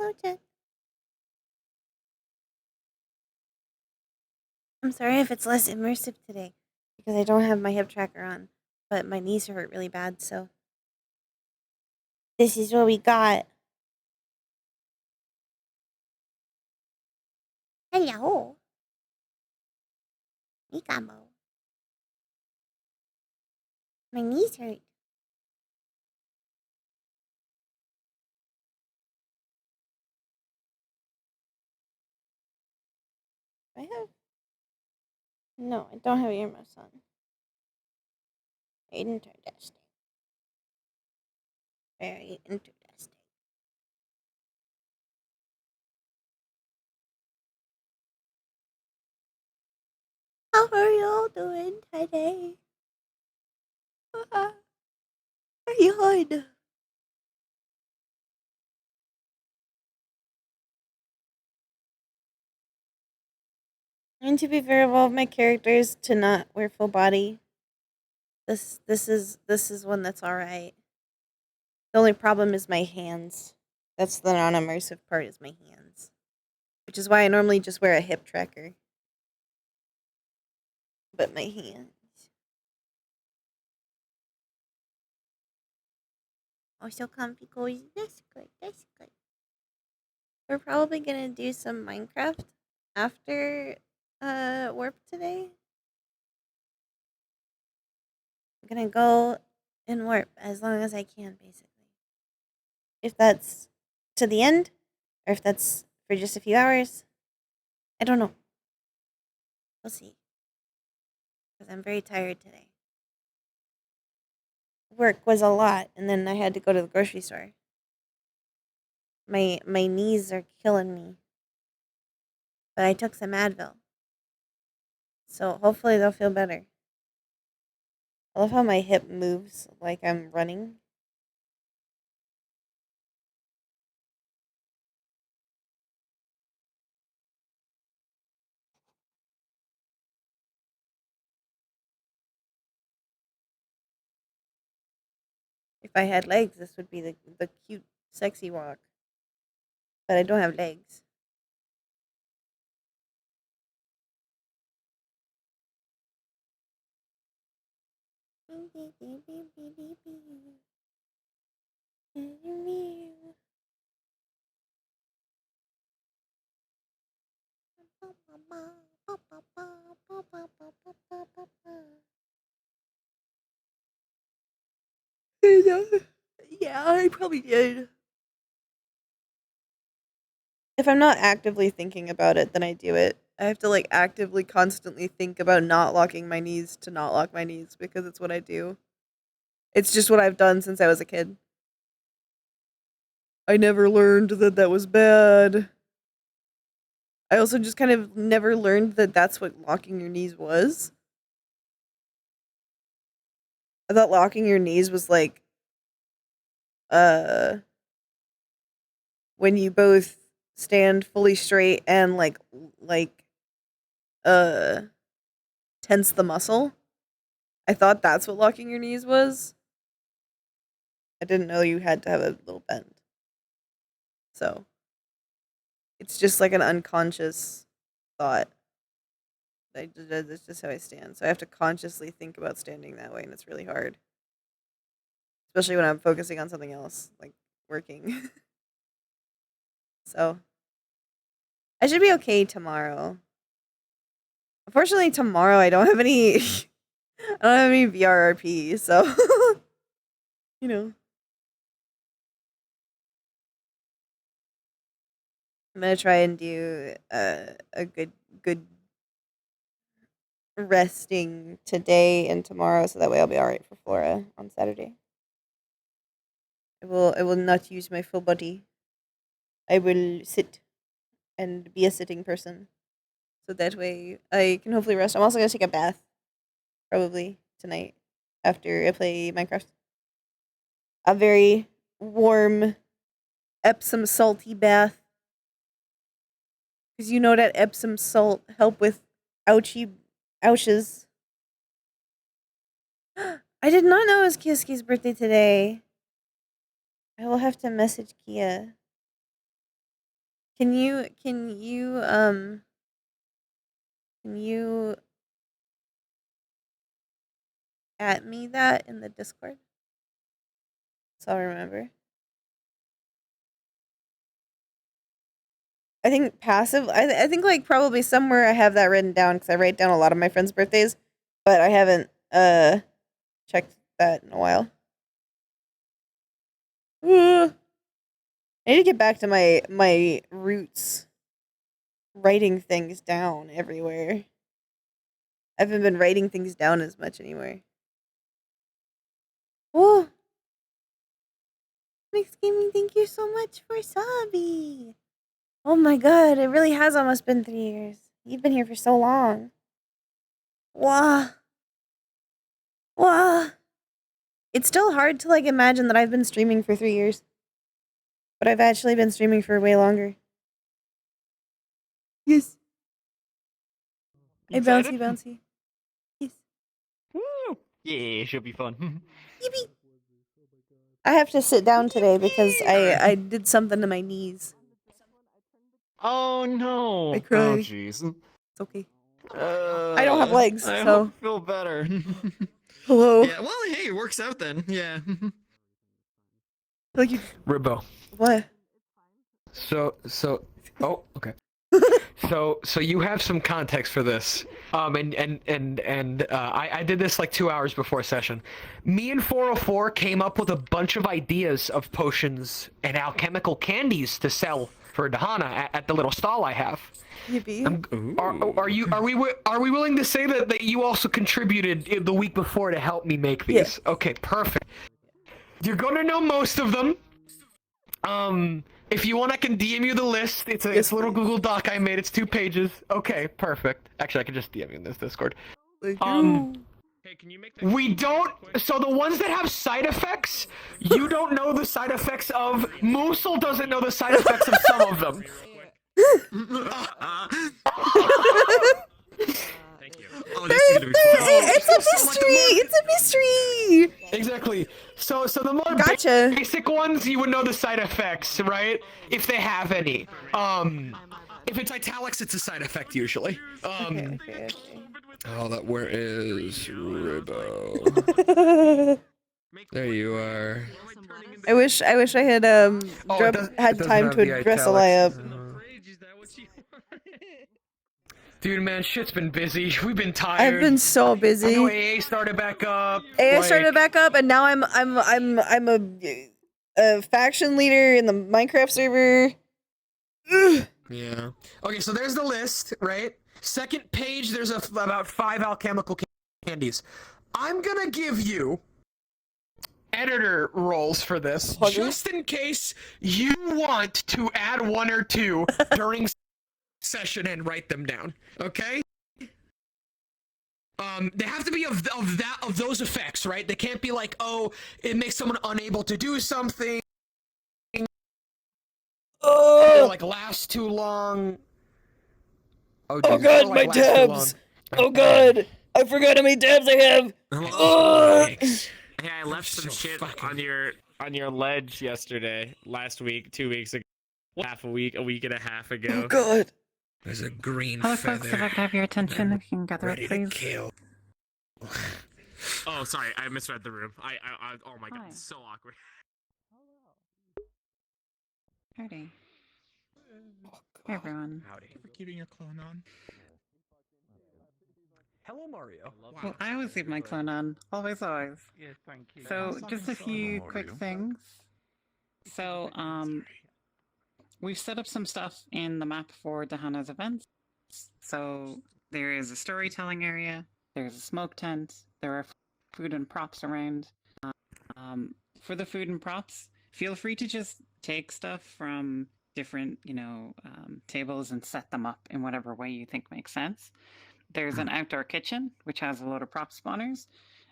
Hello, Jen. I'm sorry if it's less immersive today because I don't have my hip tracker on, but my knees hurt really bad, so this is what we got. Hello, Mikamo. My knees hurt. I have no, I don't have earmuffs on. Interesting. Very interesting. How are you all doing today? Are you good? And to be fair, of all of my characters to not wear full body, this is one that's all right. The only problem is my hands. That's the non-immersive part is my hands, which is why I normally just wear a hip tracker. But my hands. Oh, so comfy, cozy. That's good. That's good. We're probably gonna do some Minecraft after warp today. I'm gonna go and warp as long as I can, basically. If that's to the end, or if that's for just a few hours, I don't know. We'll see. Because I'm very tired today. Work was a lot, and then I had to go to the grocery store. My knees are killing me, but I took some Advil, so hopefully they'll feel better. I love how my hip moves like I'm running. If I had legs, this would be the cute, sexy walk. But I don't have legs. Yeah, I probably did. If I'm not actively thinking about it, then I do it. I have to like actively constantly think about not locking my knees to not lock my knees because it's what I do. It's just what I've done since I was a kid. I never learned that that was bad. I also just kind of never learned that that's what locking your knees was. I thought locking your knees was like uh when you both stand fully straight and like uh tense the muscle. I thought that's what locking your knees was. I didn't know you had to have a little bend. So, it's just like an unconscious thought. That's just how I stand. So I have to consciously think about standing that way and it's really hard. Especially when I'm focusing on something else, like working. So, I should be okay tomorrow. Unfortunately, tomorrow I don't have any I don't have any VRRP, so you know, I'm gonna try and do a good resting today and tomorrow, so that way I'll be all right for Flora on Saturday. I will not use my full body. I will sit and be a sitting person, so that way I can hopefully rest. I'm also gonna take a bath probably tonight after I play Minecraft. A very warm Epsom salty bath because you know that Epsom salt help with ouchy ouches. I did not know it was Kiyoski's birthday today. I will have to message Kia. Can you at me that in the Discord? So I'll remember. I think passive. I think like probably somewhere I have that written down because I write down a lot of my friends' birthdays, but I haven't checked that in a while. I need to get back to my roots, writing things down everywhere. I haven't been writing things down as much anymore. Oh, Mix Gaming, thank you so much for Sabi. Oh my god, it really has almost been 3 years. You've been here for so long. Wow. Wow. It's still hard to like imagine that I've been streaming for 3 years. But I've actually been streaming for way longer. Yes. Hey, bouncy, bouncy. Yes. Woo! Yeah, should be fun. Yippee. I have to sit down today because I did something to my knees. Oh no! I cried. Oh jeez. It's okay. I don't have legs, I so hope you feel better. hello. Yeah, well, hey, it works out then. Yeah. Like you. Ribbo. What? So, oh, okay. So you have some context for this. I did this like 2 hours before session. Me and 404 came up with a bunch of ideas of potions and alchemical candies to sell for Dahana at the little stall I have. Yippee. Are we willing to say that you also contributed the week before to help me make these? Yeah. Okay, perfect. You're gonna know most of them. If you want, I can DM you the list. It's a little Google Doc I made. It's 2 pages. Okay, perfect. Actually, I can just DM you in this Discord. Hey, can you make that we don't. So the ones that have side effects, you don't know the side effects of. Moosel doesn't know the side effects of some of them. Thank you. Oh, this is gonna be fun. It's a mystery. It's a mystery. Exactly. So the more Gotcha. basic ones, you would know the side effects, right? If they have any. If it's italics, it's a side effect usually. Okay. Oh, where is Ribbo? There you are. I wish I had had time to address Elia. Dude, man, shit's been busy. We've been tired. I've been so busy. I know AA started back up. AA started back up, and now I'm a faction leader in the Minecraft server. Ugh. Yeah. Okay, so there's the list, right? Second page, there's about 5 alchemical candies. I'm gonna give you editor roles for this, just in case you want to add 1 or 2 during session and write them down. Okay? They have to be of those effects, right? They can't be like, oh, it makes someone unable to do something. Or like last too long. Oh god, my tabs! Oh god, I forgot how many tabs I have. Hey, I left some shit on your ledge last week, 2 weeks ago, a week and a half ago. Oh god. There's a green Hello, feather. folks, if I could have your attention, if you can gather it, please. Kill. Oh, sorry, I misread the room. Oh my god, it's so awkward. Howdy. Hey, everyone. Howdy. For keeping your clone on. Hello, Mario. Well, I always leave my clone on. Always, always. Yes, thank you. So, just a few quick things. So, we've set up some stuff in the map for Dahana's events. So, there is a storytelling area, there's a smoke tent, there are food and props around. For the food and props, feel free to just take stuff from different, tables and set them up in whatever way you think makes sense. There's an outdoor kitchen, which has a load of prop spawners,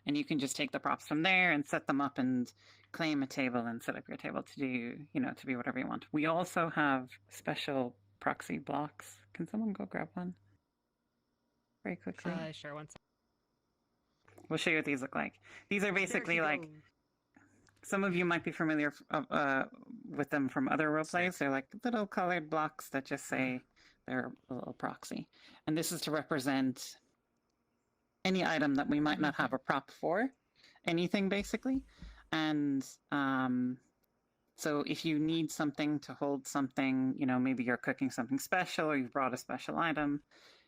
and you can just take the props from there and set them up and claim a table and set up your table to do, to be whatever you want. We also have special proxy blocks. Can someone go grab one? Very quickly. Sure, one second. We'll show you what these look like. These are basically like, some of you might be familiar with them from other role plays. They're like little colored blocks that just say they're a little proxy. And this is to represent any item that we might not have a prop for, anything basically. And so if you need something to hold something, you know, maybe you're cooking something special or you've brought a special item,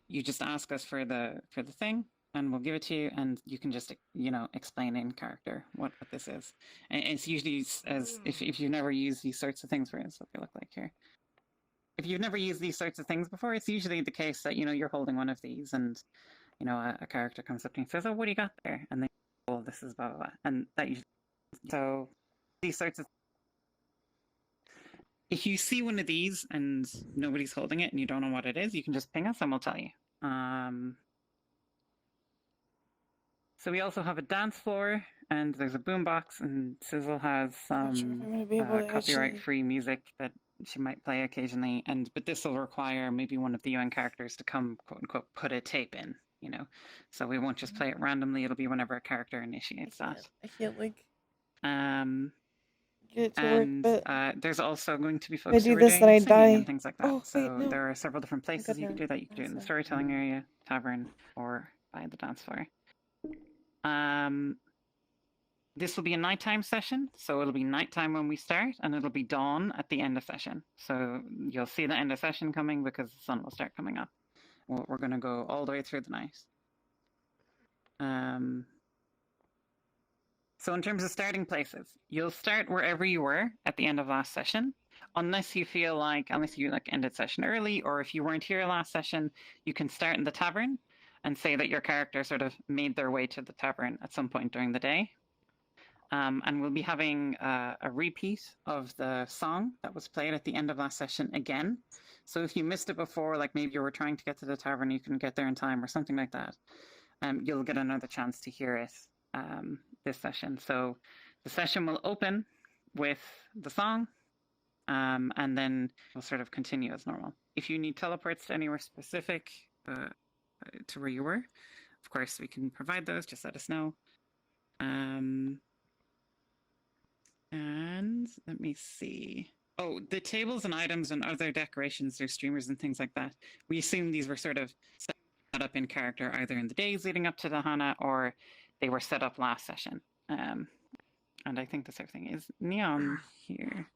you just ask us for the thing and we'll give it to you, and you can just, you know, explain in character what this is. And it's usually as if you've never used these sorts of things, what they look like here. If you've never used these sorts of things before, it's usually the case that, you know, you're holding one of these and, you know, a character comes up to you and says, oh, what do you got there? And they, well, this is blah, blah, blah. And that usually, so these sorts of, if you see one of these and nobody's holding it and you don't know what it is, you can just ping us and we'll tell you. So we also have a dance floor and there's a boombox, and Sizzle has some copyright-free music that she might play occasionally. But this will require maybe one of the UN characters to come, quote unquote, put a tape in, you know. So we won't just play it randomly. It'll be whenever a character initiates that. I can't like get it to and work, but there's also going to be if I folks do who are this, doing then I singing die. and things like that. Oh, So wait, no. there are several different places you no. can do that. You can do it in the That's storytelling area, tavern, or by the dance floor. This will be a nighttime session, so it'll be nighttime when we start, and it'll be dawn at the end of session. So you'll see the end of session coming because the sun will start coming up. We're going to go all the way through the night. So in terms of starting places, you'll start wherever you were at the end of last session, unless you ended session early, or if you weren't here last session, you can start in the tavern and say that your character sort of made their way to the tavern at some point during the day. And we'll be having a repeat of the song that was played at the end of last session again. So if you missed it before, like maybe you were trying to get to the tavern, you couldn't get there in time or something like that, you'll get another chance to hear it this session. So the session will open with the song, and then we'll sort of continue as normal. If you need teleports to anywhere specific to where you were, of course we can provide those, just let us know. And let me see. Oh, the tables and items and other decorations, there's streamers and things like that. We assume these were sort of set up in character either in the days leading up to the Hana or they were set up last session. And I think that's everything. Is Neon here?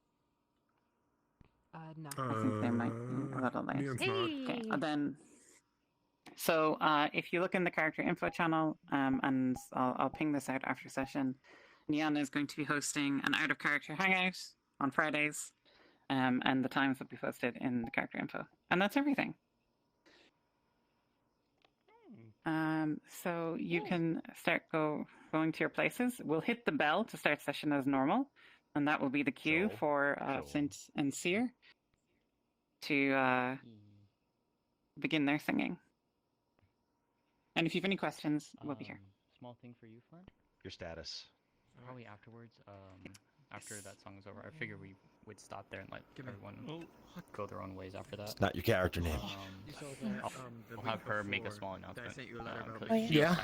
No. I think they might be a little late. Neon's not. Okay, then. So if you look in the character info channel, and I'll ping this out after session, Neon is going to be hosting an out of character hangout on Fridays, and the times will be posted in the character info. And that's everything. So you can start going to your places. We'll hit the bell to start session as normal, and that will be the cue for Sint and Seer to begin their singing. And if you have any questions, we'll be here. Small thing for you, Flynn. Your status. Probably afterwards, after that song is over, I figure we would stop there and let everyone go their own ways after that. It's not your character name. I'll have her make a small announcement. Yeah.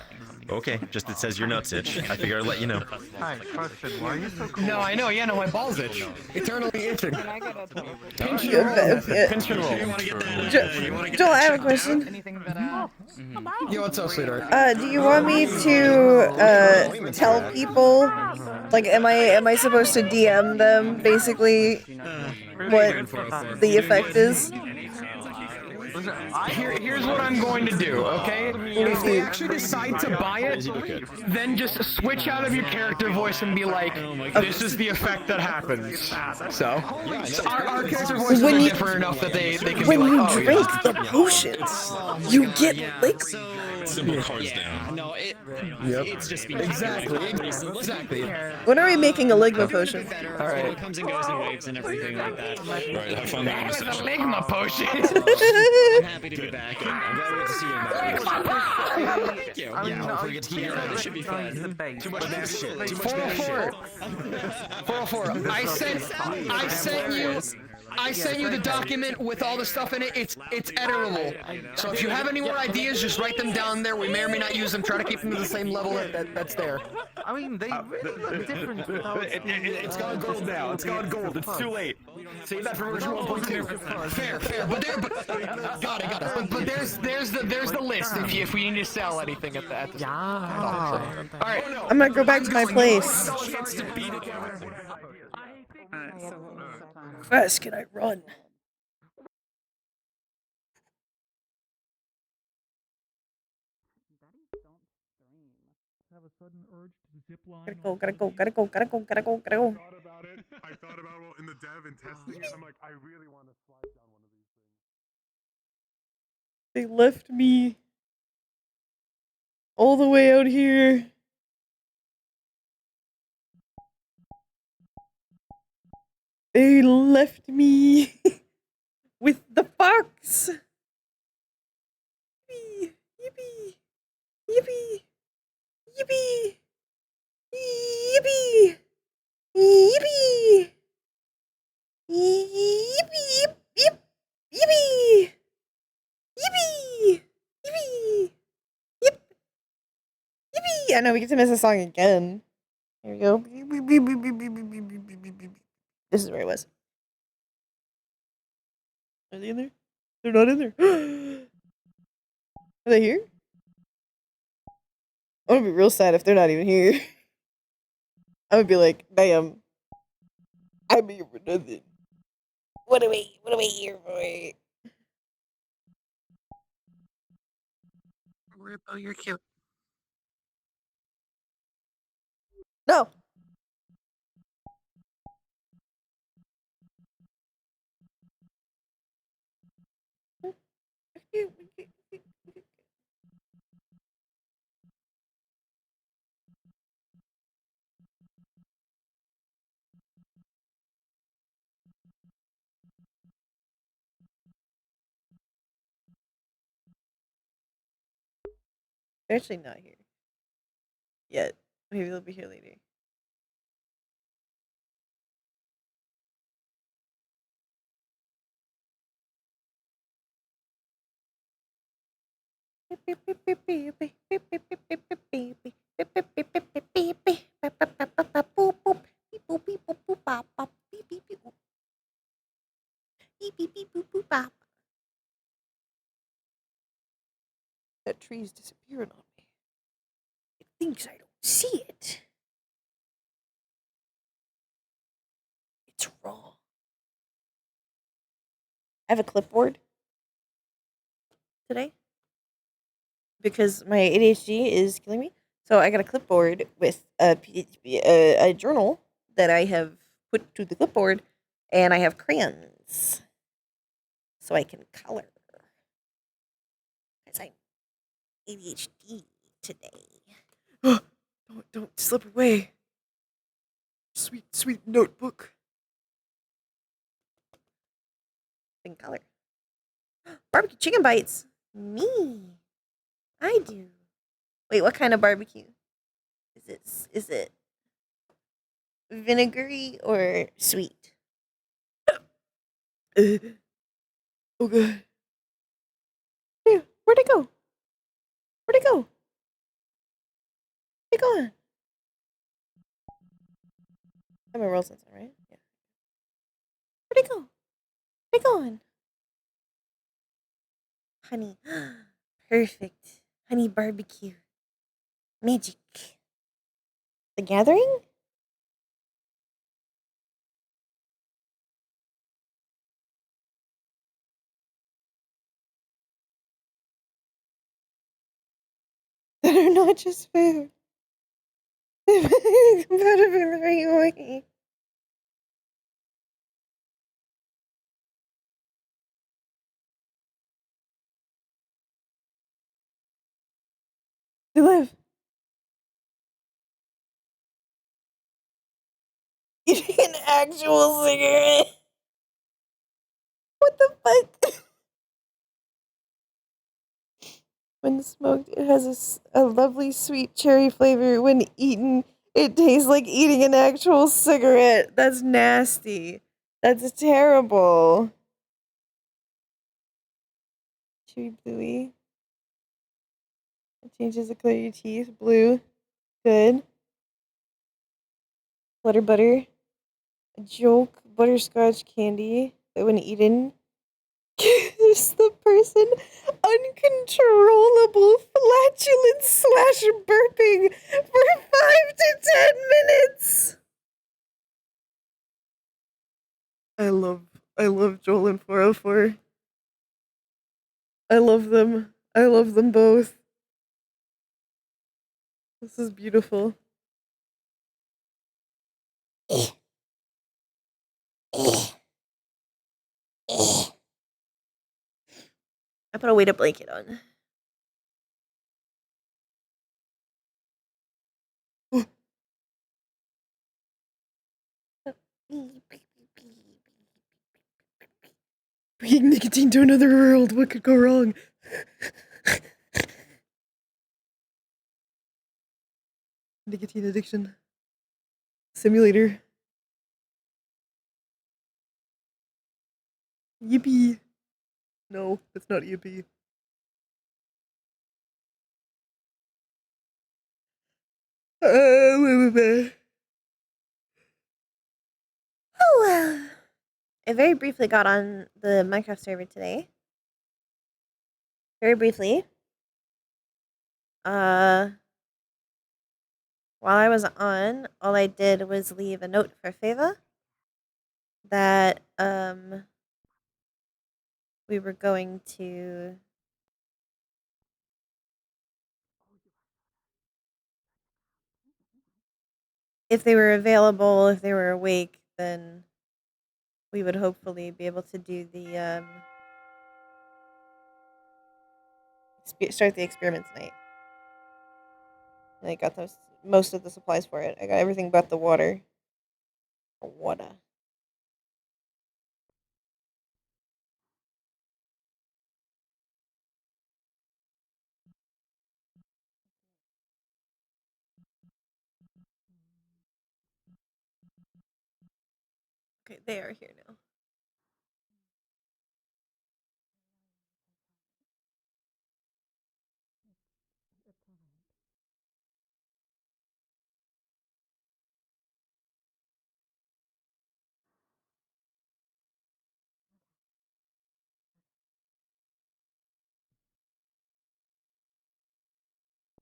Okay, just it says your nuts itch. I figure I'd let you know. Hi, question. Why are you so cool? No, I know. Yeah, no, my balls itch. Eternally itching. Can I get a total? Pinch and roll. Pinch and roll. Joel, I have a question. Anything but Yo, what's up, sweetheart? Do you want me to tell people, like, am I supposed to DM them basically what the effect is? Here's what I'm going to do, okay? If they actually decide to buy it, then just switch out of your character voice and be like, this is the effect that happens. So our character voice is different enough that they can be When like, you oh, drink the potions, you get liquid. Simple cards down. No, it's just being Exactly. When are we making a Ligma potion? All right. It comes and goes in waves and everything like that. Alright, have fun making the session. Ligma potion. I'm happy to be back. I'm glad to see you back. Thank you. Yeah, hopefully get to hear that. It should be fun. Too much bad shit. 404. I sent you I sent you the document with all the stuff in it. It's editable. So if you have any more ideas, just write them down there. We may or may not use them. Try to keep them to the same level that's there. I mean, they really different without It's gone gold now. It's gone gold. It's too late. Save that for version 1.2. Fair. But got it. But there's the list if we need to sell anything at the Yeah. All right. I'm gonna go back to my place. So what was the plan? Fast can I run? Have a sudden urge to zip line. Gotta go. I thought about well, in the dev and testing it. I'm like, I really want to slide down one of these things. They left me all the way out here. They left me with the fox. Yippee! Yippee! Yippee! Yippee! Yippee! Yippee! Yippee! Yip! Yippee! Yippee! Yippee! Yip! Yippee! I know we get to miss a song again. Here we go. This is where it was. Are they in there? They're not in there. Are they here? I'm gonna be real sad if they're not even here. I'm gonna be like, damn. I'm here for nothing. What am I here for? Oh, you're cute. No. They're actually not here yet. Maybe they'll be here later. That tree's disappearing on me. It thinks I don't see it. It's wrong. I have a clipboard today because my ADHD is killing me. So I got a clipboard with a journal that I have put to the clipboard, and I have crayons so I can color. Because I'm ADHD today. Don't slip away. Sweet notebook. And color. Barbecue chicken bites. Me. I do. Wait, what kind of barbecue? Is it vinegary or sweet? Oh god. Yeah, where'd it go? Where'd it go? Where'd it go? I'm a real sensor, right? Yeah. Where'd it go? Where'd it going? Honey. Perfect. Honey barbecue. Magic. The Gathering? That are not just food. Competitive in the right way. They live. Eating an actual cigarette. What the fuck? When smoked, it has a lovely sweet cherry flavor. When eaten, it tastes like eating an actual cigarette. That's nasty. That's terrible. Chewy bluey. It changes the color of your teeth. Blue. Good. Butter. A joke. Butterscotch candy that when eaten gives the person uncontrollable flatulence / burping for 5 to 10 minutes. I love Joel and 404. I love them. I love them both. This is beautiful. I put a weighted blanket on. Bringing nicotine to another world. What could go wrong? Nicotine addiction. Simulator. Yippee. No, it's not yippee. Oh, I very briefly got on the Minecraft server today. Very briefly. While I was on, all I did was leave a note for Fava that we were going to if they were available, if they were awake, then we would hopefully be able to do the start the experiment tonight. And I got most of the supplies for it. I got everything but the water. Water. Okay, they are here now.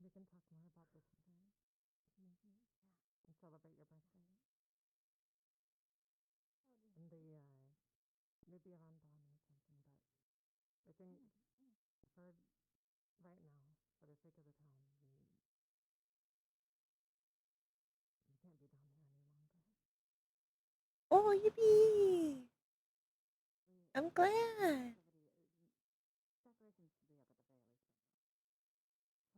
We can talk more about this today. And celebrate your birthday. And the maybe around dawn or something, but I think for right now, for the sake of the time, we can't be down here any longer. Oh, yippee! I'm glad. Separation's to be up at the very least. So she's gonna pick up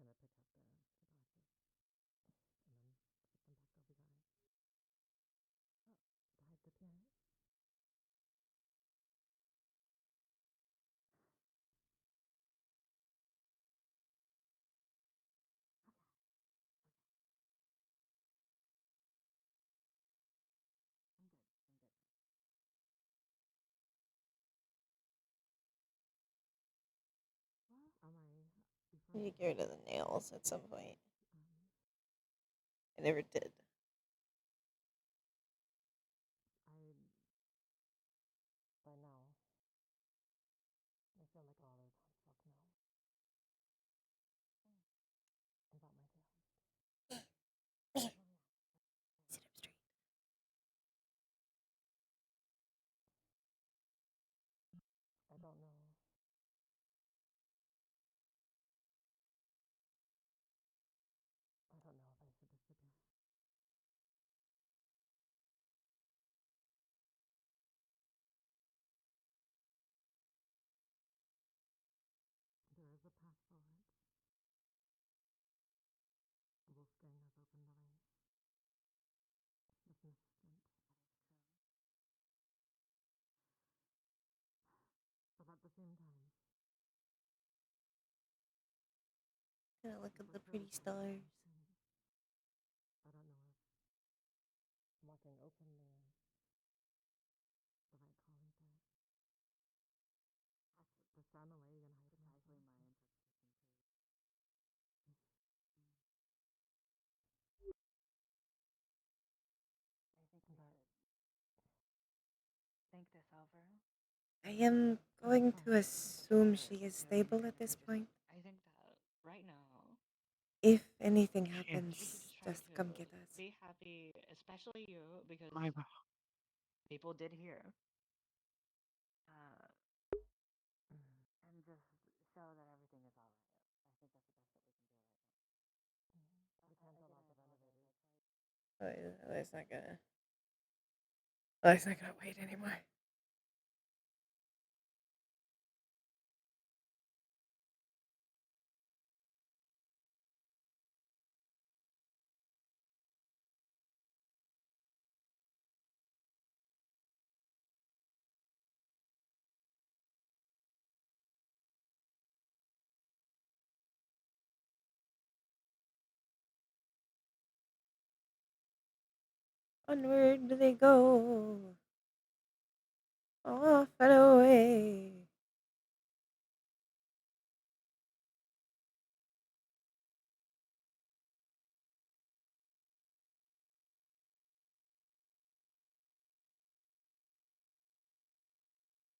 the glasses and then put them back over the eyes. Oh, to hide the tears. I'm good. I'm good. Well, am I? I need to get rid of the nails at some point. Um, I never did. I by now I feel like all those folk know about my tales. Sit up straight. I don't know. I don't know if I should disappear. There is a path forward. Wolfgang has opened the way. Magnificent. But at the same time, Gonna look at the pretty stars. I don't know if walking openly think this over? I am going to assume she is stable at this point. I think that right now If anything we should happens, just try just to come get us. be happy, especially you, because people did hear. Uh, and just show that everything is alright. I think that's the best that we can do right now. Depends on lots of renovators. That's not gonna. That's not gonna wait anymore. Onward they go, off and away.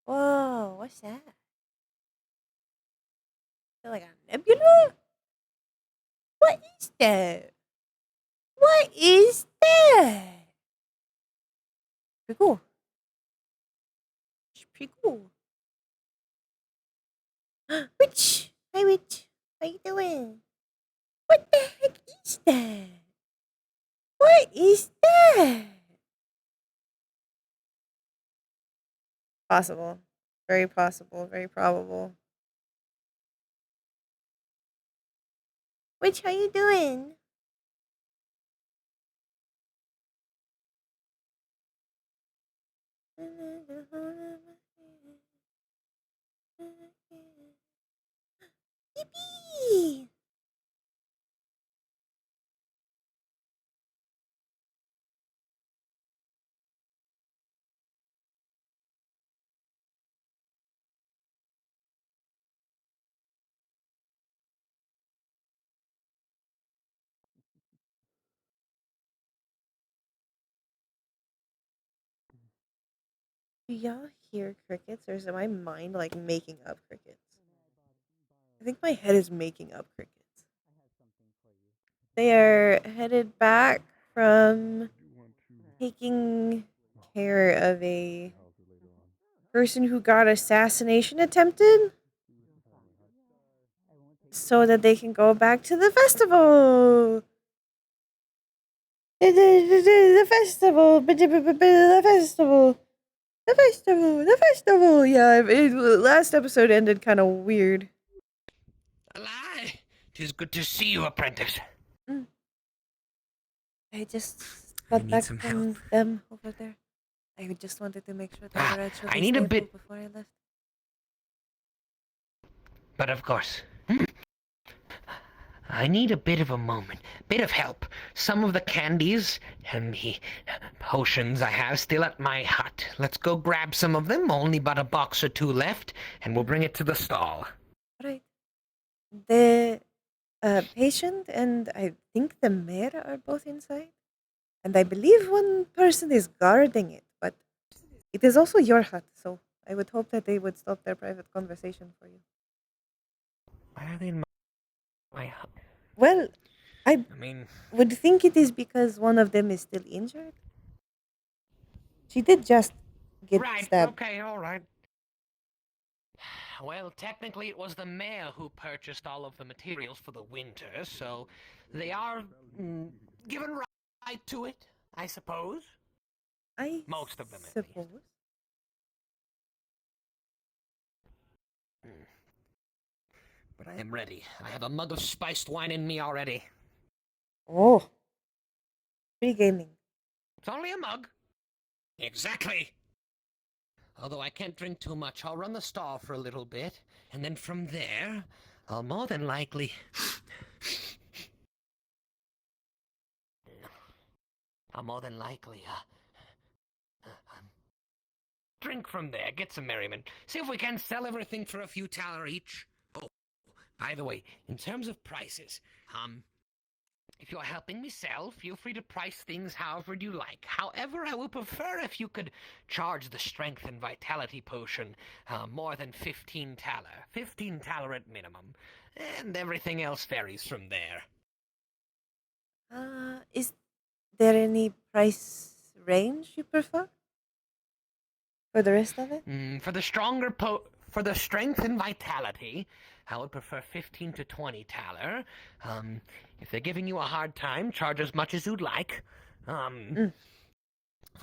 Whoa, what's that? Feel like a nebula? What is that? What is that? Pretty cool. It's pretty cool. Witch! Hi, Witch. How you doing? What the heck is that? What is that? Possible. Very possible. Very probable. Witch, how you doing? Yippee! Do y'all hear crickets, or is my mind like making up crickets? I think my head is making up crickets. They are headed back from taking care of a person who got assassination attempted so that they can go back to the festival. The festival. The festival. The festival. The festival. Yeah, last episode ended kind of weird. Aye, 'tis good to see you, apprentice. I just I got need back some from help. them over there. I just wanted to make sure they were I actually need a stable bit- before I left. But of course, I need a bit of a moment, bit of help. Some of the candies and the potions I have still at my hut. Let's go grab some of them, only but a box or two left, and we'll bring it to the stall. Right. The patient and I think the mayor are both inside. And I believe one person is guarding it, but it is also your hut, so I would hope that they would stop their private conversation for you. Why are they in my hut? Well, I mean, would think it is because one of them is still injured. She did just get right, stabbed. okay, all right. Well, technically it was the mayor who purchased all of the materials for the winter, so they are given right to it, I suppose. Most of them, at least. suppose. But I am ready. I have a mug of spiced wine in me already. Oh. Free gaming. It's only a mug. Exactly. Although I can't drink too much, I'll run the stall for a little bit, and then from there, I'll more than likely... drink from there, get some merriment. See if we can sell everything for a few taler each. Oh, by the way, in terms of prices, If you're helping me sell, feel free to price things however you like. However, I would prefer if you could charge the strength and vitality potion more than 15 taler. 15 taler at minimum. And everything else varies from there. Is there any price range you prefer? For the rest of it? For the strength and vitality, I would prefer 15 to 20 taler. If they're giving you a hard time, charge as much as you'd like. For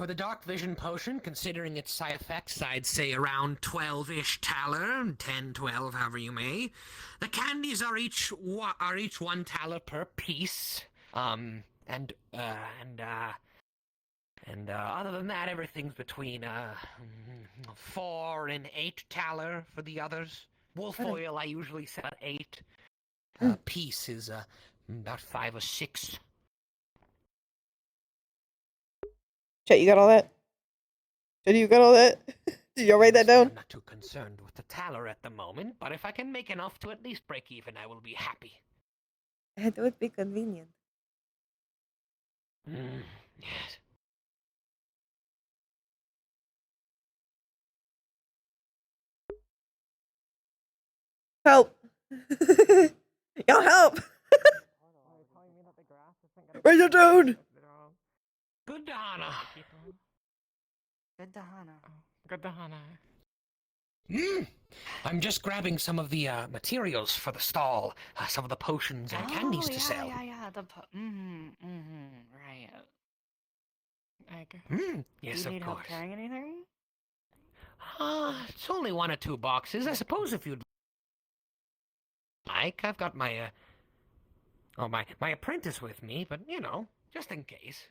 the dark vision potion, considering its side effects, I'd say around 12-ish taler, 10, 12, however you may. The candies are each 1 taler per piece. Other than that, everything's between 4 and 8 taler for the others. Wolf oil, I usually sell at 8. Piece is about 5 or 6. Chet, you got all that? Chet, you got all that? Did y'all write that down? I'm not too concerned with the taler at the moment, but if I can make enough to at least break even, I will be happy. It would be convenient. Yes. Help! Y'all help! Where's your dude? Good Dahana. Good Dahana. Good Dahana. I'm just grabbing some of the materials for the stall, some of the potions and candies to sell. Yeah. Right. Yes, Do you need of help course. carrying anything? It's only 1 or 2 boxes. I suppose if you'd like, I've got my my apprentice with me, but just in case.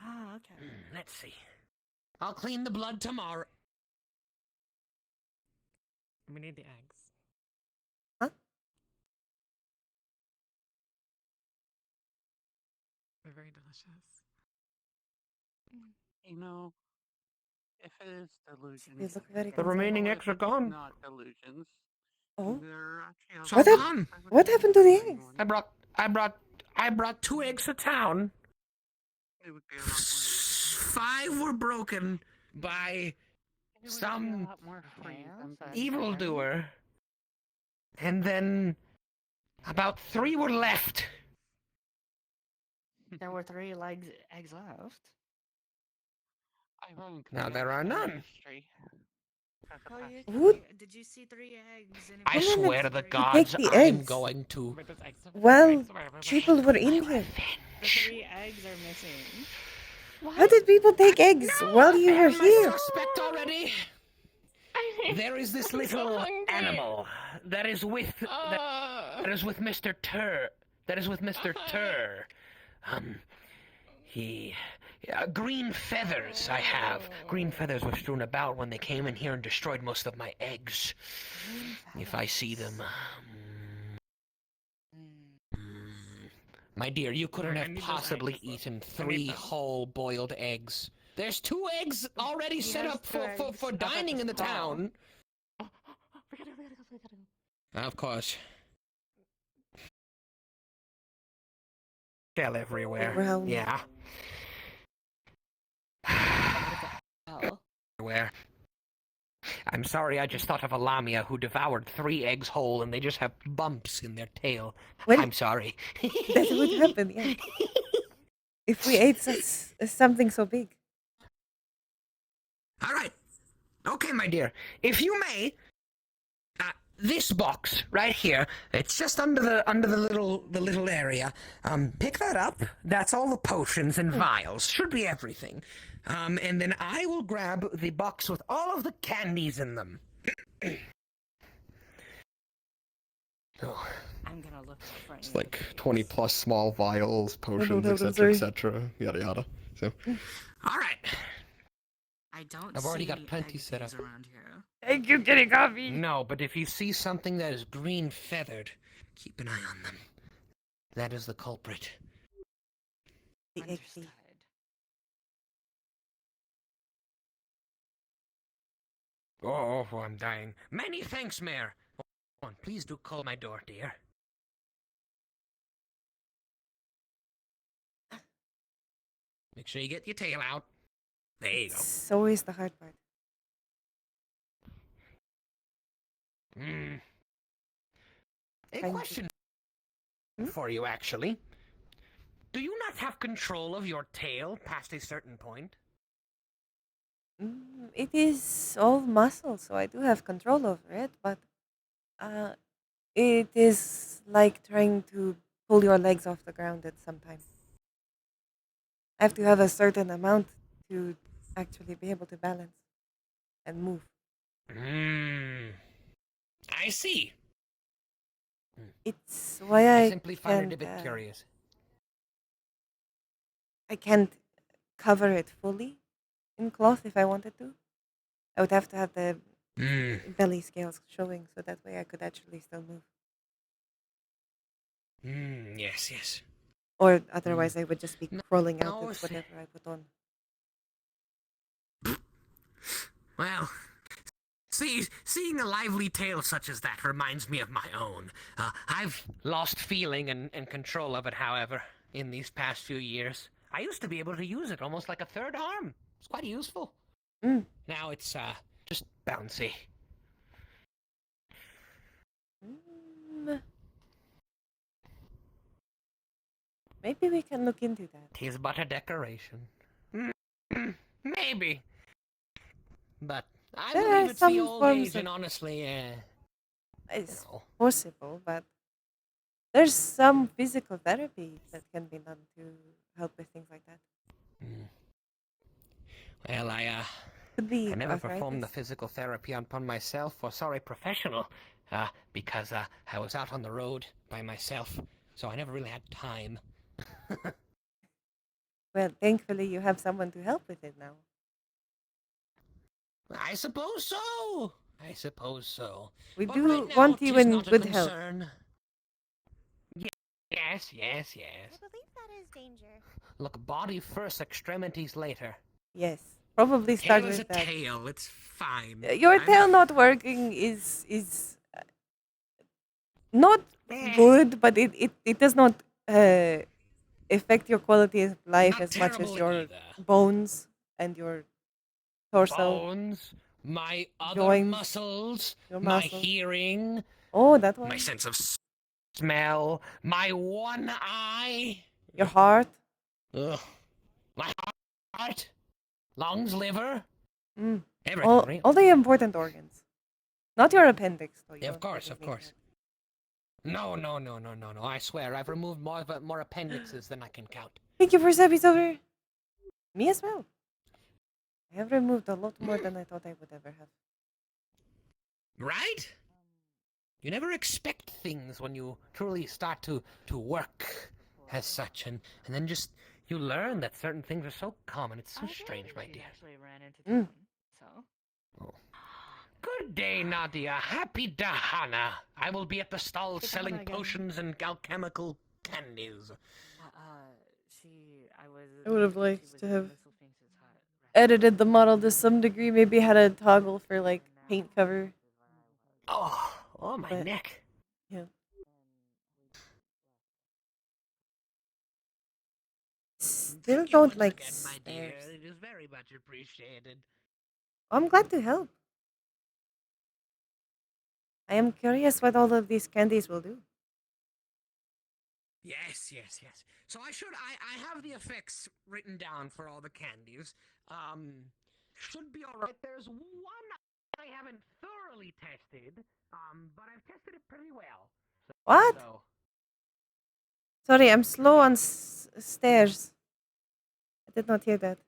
Okay. Let's see. I'll clean the blood tomorrow. We need the eggs. Huh? They're very delicious. You know, if it is delusions, They look very The remaining well, eggs are it's gone. not delusions. Oh. They're actually So What gone. What happened to the eggs? I brought 2 eggs to town. It would be a lot more. 5 were broken by some evildoer. And then about 3 were left. There were 3 eggs left. Now there are none. Did you see 3 eggs? I swear to the Take gods, the I'm eggs. going to... Well, people were in here. The 3 eggs are missing. How did people take eggs while you were My here? suspect already. There is this little animal that is with that is with Mr. Tur. That is with Mr. Tur. Green feathers I have. Green feathers were strewn about when they came in here and destroyed most of my eggs. If I see them. My dear, you couldn't have possibly eaten 3 whole boiled eggs. There's 2 eggs already set up for dining in the town. We gotta go. Of course. Shell everywhere. Around. Yeah. Oh. Everywhere. I'm sorry, I just thought of a lamia who devoured 3 eggs whole and they just have bumps in their tail. Well, I'm sorry. That would happen, yeah. If we ate something so big. All right. Okay, my dear. If you may, this box right here, it's just under the little area. Pick that up. That's all the potions and vials. Should be everything. And then I will grab the box with all of the candies in them. Oh. I'm gonna look for It's like 20 plus small vials, potions, etc., etc., yada yada. So. All right. I don't I've already see got plenty egg set up. thieves around here. Thank you, getting coffee. No, but if you see something that is green feathered, keep an eye on them. That is the culprit. The egg thief. Oh, I'm dying. Many thanks, Mayor. Please do call my door, dear. Make sure you get your tail out. There you go. It's always the hard part. A Trying to- question for you, actually. Do you not have control of your tail past a certain point? It is all muscle, so I do have control over it, but it is like trying to pull your legs off the ground at some time. I have to have a certain amount to actually be able to balance and move. I see. It's why I simply find it a can't, bit curious. I can't cover it fully in cloth if I wanted to. I would have to have the belly scales showing, so that way I could actually still move. Yes, yes. Or otherwise, I would just be crawling out no, with whatever I put on. Well, seeing a lively tale such as that reminds me of my own. I've lost feeling and control of it, however, in these past few years. I used to be able to use it almost like a third arm. It's quite useful. Now it's, just bouncy. Maybe we can look into that. Tis but a decoration. Maybe. But I There believe are it's the some old forms age, and honestly, It's possible, but there's some physical therapy that can be done to help with things like that. Well, Could be I never performed the arthritis. physical therapy upon myself, or sorry, professional, because I was out on the road by myself, so I never really had time. Well, thankfully you have someone to help with it now. I suppose so. I suppose so. We But do right now, want you 'tis in not a good health. concern. Yes, yes, yes. I believe that is danger. Look, body first, extremities later. Yes, probably start Tail is with a that. tail. It's fine. Your tail not working is not good, but it does not affect your quality of life Not as much as terrible your either. bones and your torso. Bones, my other Joints, muscles, your my muscles. hearing, Oh, that one. my sense of smell, my one eye, Your heart. ugh, my heart, lungs, liver, everything. All, really. all the important organs. Not your appendix, though. Yeah, of course, of course. No. I swear, I've removed more appendixes than I can count. Thank you for Sebby's over. Me as well. I have removed a lot more than I thought I would ever have. Right? You never expect things when you truly start to work as such, and then just you learn that certain things are so common. It's so strange, my dear. Good day, Nadia. Happy Dahana. I will be at the stall selling potions and alchemical candies. I would have liked to have edited the model to some degree. Maybe had a toggle for like paint cover. Oh, my But- neck. Yeah. Still Thank you don't once like again, my dear. stairs. It is very much appreciated. I'm glad to help. I am curious what all of these candies will do. Yes. So I have the effects written down for all the candies. Should be all right. There's one I haven't thoroughly tested, but I've tested it pretty well. What? So, Sorry, I'm slow on stairs. I did not hear that.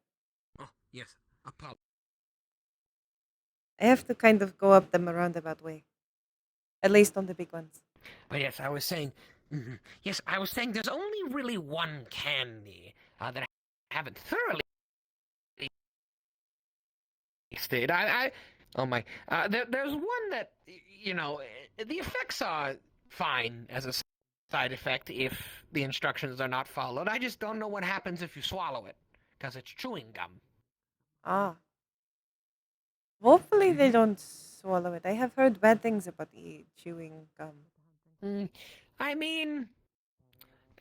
oh, yes. Apologies. I have to kind of go up them a roundabout way. At least on the big ones. But yes, I was saying there's only really one candy that I haven't thoroughly tasted. There's one that, the effects are fine as a side effect if the instructions are not followed. I just don't know what happens if you swallow it, because it's chewing gum. Ah. Hopefully they don't swallow it. I have heard bad things about chewing gum. I mean,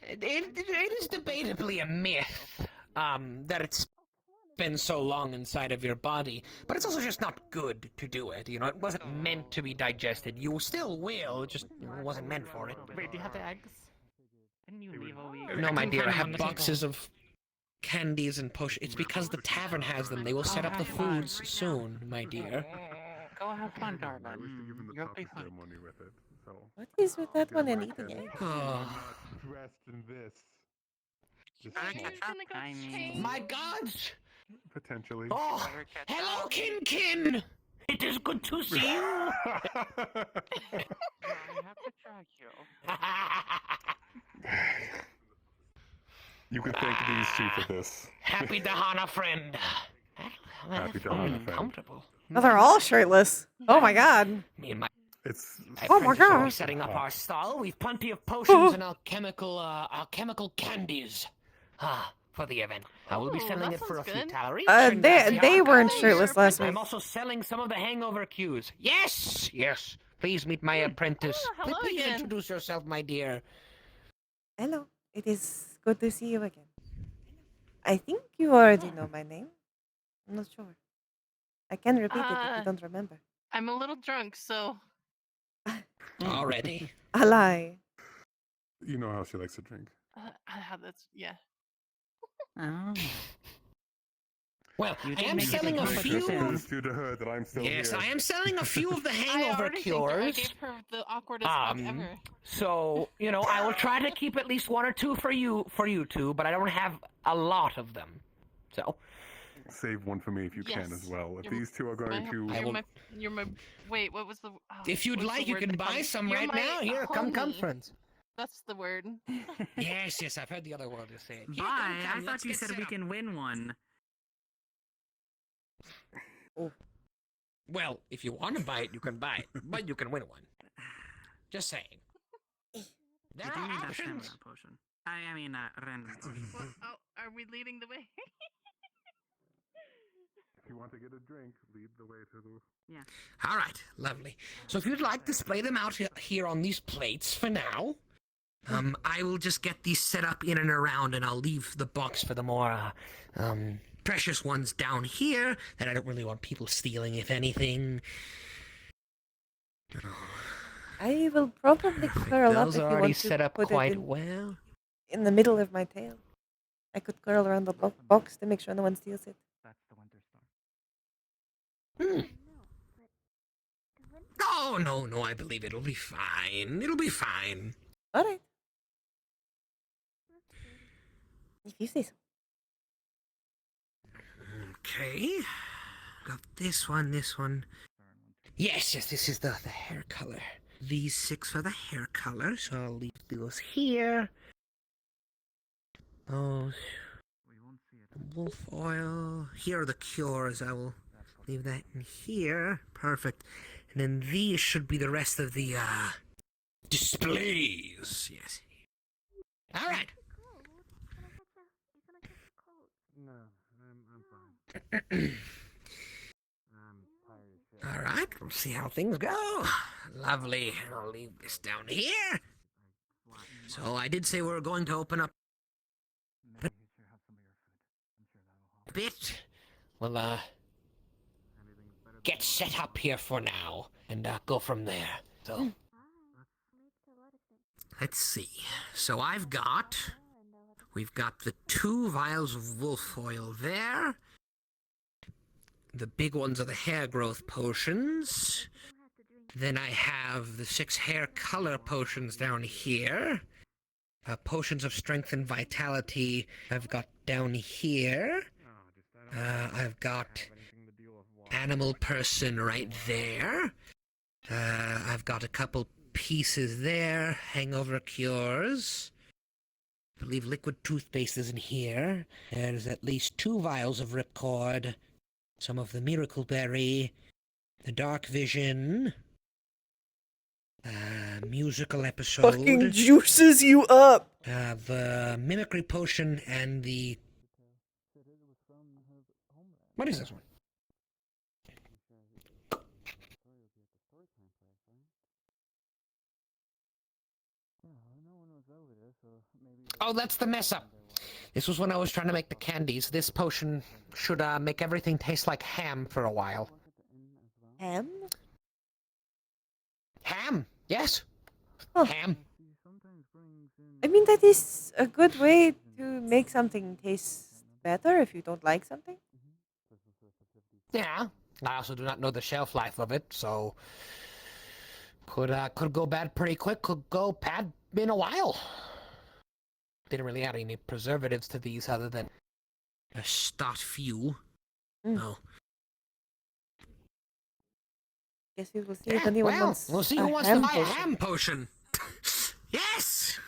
it is debatably a myth. that it's been so long inside of your body, but it's also just not good to do it. You know, it wasn't meant to be digested. You still will, it just wasn't meant for it. Wait, do you have the eggs? Didn't you leave a week? No, my can dear, I find them on have the boxes of candies and potions. It's because the tavern has them. They will set up the foods soon, my dear. Go have fun, Darla. I wish to give him the You'll be topic fine. ceremony with it. So What is with that one and I eating can- eggs? I'm Oh. not dressed in this. Just I mean, My gods! potentially. Oh, hello, Kin! It is good to see you! I have to drag you. You can thank these two for this. Happy Dahana friend. Happy Dahana friend. Uncomfortable. Oh, they're all shirtless. Oh my god. Me and my It's Oh my apprentice will be gosh. setting up our stall. We've plenty of potions and alchemical candies. For the event. I will be Ooh, selling that it for a sounds few good. calories. They weren't shirtless last week. I'm also selling some of the hangover cues. Yes, yes. Please meet my apprentice. Oh, hello Please again. introduce yourself, my dear. Hello. It is good to see you again. I think you already know my name. I'm not sure. I can repeat it if you don't remember. I'm a little drunk, so Already. A lie. You know how she likes to drink. that's yeah. Oh. Well, You I did am make it selling a a few. competition. Proves you to her that I'm still Yes, here. I am selling a few of the I hangover already think I cures. gave her the awkwardest hug ever. So, you know, I will try to keep at least one or two for you two, but I don't have a lot of them. So, Save one for me if you can as Yes. well. If You're these two are going to... You're my. Wait, what was the? if you'd what's the like, you word can that buy comes- some You're right my now. Here, come, homie. friends. That's the word. Yes, I've heard the other word to say it. Here, Bye. come, I let's thought you get said set we up. can win one. Well, if you want to buy it, you can buy it, but you can win one. Just saying. There You do are need that options. stamina potion. I mean, random potion. What, are we leading the way? If you want to get a drink, lead the way to the... Yeah. All right, lovely. So if you'd like, display them out here on these plates for now. I will just get these set up in and around, and I'll leave the box for the more precious ones down here that I don't really want people stealing, if anything. I will probably curl up Those if are you already want to set up put quite it well. in the middle of my tail. I could curl around the box to make sure no one steals it. That's the winter storm. Oh, no, I believe it'll be fine. It'll be fine. All right. If you say so. Okay. Got this one. Yes, this is the hair color. These 6 are the hair color, so I'll leave those here. Those. Wolf oil. Here are the cures. I will leave that in here. Perfect. And then these should be the rest of the, displays. Yes. All right. No, I'm fine. All right, we'll see how things go. Lovely. I'll leave this down here. So I did say we were going to open up a bit. We'll, get set up here for now and go from there. So, let's see. So we've got the 2 vials of wolf oil there. The big ones are the hair growth potions. Then I have the 6 hair color potions down here. Potions of strength and vitality I've got down here. I've got animal person right there. I've got a couple pieces there. Hangover cures. I believe liquid toothpaste is in here. There's at least 2 vials of ripcord. Some of the miracle berry. The dark vision. Musical episode. Fucking juices you up. The mimicry potion and the... What is this one? Oh, that's the mess up. This was when I was trying to make the candies. This potion should make everything taste like ham for a while. Ham? Ham, yes. Huh. Ham. I mean, that is a good way to make something taste better if you don't like something. Yeah. I also do not know the shelf life of it, so could go bad pretty quick. Could go bad in a while. Didn't really add any preservatives to these other than a start few. Oh. Guess we will see if anyone wants. We'll see who wants to buy a ham potion. Yes.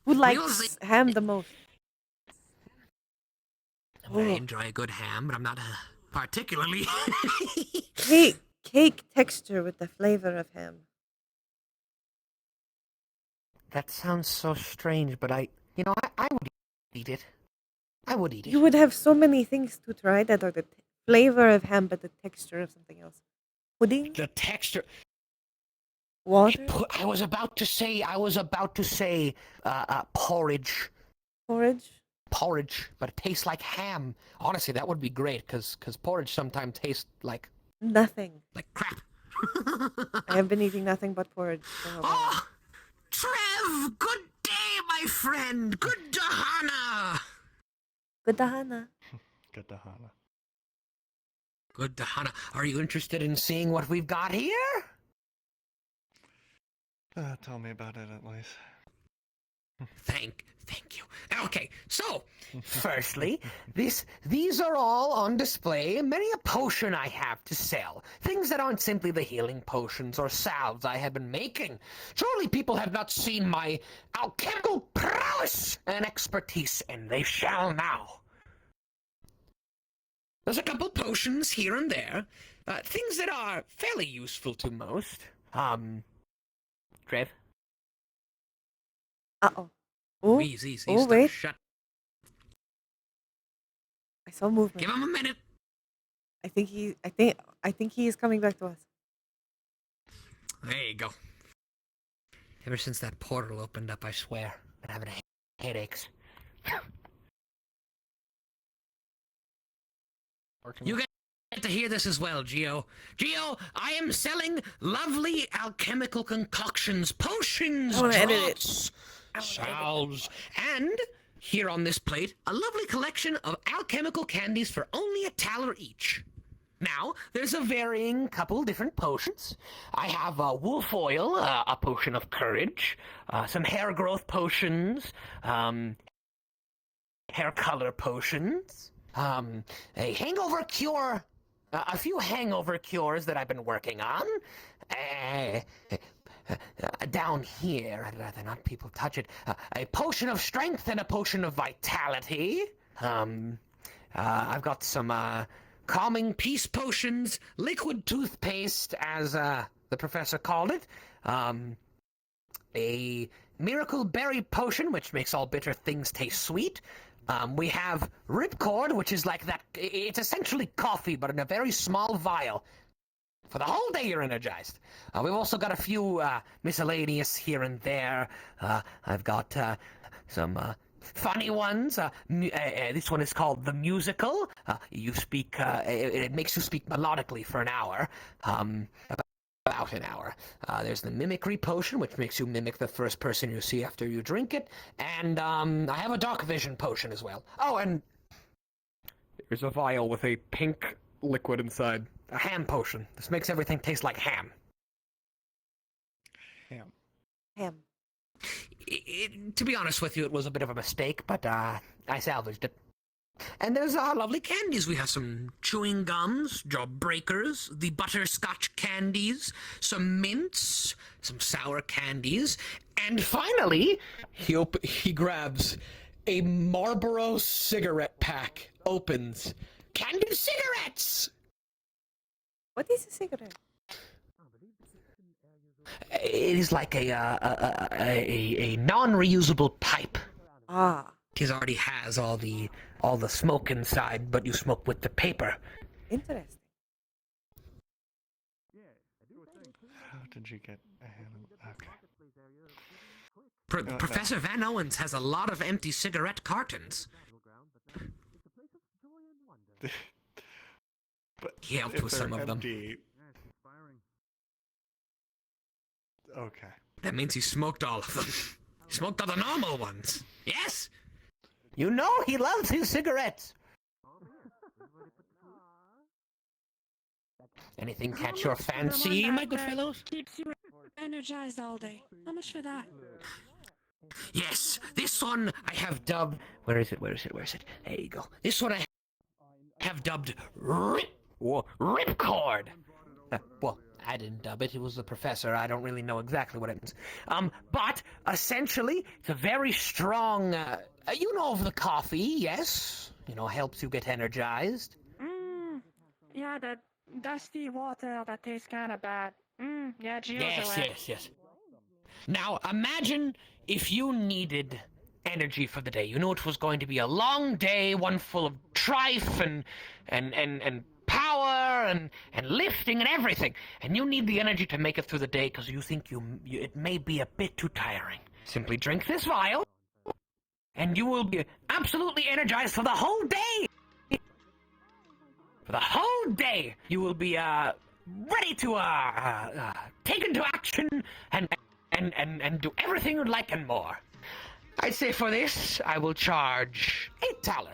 Who likes ham the most? I enjoy a good ham, but I'm not particularly. Cake texture with the flavor of ham. That sounds so strange, but I would eat it. I would eat it. You would have so many things to try that are the flavor of ham, but the texture of something else. Pudding? The texture. Water? I was about to say porridge. Porridge? Porridge, but it tastes like ham. Honestly, that would be great, because porridge sometimes tastes like... Nothing. Like crap. I have been eating nothing but porridge for a while. Oh! Trev! Good day, my friend! Good Dahana! Good Dahana. Good Dahana. Good Dahana. Are you interested in seeing what we've got here? Tell me about it at least. Thank you. Okay, so, firstly, these are all on display. Many a potion I have to sell. Things that aren't simply the healing potions or salves I have been making. Surely people have not seen my alchemical prowess and expertise, and they shall now. There's a couple potions here and there. Things that are fairly useful to most. Trev? Uh-oh. Oh, Easy, oh, stop, wait. shut. I saw movement. Give him a minute. I think he is coming back to us. There you go. Ever since that portal opened up, I swear, I've been having headaches. You get to hear this as well, Geo. Geo, I am selling lovely alchemical concoctions, potions, drops, salves, and here on this plate, a lovely collection of alchemical candies for only $1 each. Now, there's a varying couple different potions. I have wolf oil, a potion of courage, some hair growth potions, hair color potions, a hangover cure, a few hangover cures that I've been working on. Down here, I'd rather not people touch it, a potion of strength and a potion of vitality. I've got some calming peace potions, liquid toothpaste, as the professor called it, a miracle berry potion, which makes all bitter things taste sweet. We have ripcord, which is like that. It's essentially coffee, but in a very small vial. For the whole day, you're energized. We've also got a few miscellaneous here and there. I've got some funny ones. This one is called The Musical. You speak, it makes you speak melodically for an hour. About an hour. There's the Mimicry Potion, which makes you mimic the first person you see after you drink it. And I have a Dark Vision Potion as well. Oh, and There's a vial with a pink liquid inside. a ham potion. This makes everything taste like ham. Ham. To be honest with you, it was a bit of a mistake, but I salvaged it. And there's lovely candies. We have some chewing gums, jaw breakers, the butterscotch candies, some mints, some sour candies, and finally, He grabs a Marlboro cigarette pack, opens. candied cigarettes! What is a cigarette? It is like a non-reusable pipe. Ah, It already has all the smoke inside, but you smoke with the paper. interesting. How did you get a hand? Okay. Professor Van Owens has a lot of empty cigarette cartons. But He helped if with they're some of them. empty, okay. That means he smoked all of them. He smoked all the normal ones. Yes? You know he loves his cigarettes. Anything catch your fancy, my good fellows? Keeps you energized all day. How much for that? Yes, this one I have dubbed... Where is it? There you go. This one I have dubbed Ripcord. Well, I didn't dub it. It was the professor. I don't really know exactly what it means. But essentially, it's a very strong... you know of the coffee, yes? You know, helps you get energized. Yeah, the dusty water that tastes kind of bad. Yeah, Gio's Yes. Now, imagine if you needed energy for the day. You knew it was going to be a long day, one full of trife and power and lifting and everything. And you need the energy to make it through the day because you think it may be a bit too tiring. Simply drink this vial, and you will be absolutely energized for the whole day. For the whole day, you will be ready to take into action and do everything you'd like and more. I'd say for this, I will charge $8.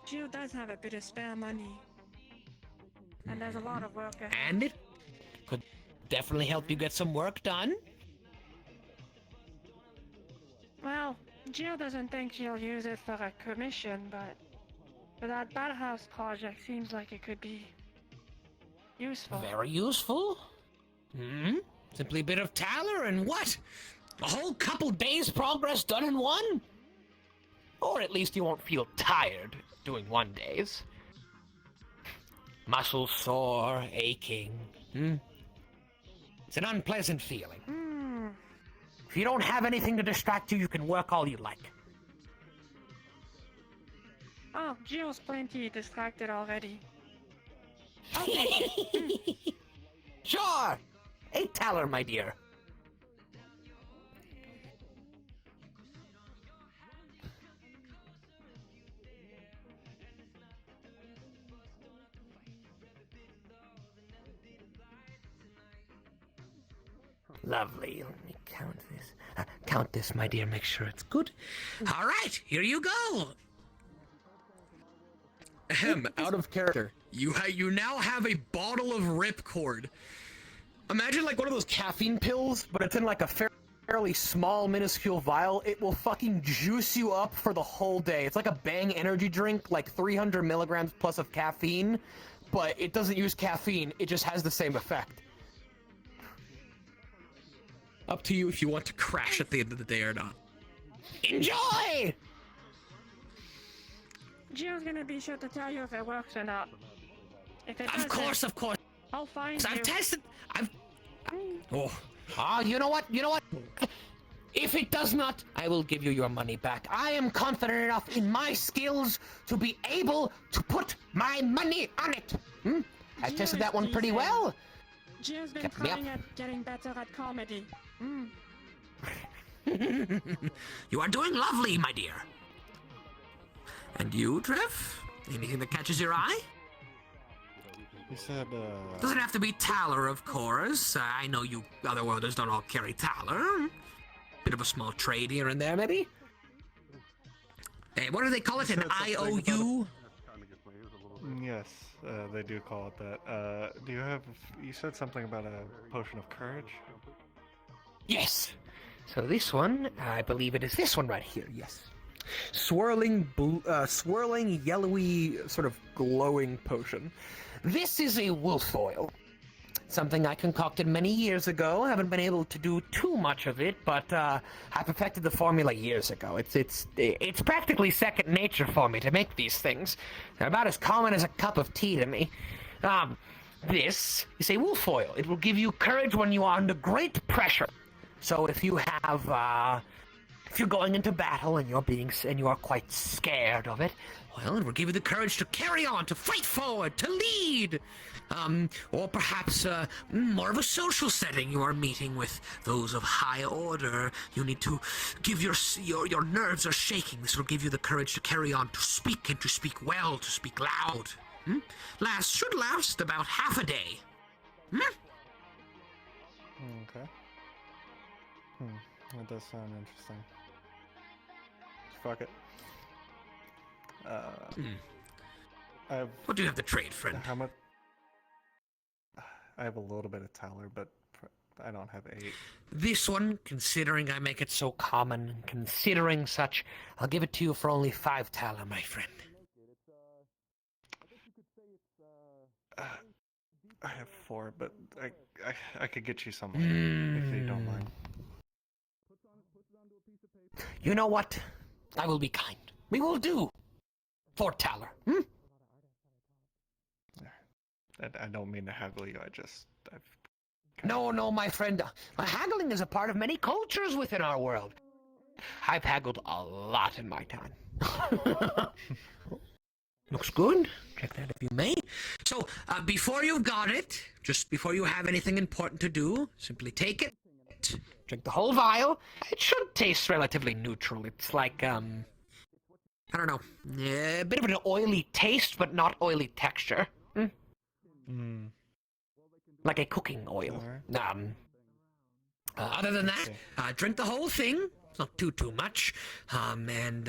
Gio does have a bit of spare money. And there's a lot of work ahead. And it could definitely help you get some work done. Well, Gio doesn't think she'll use it for a commission, but for that bathhouse project seems like it could be useful. Very useful. Simply a bit of tallow and what? A whole couple days' progress done in one? Or at least you won't feel tired doing one days. Muscles sore, aching. It's an unpleasant feeling. If you don't have anything to distract you, you can work all you like. Oh, Gio's plenty distracted already. Sure! $8, my dear. Lovely. Let me count this. Count this, my dear. Make sure it's good. All right, here you go. Ahem, out of character. You now have a bottle of Ripcord. Imagine like one of those caffeine pills, but it's in like a fairly small, minuscule vial. It will fucking juice you up for the whole day. It's like a Bang energy drink, like 300 milligrams plus of caffeine, but it doesn't use caffeine. It just has the same effect. Up to you if you want to crash at the end of the day or not. Enjoy! Gio's gonna be sure to tell you if it works or not. If it doesn't, Of course. I'll find you. I've tested. You know what? If it does not, I will give you your money back. I am confident enough in my skills to be able to put my money on it. I tested that one pretty well. Gio's been trying at getting better at comedy. You are doing lovely, my dear. And you, Trev? Anything that catches your eye? He said, Doesn't have to be Taller, of course. I know you otherworlders don't all carry Taller. Bit of a small trade here and there, maybe? Hey, what do they call it? An IOU? Yes, they do call it that. You said something about a potion of courage? Yes. So this one, I believe it is this one right here, yes. Swirling, yellowy, sort of glowing potion. This is a wolf oil. Something I concocted many years ago. I haven't been able to do too much of it, but I perfected the formula years ago. It's practically second nature for me to make these things. They're about as common as a cup of tea to me. This is a wolf oil. It will give you courage when you are under great pressure. So if you if you're going into battle and you are quite scared of it, well, it will give you the courage to carry on, to fight forward, to lead. Or perhaps more of a social setting. You are meeting with those of high order. You need to give your nerves are shaking. This will give you the courage to carry on, to speak, and to speak well, to speak loud. Should last about half a day. Okay. That does sound interesting. Fuck it. What do you have to trade, friend? How much? I have a little bit of Tyler, but I don't have 8. This one, considering I make it so common, and considering such, I'll give it to you for only 5 Tyler, my friend. I have 4, but I could get you some if you don't mind. You know what? I will be kind. We will do 4 Tyler. I don't mean to haggle you. No, my friend. Haggling is a part of many cultures within our world. I've haggled a lot in my time. Looks good. Check that if you may. So, before you've got it, just before you have anything important to do, simply take it, drink the whole vial. It should taste relatively neutral. It's like, I don't know, a bit of an oily taste, but not oily texture. Like a cooking oil. Other than that, drink the whole thing. It's not too much. And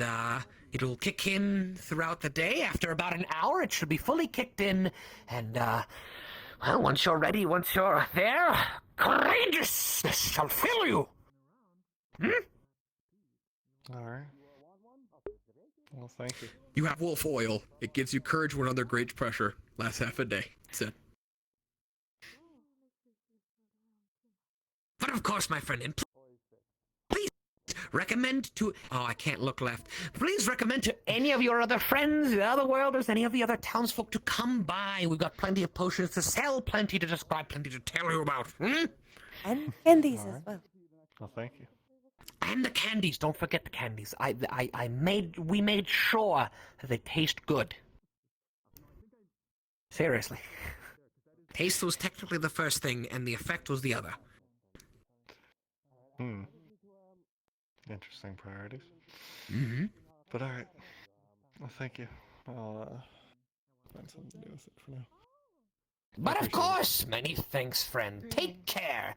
it'll kick in throughout the day. After about an hour, it should be fully kicked in. And, well, once you're ready, once you're there, courageousness shall fill you. Alright. Well, thank you. You have wolf oil. It gives you courage when under great pressure. Lasts half a day. That's it. But of course, my friend, and please recommend to... Oh, I can't look left. Please recommend to any of your other friends, the other worlders, any of the other townsfolk to come by. We've got plenty of potions to sell, plenty to describe, plenty to tell you about. And candies as well. Well, thank you. And the candies. Don't forget the candies. We made sure that they taste good. Seriously. Taste was technically the first thing, and the effect was the other. Interesting priorities. Mm-hmm. But alright. Well, thank you. I'll find something to do with it for now. But of course, many thanks, friend. Take care.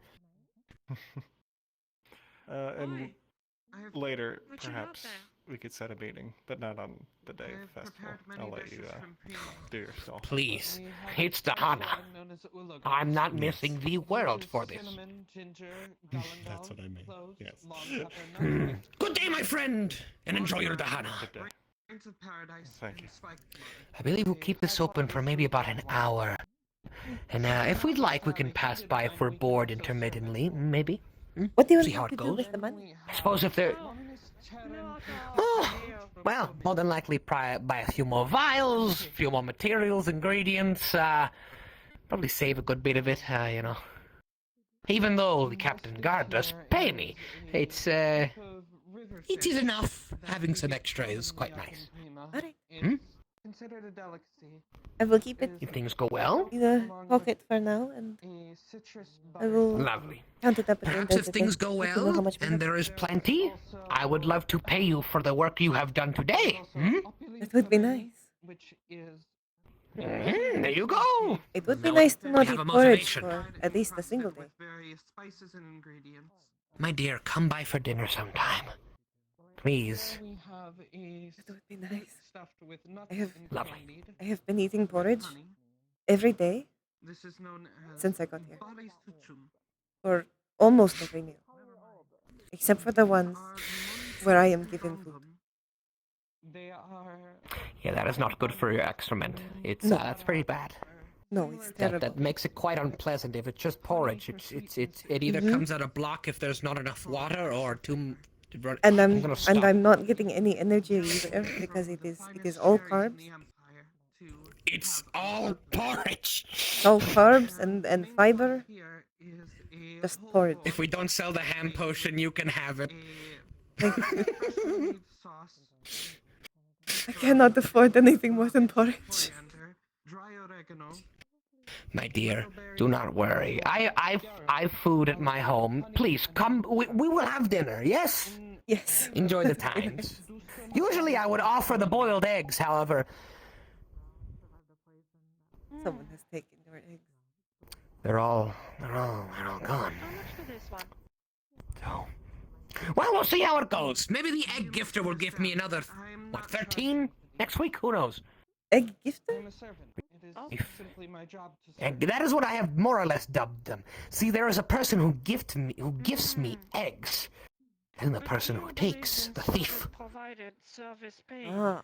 And later, perhaps, we could set a meeting, but not on the day of the festival. I'll let you do your stuff. Please, it's the Hana. I'm not missing the world for this. That's what I mean. Yes. Good day, my friend, and enjoy your Dahana. Good day. Thank you. I believe we'll keep this open for maybe about an hour. And if we'd like, we can pass by if we're bored intermittently, maybe. What do you See how want it to do goes? with the money? I suppose if they're... Oh, well, more than likely buy a few more vials, a few more materials, ingredients, probably save a good bit of it, you know. Even though the Captain Guard does pay me, it is enough. Having some extra is quite nice. Alright. Considered a delicacy. I will keep it If things go well, in the pocket for now, and I will lovely. count it up at the end Perhaps of if the things day. go Let you know how well, much we and have. there is plenty, I would love to pay you for the work you have done today. That would be nice. There you go. It would be No, nice to not have eat a porridge motivation. for at least a single day. Various spices and ingredients. My dear, come by for dinner sometime. Please. We have a That would be nice. stuffed with nuts I have- and Lovely. candied I have been eating porridge honey. every day This is known as since I got here, Baris Tuchum. for almost every meal, except for the ones where I am given food. They are Yeah, that is not good for your excrement. It's No. it's pretty bad. No, it's That terrible. makes it quite unpleasant. If it's just porridge, it either Mhm. comes out a block if there's not enough water, or too. And I'm gonna stop. I'm not getting any energy either because it is all carbs, It's all porridge. all carbs and fiber. here is a Just whole porridge. book, If we don't sell the ham potion, you can have it. Sauce, I cannot afford anything more than porridge. coriander, dry oregano. My dear, do not worry. I've food at my home. Please, come. We will have dinner, yes? Yes. Enjoy the times. Usually I would offer the boiled eggs, however. Someone has taken your eggs. They're all gone. How much for this one? So, well, we'll see how it goes. Maybe the egg gifter will give me another, what, 13 next week? Who knows? Egg gifter? I'm a servant. It is simply my job to serve. And that is what I have more or less dubbed them. See, there is a person who gifts me eggs, and the person who takes, the thief. Provided service paid. Ah.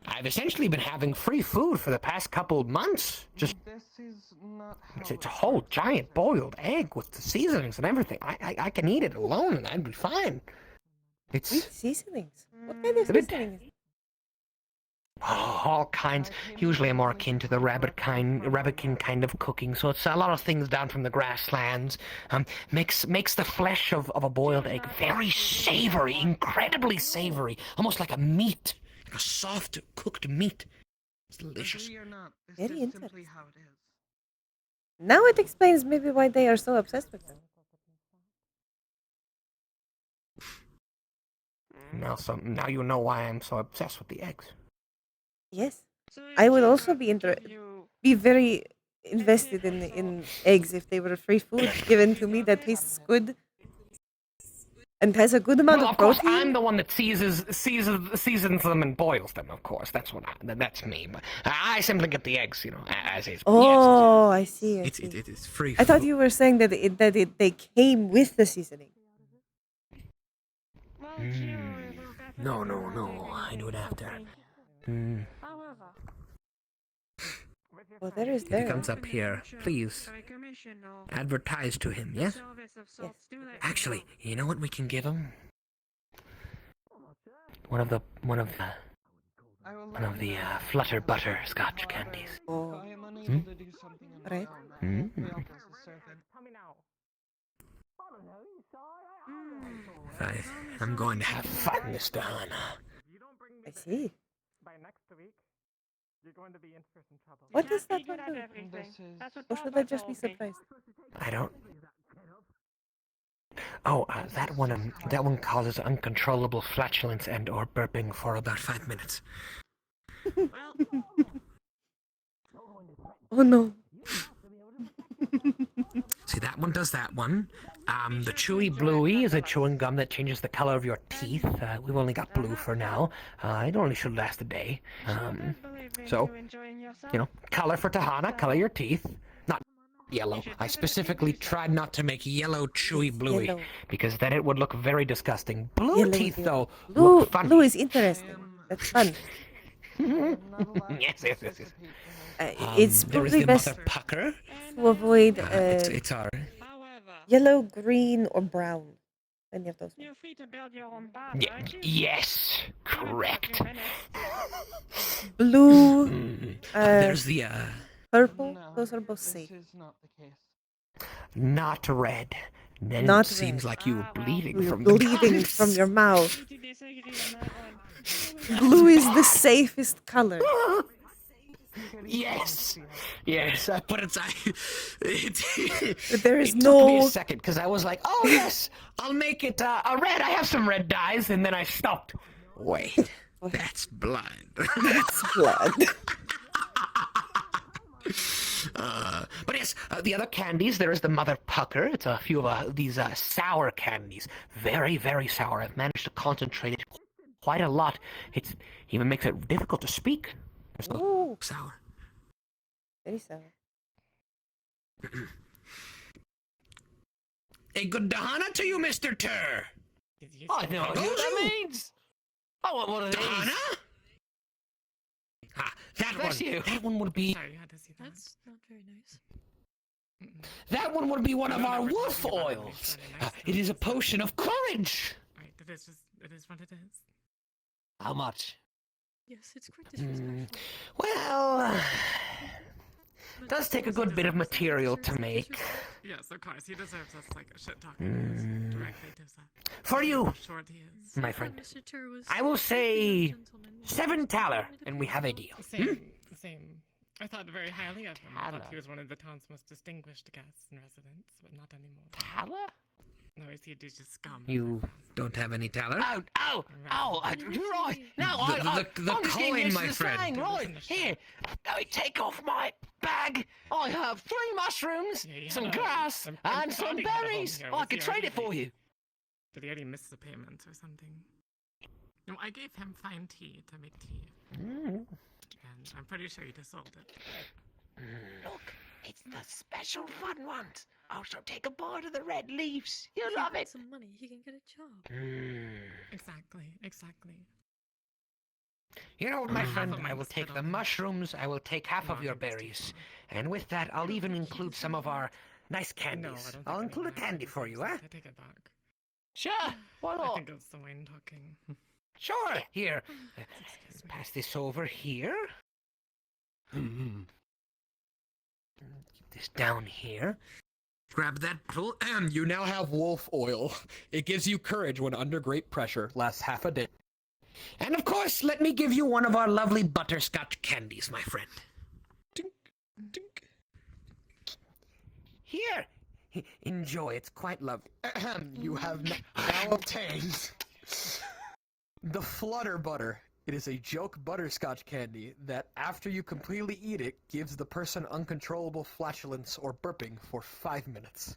I've essentially been having free food for the past couple of months. Just This is not how it's a whole giant boiled egg with the seasonings and everything. I can eat it alone and I'd be fine. With It's seasonings? What kind of a bit- seasonings? all kinds. Usually I'm more akin to the rabbit king kind of cooking. So it's a lot of things down from the grasslands. Makes the flesh of a boiled egg very savory, incredibly savory, almost like a meat, like a soft cooked meat. It's delicious. Agree or not, this Very is interesting. simply how it is. Now it explains maybe why they are so obsessed with them. Now you know why I'm so obsessed with the eggs. Yes. So I if would you also could be give you- be very invested in eggs if they were free food given to me that tastes good and has a good amount Well, of of course, protein. I'm the one that seasons them and boils them. Of course, that's me. But I simply get the eggs, as is. Oh, I see. I Yes, see. it is free. I thought food. you were saying that they came with the seasoning. Well, Gio will definitely No. provide I do it after. something. However, Well, there is If he there. comes up here, please by commission or advertise to him. Yes. service of sorts, do let me Actually, know. you know what we can give him? One of the I will One of the flutter butter scotch candies. Oh. I am unable to do something on my Right. own. I failed as a servant. I'm going to have fun, Mr. Hana. I see. By next week, you're going to be in for some trouble. What does Happy that to one have do? everything. This is- That's what Or should I Papa just be told me. surprised? I don't. Oh, that one causes uncontrollable flatulence and/or burping for about 5 minutes. Well, Oh no. See, that one does that one. The Chewy Bluey is a chewing gum that changes the color of your teeth. We've only got blue for now. It only should last a day. believe in So, you enjoying yourself. color for Tahana, color your teeth. Not yellow. I specifically tried not to make yellow Chewy Bluey, Yellow. because then it would look very disgusting. Blue Yellow, teeth, yellow. though, Blue, look funny. blue is interesting. That's fun. Yes. It's There is probably the best Mother Pucker. to avoid It's our... However, yellow, green, or brown. Any of those. you're free to build your own bar, aren't you? Yes, Even for a few correct. minutes. Blue, There's the, purple. No, Those are both this safe. is not the case. not red. Then Not it seems red. like you were Ah, well. bleeding You're from the bleeding guts. from your mouth. Free to disagree on that one. Blue is the safest color. Yes, but it's But there is it took me a no. second because I was like, oh yes, I'll make it a red. I have some red dyes, and then I stopped. Wait, that's blood. That's blood. But yes, the other candies, there is the Mother Pucker. It's a few of these sour candies. Very, very sour. I've managed to concentrate it quite a lot. It even makes it difficult to speak. They're so Ooh, sour. very sour. A good Dahana to you, Mr. Tur. Oh, I know what that means. I want one of these. Dahana? That Bless one. you. That one would be. Sorry, I had to see that. That's not very nice. That one would be one of No, our we're wolf talking about it. oils. It's really nice, It is a though. potion of courage. Right, it is what it is. How much? Yes, it's quite disrespectful. Well, does take a good bit of material to make. Yes, of course. He deserves us like a shit talking directly to us. For you, How short he is. my friend, I will say 7 thaler, and we have a deal. Same. I thought very highly of him. I thought he was one of the town's most distinguished guests and residents, but not anymore. Thaler? No, is he just scum? You don't have any thaler? Ow! You're right. No, The I'm just getting coin, used my to the friend. slang. Right, here. I take off my bag. I have 3 mushrooms, some grass, and some berries. I can trade it for you. Did he already miss the payment or something? No, I gave him fine tea to make tea. And I'm pretty sure he just sold it. Look, it's the special fun ones. I'll take a bite of the red leaves. You'll love it. Some money, he can get a job. Exactly. You know what, my friend, I will take the mushrooms, I will take half of your berries. And with that, I'll even include some of our nice candies. I'll include a candy for you, huh? I take it back. Sure, why I not? think it's the wine talking. Sure, here. Pass this over here. Keep this down here. Grab that pull, and you now have wolf oil. It gives you courage when under great pressure. Lasts half a day. And of course, let me give you one of our lovely butterscotch candies, my friend. Tink. Here. Enjoy, it's quite lovely. You have now obtained the Flutter Butter. It is a joke butterscotch candy that, after you completely eat it, gives the person uncontrollable flatulence or burping for 5 minutes.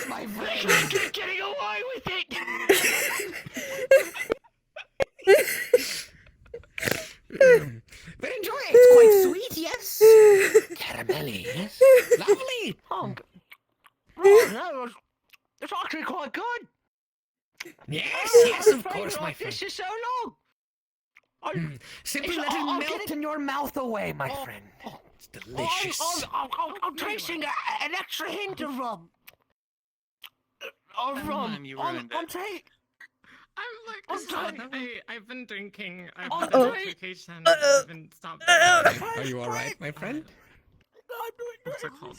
My friend, I keep getting away with it. But enjoy it. It's quite sweet, yes. Caramelly, yes. Lovely. Oh, no, it's actually quite good. Yes, of course, my friend. This is so long. Simply let it melt in your mouth away, my friend. It's delicious. I'm tasting an extra hint of rum. I've been drinking. I've been on vacation. I've been stopped. Are you alright, my friend? What's it called?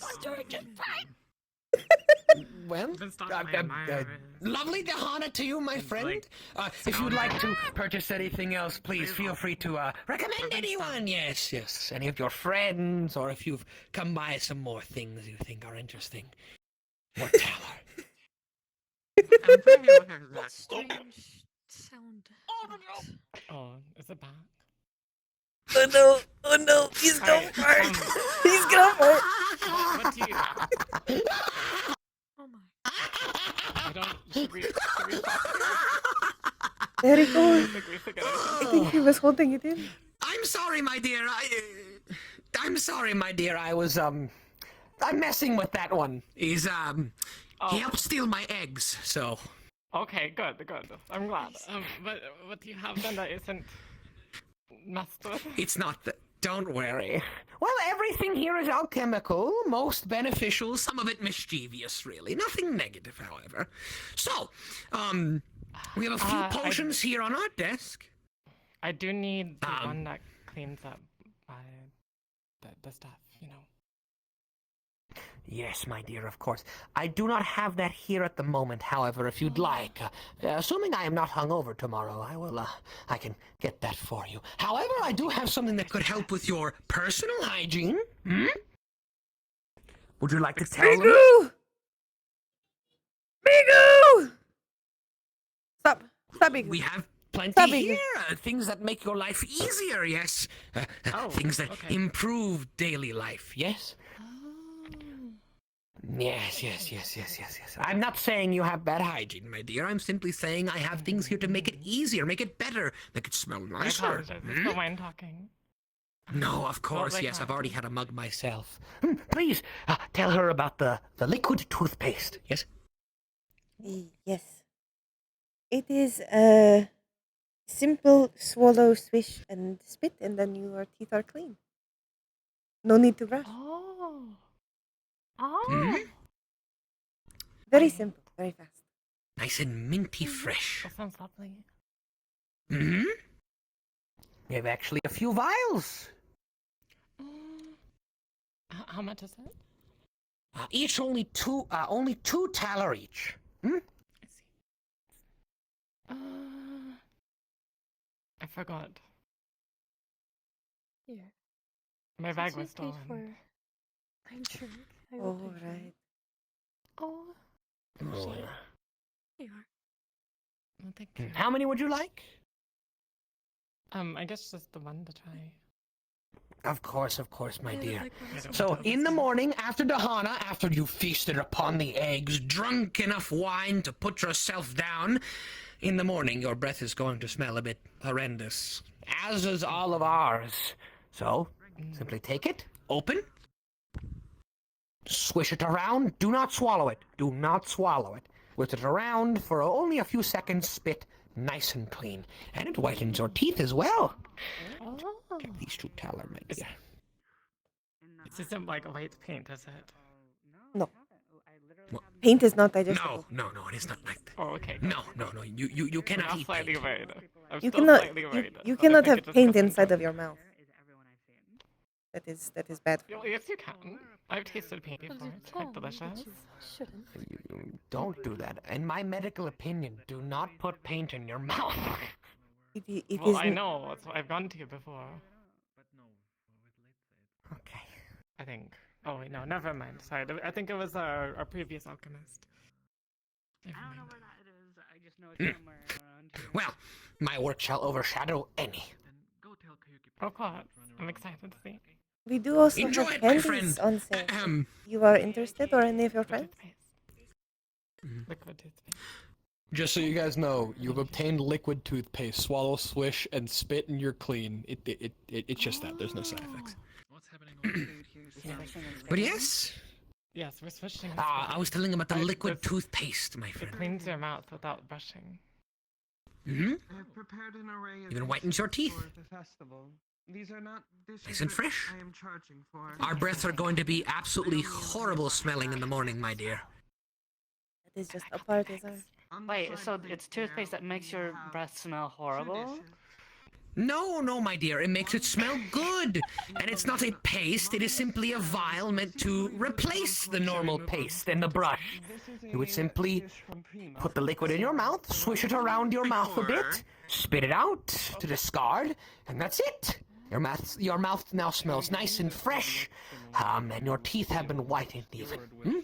Well, I've been stopped by a Myra. lovely to honor to you, my friend. If you'd like to purchase anything else, please feel free to recommend anyone. Yes. Any of your friends, or if you've come by some more things you think are interesting. What Thaler? I'm pretty aware of that. Strange sound. Oh, is it back? Oh no, he's gonna fart. He's gonna fart. What do you... Oh my. I don't... Should we stop? There he goes. We forget I think he was holding it in. I'm sorry, my dear. I'm sorry, my dear. I'm messing with that one. He helped steal my eggs, so. Okay, good. I'm glad. But what you have done that isn't messed with? It's not that. Don't worry. Well, everything here is alchemical, most beneficial, some of it mischievous, really. Nothing negative, however. So, we have a few potions here on our desk. I do need the one that cleans up the stuff, you know. Yes, my dear, of course. I do not have that here at the moment, however, if you'd like. Assuming I am not hungover tomorrow, I can get that for you. However, I do have something that could help with your personal hygiene. Would you like to tell me? Migu! Stop, Migu. We have plenty Stop, Migu. here. Things that make your life easier, yes. Things that improve daily life, yes? Yes. I'm not saying you have bad hygiene, my dear. I'm simply saying I have things here to make it easier, make it better, make it smell I nicer. apologize. It's the wine talking. No, of course, like yes. that. I've already had a mug myself. Please, tell her about the liquid toothpaste, yes? Yes. It is a simple swallow, swish, and spit, and then your teeth are clean. No need to brush. Oh. Very simple, very fast. Nice and minty fresh. That sounds lovely. Mm-hmm. We have actually a few vials. How much is it? Each only two taler each. Hmm? I see. I forgot. Here. My bag Since was you paid stolen. for my drink, I will Oh, pay for right. it. Oh, Oh. here you are. Oh, thank you. How many would you like? I guess just the one to try. Of course, my I would dear. like one as well. So, in the morning, after Dahana, after you feasted upon the eggs, drunk enough wine to put yourself down, in the morning your breath is going to smell a bit horrendous, as is all of ours. So, simply take it, open, swish it around, do not swallow it, do not swallow it. Whisk it around for only a few seconds, spit nice and clean. And it whitens your teeth as well. Oh. Get these two taller, my dear. This isn't like white paint, is it? No. Paint is not No, digestible. it is not like that. Oh, okay. No, you cannot I'm eat slightly paint. worried. I'm You still cannot. slightly worried. You that I cannot think it have just paint goes inside into- of your mouth. That is bad. Yes, you can. I've tasted paint before. It's quite delicious. Shouldn't. You don't do that. In my medical opinion, do not put paint in your mouth. It Well, is. I know. That's why I've gone to you before. Okay. I think. Oh wait, no, never mind. Sorry, I think it was our previous alchemist. Never mind. where that is. I just know it's somewhere around here. Well, my work shall overshadow any. Oh god, I'm excited to see. We do also Enjoy have it, my candies friend. on sale. You are interested, or any of your friends? Liquid toothpaste. Just so you guys know, you've obtained liquid toothpaste. Swallow, swish, and spit, and you're clean. It's just that. There's no side effects. What's happening with the food here? But yes, Yes, we're switching. I was telling him about the liquid this- toothpaste, my It friend. cleans your mouth without brushing. Mm-hmm. I have prepared an array of Even whitens your dishes teeth. for the festival. These are not dishes Nice and that fresh. I am charging for. Our breaths are going to be absolutely horrible smelling in the morning, my dear. That is just a partisan. Wait, so it's toothpaste that makes your breath smell horrible? No, my dear, it makes it smell good. And it's not a paste, it is simply a vial meant to replace the normal paste and the brush. You would simply put the liquid in your mouth, swish it around your mouth a bit, spit it out to discard, and that's it. Your mouth now smells nice and fresh, and your teeth have been whitened even. Hmm?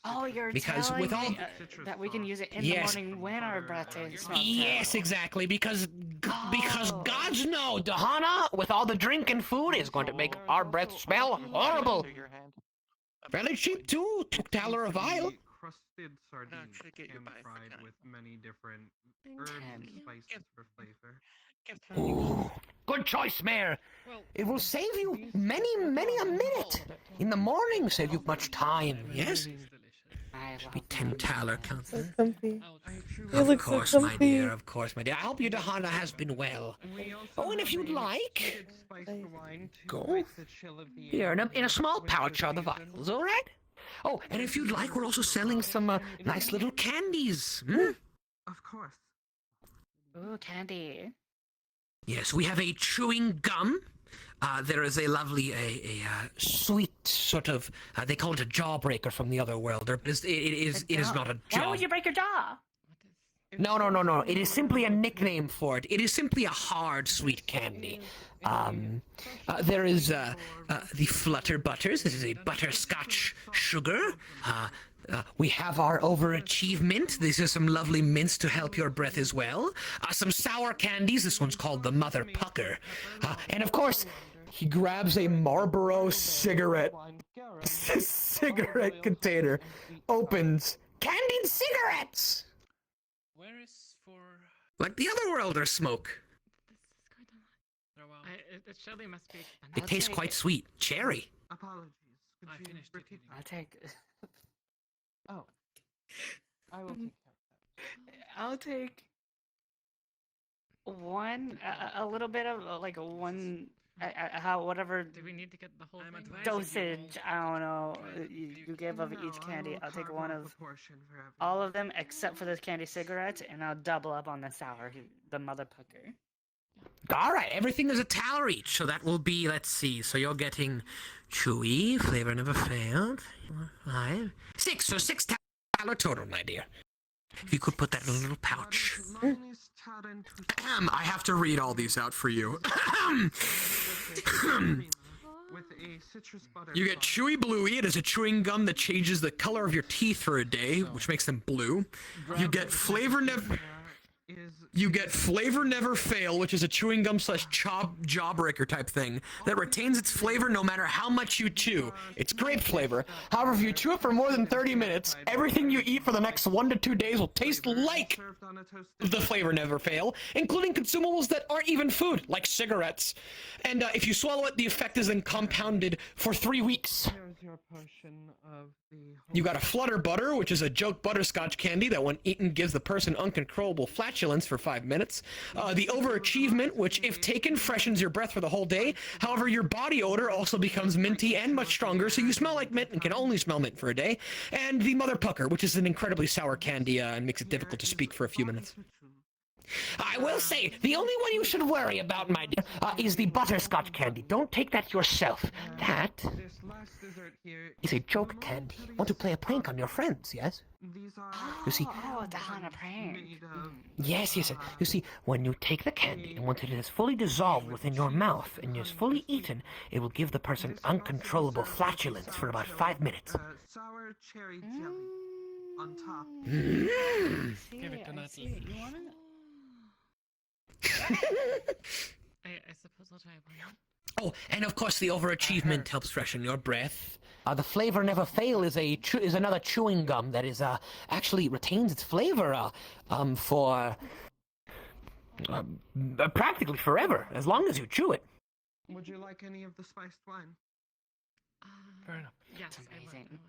Oh, you're Because telling with all- me that we can use it in Yes. the morning when our breath smells Yes, terrible. exactly, because gods know, Dahana, with all the drink and food, is going to make our breath smell horrible. Fairly cheap too, $2 a vial. Crusted sardines pan-fried with many different herbs and spices for flavor. Ooh, good choice, Mayor. It will save you many a minute. In the morning, save you much time, yes? Should be 10 taler, So Counselor. comfy. You Of look so course, my comfy. dear, of course, my dear. I hope your Dahana has been well. Oh, and if you'd like, go. Here, in a small pouch are the vials, all right? Oh, and if you'd like, we're also selling some nice little candies. Hmm? Of course. Ooh, candy. Yes, we have a chewing gum. There is a lovely, sweet sort of, they call it a jawbreaker from the other world. It is not a jaw. Why would you break your jaw? No. It is simply a nickname for it. It is simply a hard, sweet candy. There is the Flutter Butters. This is a butterscotch sugar. We have our overachievement. These are some lovely mints to help your breath as well. Some sour candies. This one's called the Mother Pucker. And of course, He grabs a Marlboro cigarette container, opens. candied cigarettes! Where is for? Like the other world or smoke. It surely must be expensive. It tastes quite sweet. Cherry. Apologies. Could I you finished it repeat? I'll take. Oh. I will take care of that. I'll take one, a little bit of like one how whatever Do we need to get the whole thing? dosage, I don't know, you give of each candy, I'll take one of all of them except for this candy cigarette, and I'll double up on the sour, the mother pucker. Alright, everything is $1 each, so that will be, let's see, so you're getting chewy, flavor never failed, 5, 6, so $6 total, my dear. If you could put that in a little pouch. I have to read all these out for you. You get Chewy Bluey. It is a chewing gum that changes the color of your teeth for a day, which makes them blue. You get Flavor Never Fail, which is a chewing gum / jawbreaker type thing that retains its flavor no matter how much you chew. It's grape flavor. However, if you chew it for more than 30 minutes, everything you eat for the next 1 to 2 days will taste like the Flavor Never Fail, including consumables that aren't even food, like cigarettes. And if you swallow it, the effect is then compounded for 3 weeks. You got a Flutter Butter, which is a joke butterscotch candy that when eaten gives the person uncontrollable flatulence for 5 minutes. The Overachievement, which if taken freshens your breath for the whole day. However, your body odor also becomes minty and much stronger, so you smell like mint and can only smell mint for a day. And the Mother Pucker, which is an incredibly sour candy and makes it difficult to speak for a few minutes. I will say, the only one you should worry about, my dear, is the butterscotch candy. Don't take that yourself. That is a joke candy. Want to play a prank on your friends, yes? You see... Oh, the Hana prank. Yes. You see, when you take the candy, and once it is fully dissolved within your mouth and is fully eaten, it will give the person uncontrollable flatulence for about 5 minutes. Sour cherry jelly on top. Give it to Natalie. You want it? I suppose I'll try one. Oh, and of course the Overachievement helps freshen your breath. The Flavor Never Fail is another chewing gum that is actually retains its flavor for practically forever, as long as you chew it. Would you like any of the spiced wine? Fair enough. Yes, amazing.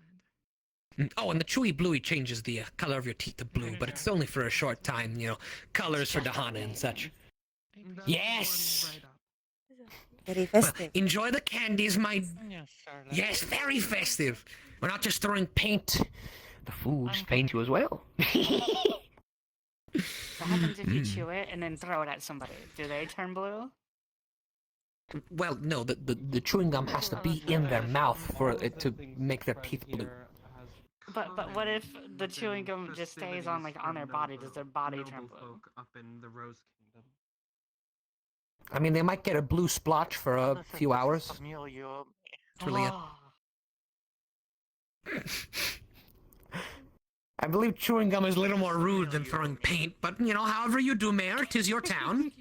Oh, and the Chewy Bluey changes the color of your teeth to blue, but it's only for a short time, you know, colors for Dahana and such. Yes! Very festive. Well, enjoy the candies, my... Yes, very festive. We're not just throwing paint. The foods paint you as well. What happens if you chew it and then throw it at somebody? Do they turn blue? Well, no, the chewing gum has to be in their mouth for it to make their teeth blue. But what if the chewing gum just stays on their body? Does their body turn blue? Up in the Rose Kingdom. I mean, they might get a blue splotch for a few hours. It's really I believe chewing gum is a little more rude than throwing paint, but, you know, however you do, Mayor, 'tis your town.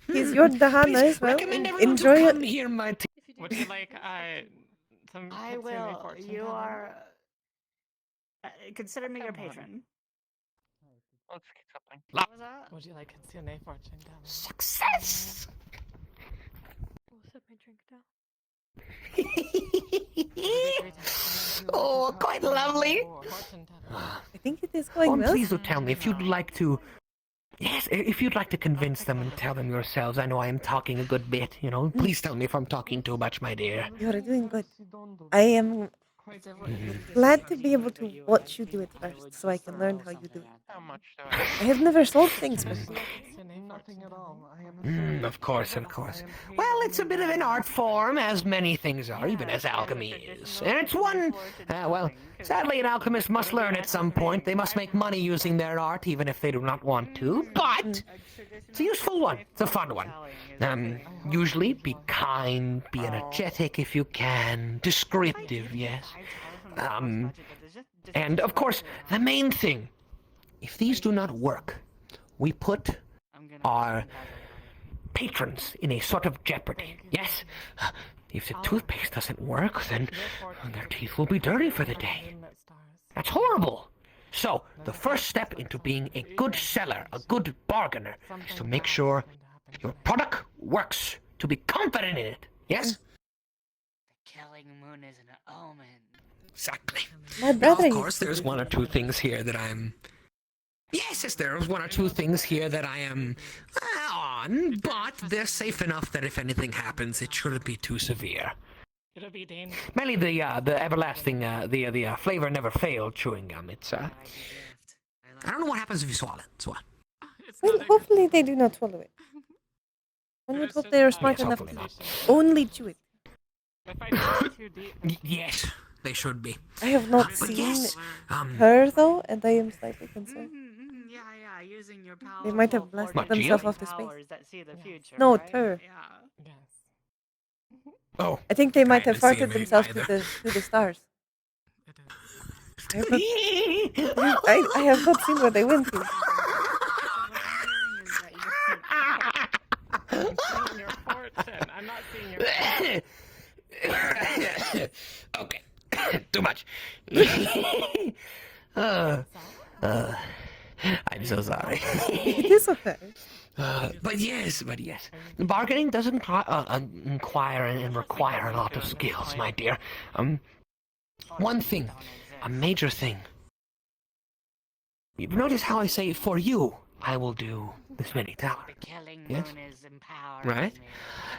He's your Dahana as well. Enjoy it. Here, my Would you like some? I will. You are. Consider me your patron. Let's get something. What was that? Would you like Hatsune Fortune down? Success! We'll set my drink down. Oh, quite lovely. I think it is going well. Please do tell me if you'd like to. Yes, if you'd like to convince them and tell them yourselves. I know I am talking a good bit, you know. Please tell me if I'm talking too much, my dear. You're doing good. I am glad to be able to watch you do it first, so I can learn how you do it. I have never sold things before. Nothing at all. I am Of course. Well, it's a bit of an art form, as many things are, even as alchemy is. And it's one... well, sadly an alchemist must learn at some point. They must make money using their art, even if they do not want to. But it's a useful one. It's a fun one. Usually be kind, be energetic if you can. Descriptive, yes. And, of course, the main thing. If these do not work, we put our patrons in a sort of jeopardy. Yes? If the toothpaste doesn't work, then their teeth will be dirty for the day. That's horrible. So, the first step into being a good seller, a good bargainer, is to make sure your product works, to be confident in it. Yes? The killing moon is an omen. Exactly. My brother Of course, there's one or two things here that I'm... Yes, there's one or two things here that I am fun, but they're safe enough that if anything happens, it shouldn't be too severe. It'll be dangerous. Mainly the everlasting, the flavor never failed chewing gum. It's, I don't know what happens if you swallow it. So what? Well, hopefully they do not swallow it. One would hope they are smart Yes, enough hopefully to not. only chew it. If I go too deep, Yes, they should be. I have not But seen yes, her though, and I am slightly concerned. Yeah, using your power. They might have blasted themselves off to space. powers that see the future. No, right? her. Yeah. Oh. I think they might have I didn't see farted him themselves to either. the stars. I have not seen what they went through. I'm seeing your fortune. I'm not seeing your Okay, too much. I'm so sorry. It is okay. But yes. Bargaining does inquire and require a lot of skills, my dear. One thing, a major thing. You've noticed how I say, for you, I will do this many dollars. Yes? Right?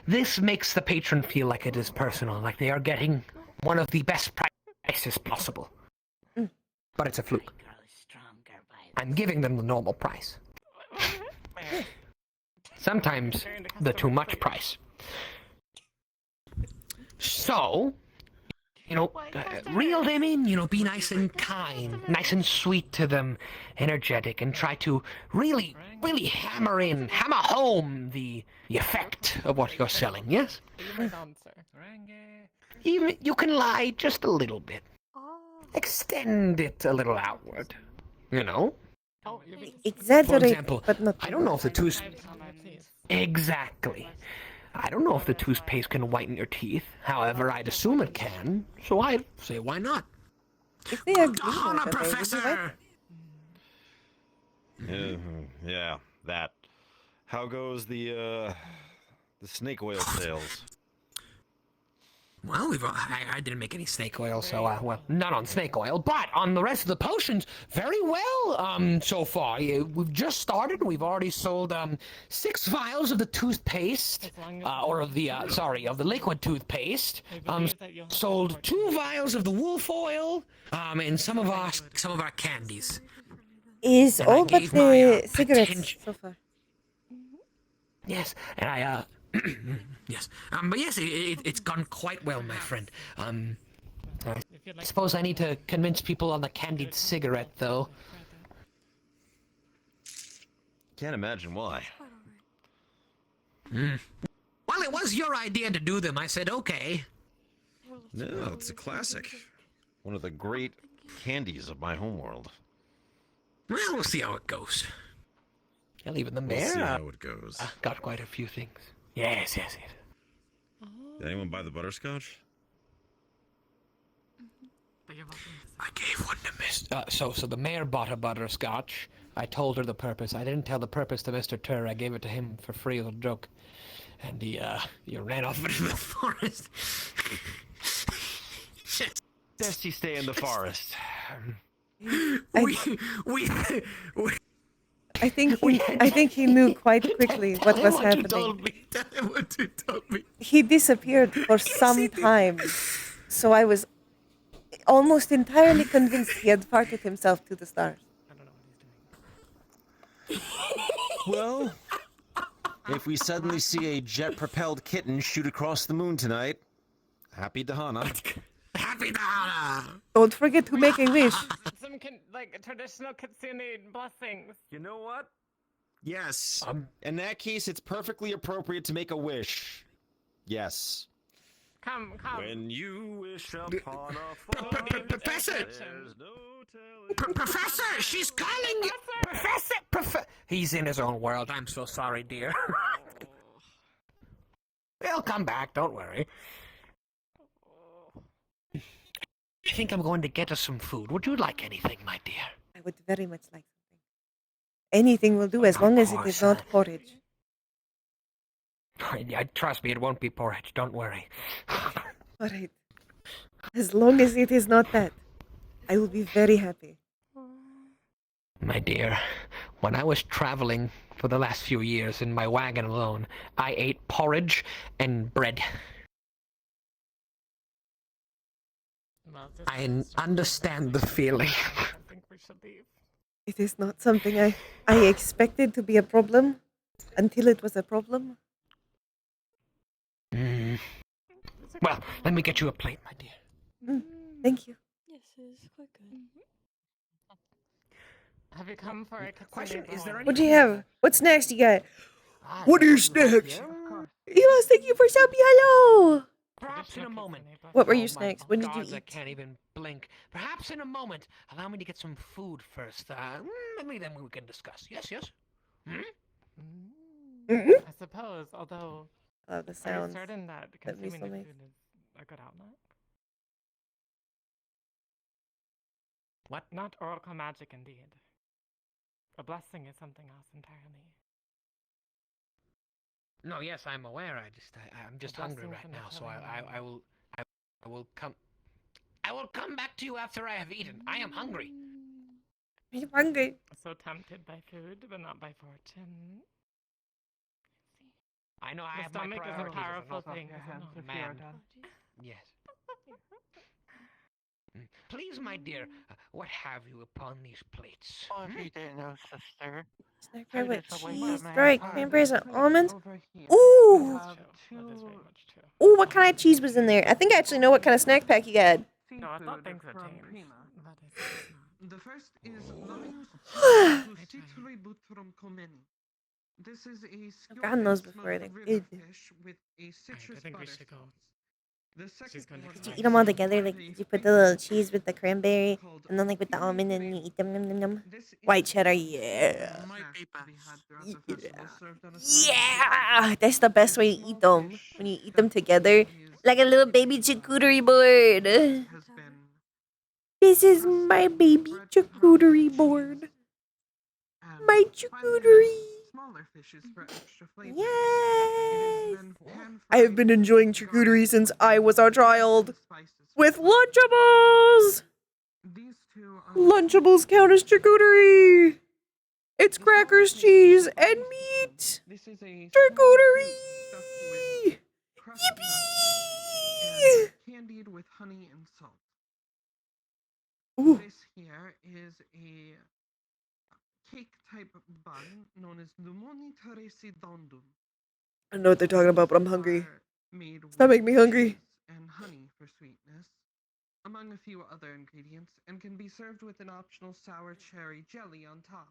This makes the patron feel like it is personal, like they are getting one of the best prices possible. But it's a fluke. I'm giving them the normal price. Sometimes the too much price. So, reel them in, be nice and kind, nice and sweet to them, energetic, and try to really hammer home the effect of what you're selling, yes? Even you can lie just a little bit. Extend it a little outward, Exaggerate, For example, but not. I don't know if the toothpaste... Exactly. I don't know if the toothpaste can whiten your teeth. However, I'd assume it can. So I'd say, why not? If they agree Honor, with it, they would be Professor! right. Yeah, that. How goes the snake oil sales? Well, I didn't make any snake oil, so, not on snake oil, but on the rest of the potions, very well, so far. We've just started, we've already sold, 6 vials of the toothpaste, of the liquid toothpaste, sold 2 vials of the wolf oil, and some of our candies. Is And I all but gave my, the cigarettes so far. Yes, and I, yes. But yes, it's gone quite well, my friend. I suppose I need to convince people on the candied cigarette, though. Can't imagine why. Well, it was your idea to do them. I said, okay. No, it's a classic. One of the great candies of my homeworld. Well, we'll see how it goes. Hell, even the We'll mayor see how it goes. got quite a few things. Yes. Did anyone buy the butterscotch? I gave one to Miss. So the mayor bought a butterscotch. I told her the purpose. I didn't tell the purpose to Mr. Turr. I gave it to him for free as a joke. And he ran off into the forest. Best he stay in the forest. I think he knew quite quickly what was happening. Tell him what you told me. He disappeared for some time, so I was almost entirely convinced he had farted himself to the stars. Well, if we suddenly see a jet-propelled kitten shoot across the moon tonight, happy Dahana. Happy Dahana! Don't forget to make a wish. some traditional kitsune blessings. You know what? Yes. In that case, it's perfectly appropriate to make a wish. Yes. Come. When you wish upon a Professor! no Professor! She's calling you! Professor! He's in his own world. I'm so sorry, dear. He'll come back, don't worry. I think I'm going to get us some food. Would you like anything, my dear? I would very much like something. Anything will do as long as it is not porridge. Trust me, it won't be porridge. Don't worry. All right. As long as it is not that, I will be very happy. My dear, When I was traveling for the last few years in my wagon alone, I ate porridge and bread. I understand the feeling. I think we should leave. It is not something I expected to be a problem until it was a problem. Well, let me get you a plate, my dear. Thank you. Yes, it's quite good. Have you come for a Question, is there any... What do you have? What snacks do you got? What are your snacks? Yes, thank you for Selby. Hello. Perhaps in a moment. What were your Oh, my snacks? When did you gods, I eat? can't even blink. Perhaps in a moment. Allow me to get some food first. Maybe then we can discuss. Yes, yes? I suppose, although... I love the Are you sounds certain that that consuming the Miso makes. food is a good outlook? What? Not oracle magic, indeed. A blessing is something else entirely. No, yes, I'm aware. I'm just hungry blessing right from now, the so telling I will come. I will come back to you after I have eaten. I am hungry. I'm hungry. So tempted by food, but not by fortune. I know I The have my stomach is a priorities. powerful thing, is it not? Man. Yes. Please, my dear, what have you upon these plates? Oh, if you didn't know, sister. Snack bread with Food is a waste cheese, of man's fried time. cranberries, and almonds. Over here, Ooh. we have two Ooh, what kind of cheese was in there? I think I actually know what kind of snack pack you had. No, I thought things were from changed. Prima. But it's not. The first is Lomius Butrum Comeni. This is a I've gotten those before. They're good. fish with a citrus I think we butter should go. sauce. The second She's going to one Did you eat them all together? Like, did you put the little cheese with the cranberry, called and then like with the almond, and you eat them? Nom, nom, nom. This is White cheddar, a yeah. snack we had throughout the festival, served on a Yeah, that's the best way to eat them. When you eat them together, like a little baby charcuterie board. has been This is my baby charcuterie board. My charcuterie. smaller fishes for extra flavor. Yes. I have been enjoying charcuterie since I was a child. With Lunchables. These two are Lunchables count as charcuterie. It's crackers, cheese, and meat. This is a Charcuterie. Yippee! Candied with honey and salt. Ooh. This here is a cake type bun known as lumoni teresi dondum. I know what they're talking about, but I'm hungry. Made Stop with making me hungry. cheese and honey for sweetness, among a few other ingredients, and can be served with an optional sour cherry jelly on top.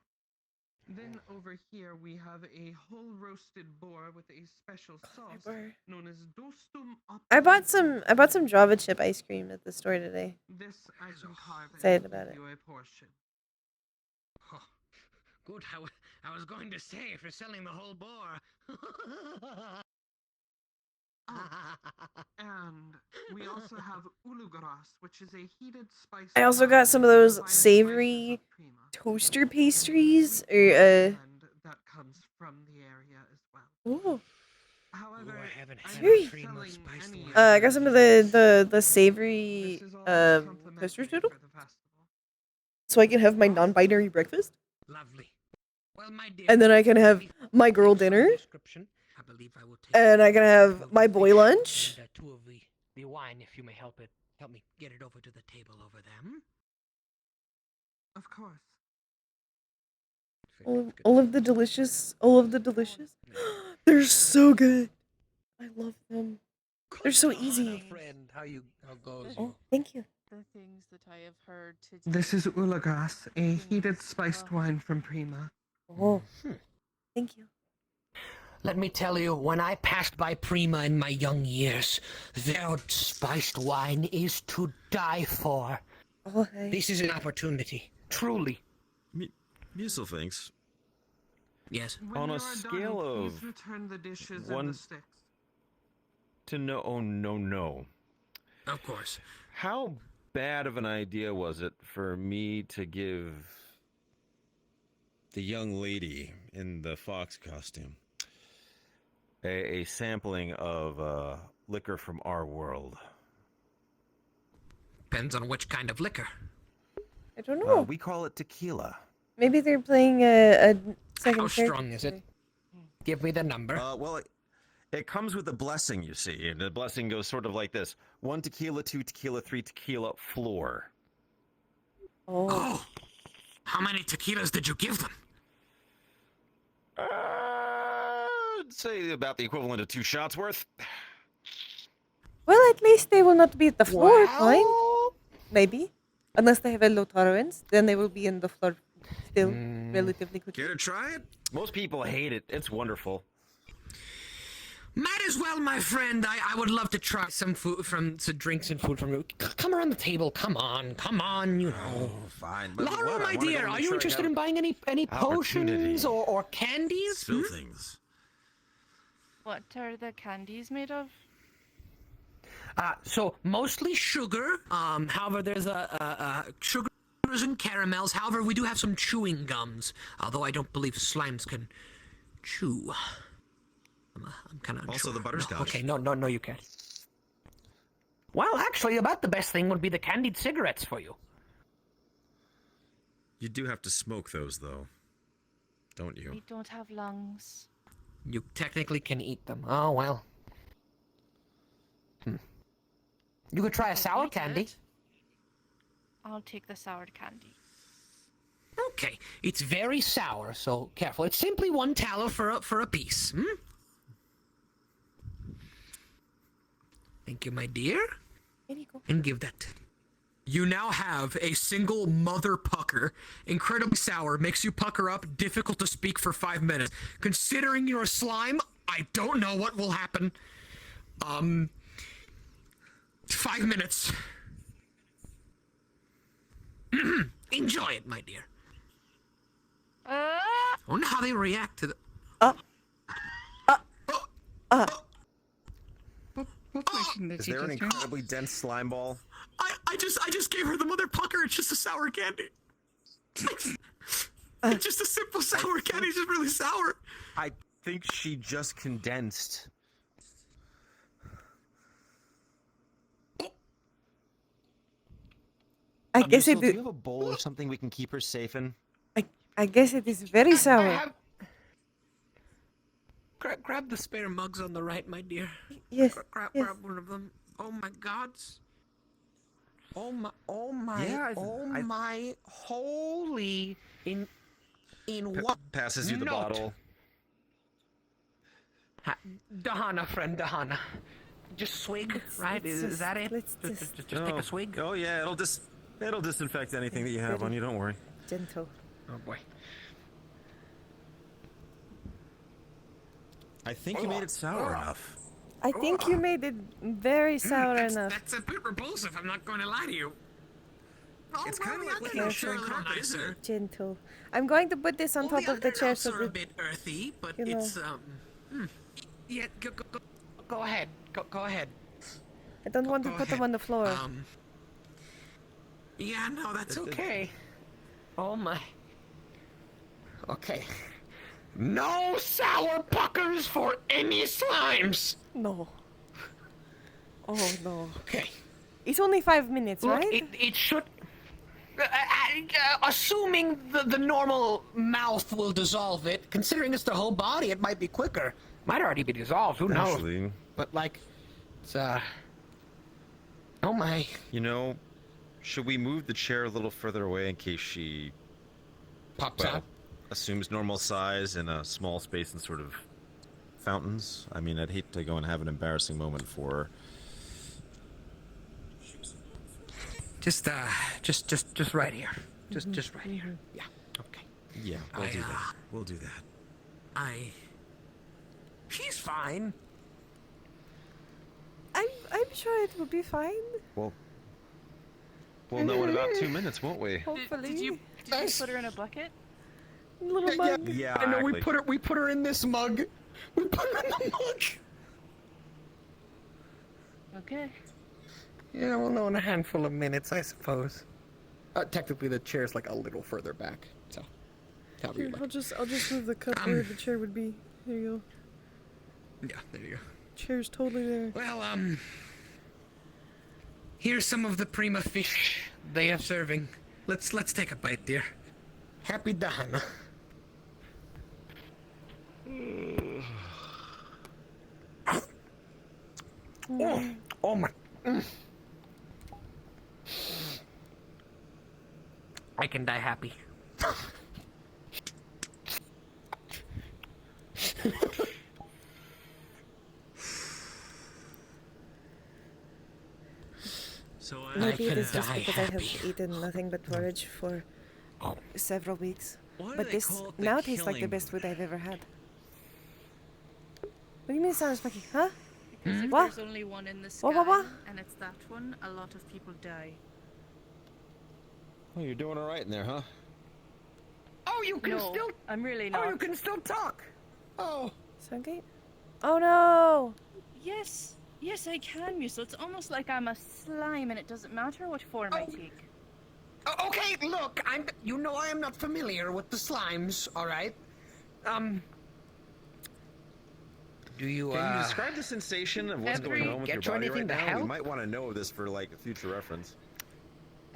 Then over here we have a whole roasted boar with a special sauce known as dostum op. I bought some Java chip ice cream at the store today. This I can carve Excited and about give it. you a portion. Oh, good. I was going to say, if you're selling the whole boar. And we also have ulugaras, which is a heated spice. I also got some of those savory toaster pastries, or that comes from the area as well. ooh. However, I haven't had Sweet. a Primo spiced one. I got some of the savory toaster strudel, so I can have my non-binary breakfast, Lovely. Well, my dear, and then I can have my girl dinner, I believe I will take and I can have my boy lunch. and, two of the wine, if you may help me get it over to the table over there. Of course. All of the delicious. They're so good. I love them. They're so easy. Friend, how goes Oh, thank you. The things that I have heard today. This is ulagas, a heated spiced wine from Prima. Oh, thank you. Let me tell you, when I passed by Prima in my young years, their spiced wine is to die for. Oh, hey. This is an opportunity, truly. Miso thinks. Yes. When On you a are scale done, of please return the dishes one and the sticks. to no, oh no. Of course. How bad of an idea was it for me to give the young lady in the fox costume a sampling of liquor from our world? Depends on which kind of liquor. I don't know. We call it tequila. Maybe they're playing a second How character. strong is it? Give me the number. Well, it comes with a blessing, you see, and the blessing goes sort of like this: 1 tequila, 2 tequila, 3 tequila, floor. Oh. How many tequilas did you give them? I'd say about the equivalent of 2 shots worth. Well, at least they will not be at the floor point. Maybe. Unless they have a low tolerance, then they will be in the floor still relatively quickly. Care to try it? Most people hate it. It's wonderful. Might as well, my friend. I would love to try some food some drinks and food from you. Come around the table. Come on, you know. Fine. Laura, my dear, are you interested in buying any potions or candies? Spill things. What are the candies made of? So mostly sugar. However, there's sugars and caramels. However, we do have some chewing gums. Although I don't believe slimes can chew. I'm kind of Also the butterscotch. No, you can't. Well, actually, about the best thing would be the candied cigarettes for you. You do have to smoke those, though, don't you? We don't have lungs. You technically can eat them. Oh, well. You could try a sour candy. I'll take the sour candy. Okay, it's very sour, so careful. It's simply 1 tallow for a piece. Thank you, my dear. Here you go. And give that. You now have a single mother pucker. Incredibly sour, makes you pucker up, difficult to speak for 5 minutes. Considering you're a slime, I don't know what will happen. 5 minutes. Enjoy it, my dear. I wonder how they react to the... Is there an incredibly dense slime ball? I just gave her the mother pucker. It's just a sour candy. It's just a simple sour candy. It's just really sour. I think she just condensed. I guess so it do is. you have a bowl or something we can keep her safe in? I guess it is very sour. Grab the spare mugs on the right, my dear. Yes. Grab one of them. Oh my gods. Oh my holy in what? Passes you the bottle. Dahana, friend Dahana. Just swig, right? Is that it? Just take a swig? Oh yeah, it'll disinfect anything that you have on you, don't worry. Gentle. Oh boy. I think you made it sour enough. I think you made it very sour enough. That's a bit repulsive, I'm not going to lie to you. It's kind of like licking a little nicer. Gentle. I'm going to put this on top of the chair so Are a that bit earthy, but you know. it's Yeah, go ahead. Go ahead. I don't want to put them on the floor. Yeah, no, that's Okay. Oh my. Okay. No sour puckers for any slimes. No. Oh no. Okay. It's only 5 minutes, Look, right? it should. Assuming the normal mouth will dissolve it, considering it's the whole body, it might be quicker. Might already be dissolved. Who knows? Actually, But like, it's Oh my. you know, should we move the chair a little further away in case she Pops out. assumes normal size in a small space and sort of fountains? I mean, I'd hate to go and have an embarrassing moment for her. Just right here. Just right here. Yeah. Okay. Yeah, we'll do that. She's fine. I'm sure it will be fine. Well, we'll know in about 2 minutes, won't we? Hopefully. Did you put her in a bucket? Little mug. Yeah, I know exactly. we put her in this mug. We put her in the mug. Okay. Yeah, we'll know in a handful of minutes, I suppose. Technically, the chair's like a little further back, so. Here, I'll just move the cup where the chair would be. There you go. Yeah, there you go. Chair's totally there. Well, here's some of the prima fish they are serving. Let's take a bite, dear. Happy Dahana. Oh my. I can die happy. So Maybe it is just because I have eaten nothing but porridge for several weeks. But this now tastes like the best food I've ever had. What do you mean it sounds fucking, huh? Because if What? there's only one in the sky, What? and it's that one, a lot of people die. Oh, you're doing all right in there, huh? Oh, you can No, still. I'm really Oh, not. you can still talk. Oh. Sungate? Oh no! Yes, yes, I can, Musil. It's almost like I'm a slime, and it doesn't matter what form I take. Okay, look, you know I am not familiar with the slimes, all right? Do you, Can you describe the sensation of what's going on with your get you body anything right to now? We help? might want to know this for like a future reference.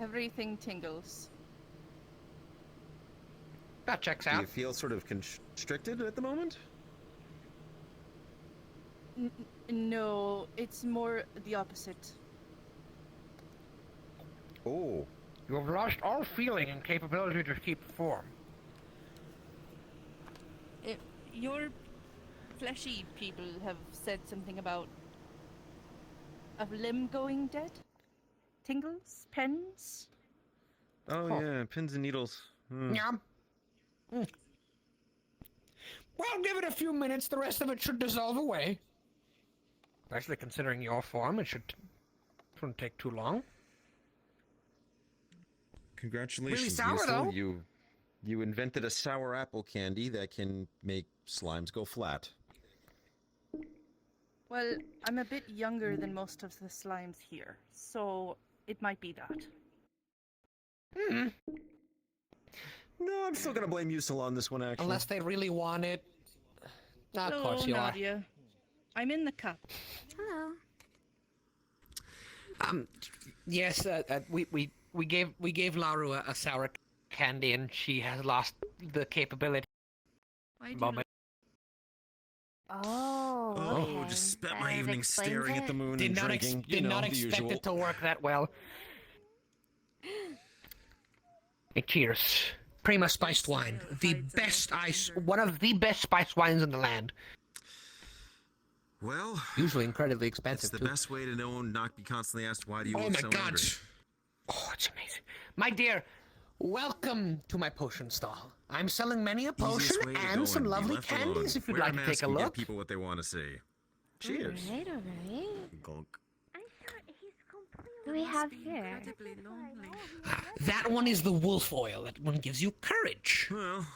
Everything tingles. That checks Do out. you feel sort of constricted at the moment? No, it's more the opposite. Oh. You have lost all feeling and capability to keep form. Your fleshy people have said something about a limb going dead? Tingles? Pens? Oh, yeah, pins and needles. Yeah. Well, give it a few minutes. The rest of it should dissolve away. Especially considering your form, it shouldn't take too long. Congratulations, Really sour, Musil. though. You invented a sour apple candy that can make slimes go flat. Well, I'm a bit younger than most of the slimes here, so it might be that. No, I'm still gonna blame Musil on this one, actually. Unless they really want it. Of Hello, course you Nadia. I'm in the cup. Hello. Yes, we gave Laru a sour candy, and she has lost the capability. Moment. Oh, okay. Oh, just spent That my evening explains staring at it. the moon Did and not drinking. did not the expect usual. it to work that well. Hey, cheers. Prima spiced wine, the best one of the best spiced wines in the land. Well, usually incredibly expensive. It's the best way to know and not be constantly asked why do you Oh look my so God. angry. Oh, it's amazing. My dear, welcome to my potion stall. I'm selling many a potion Easiest way to go and some be lovely left alone. candies if you'd Wear like to mask take a and give look. people what they want to see. Cheers. Alright, alright. Gulk. What do we have here? That one is the wolf oil. That one gives you courage. Well,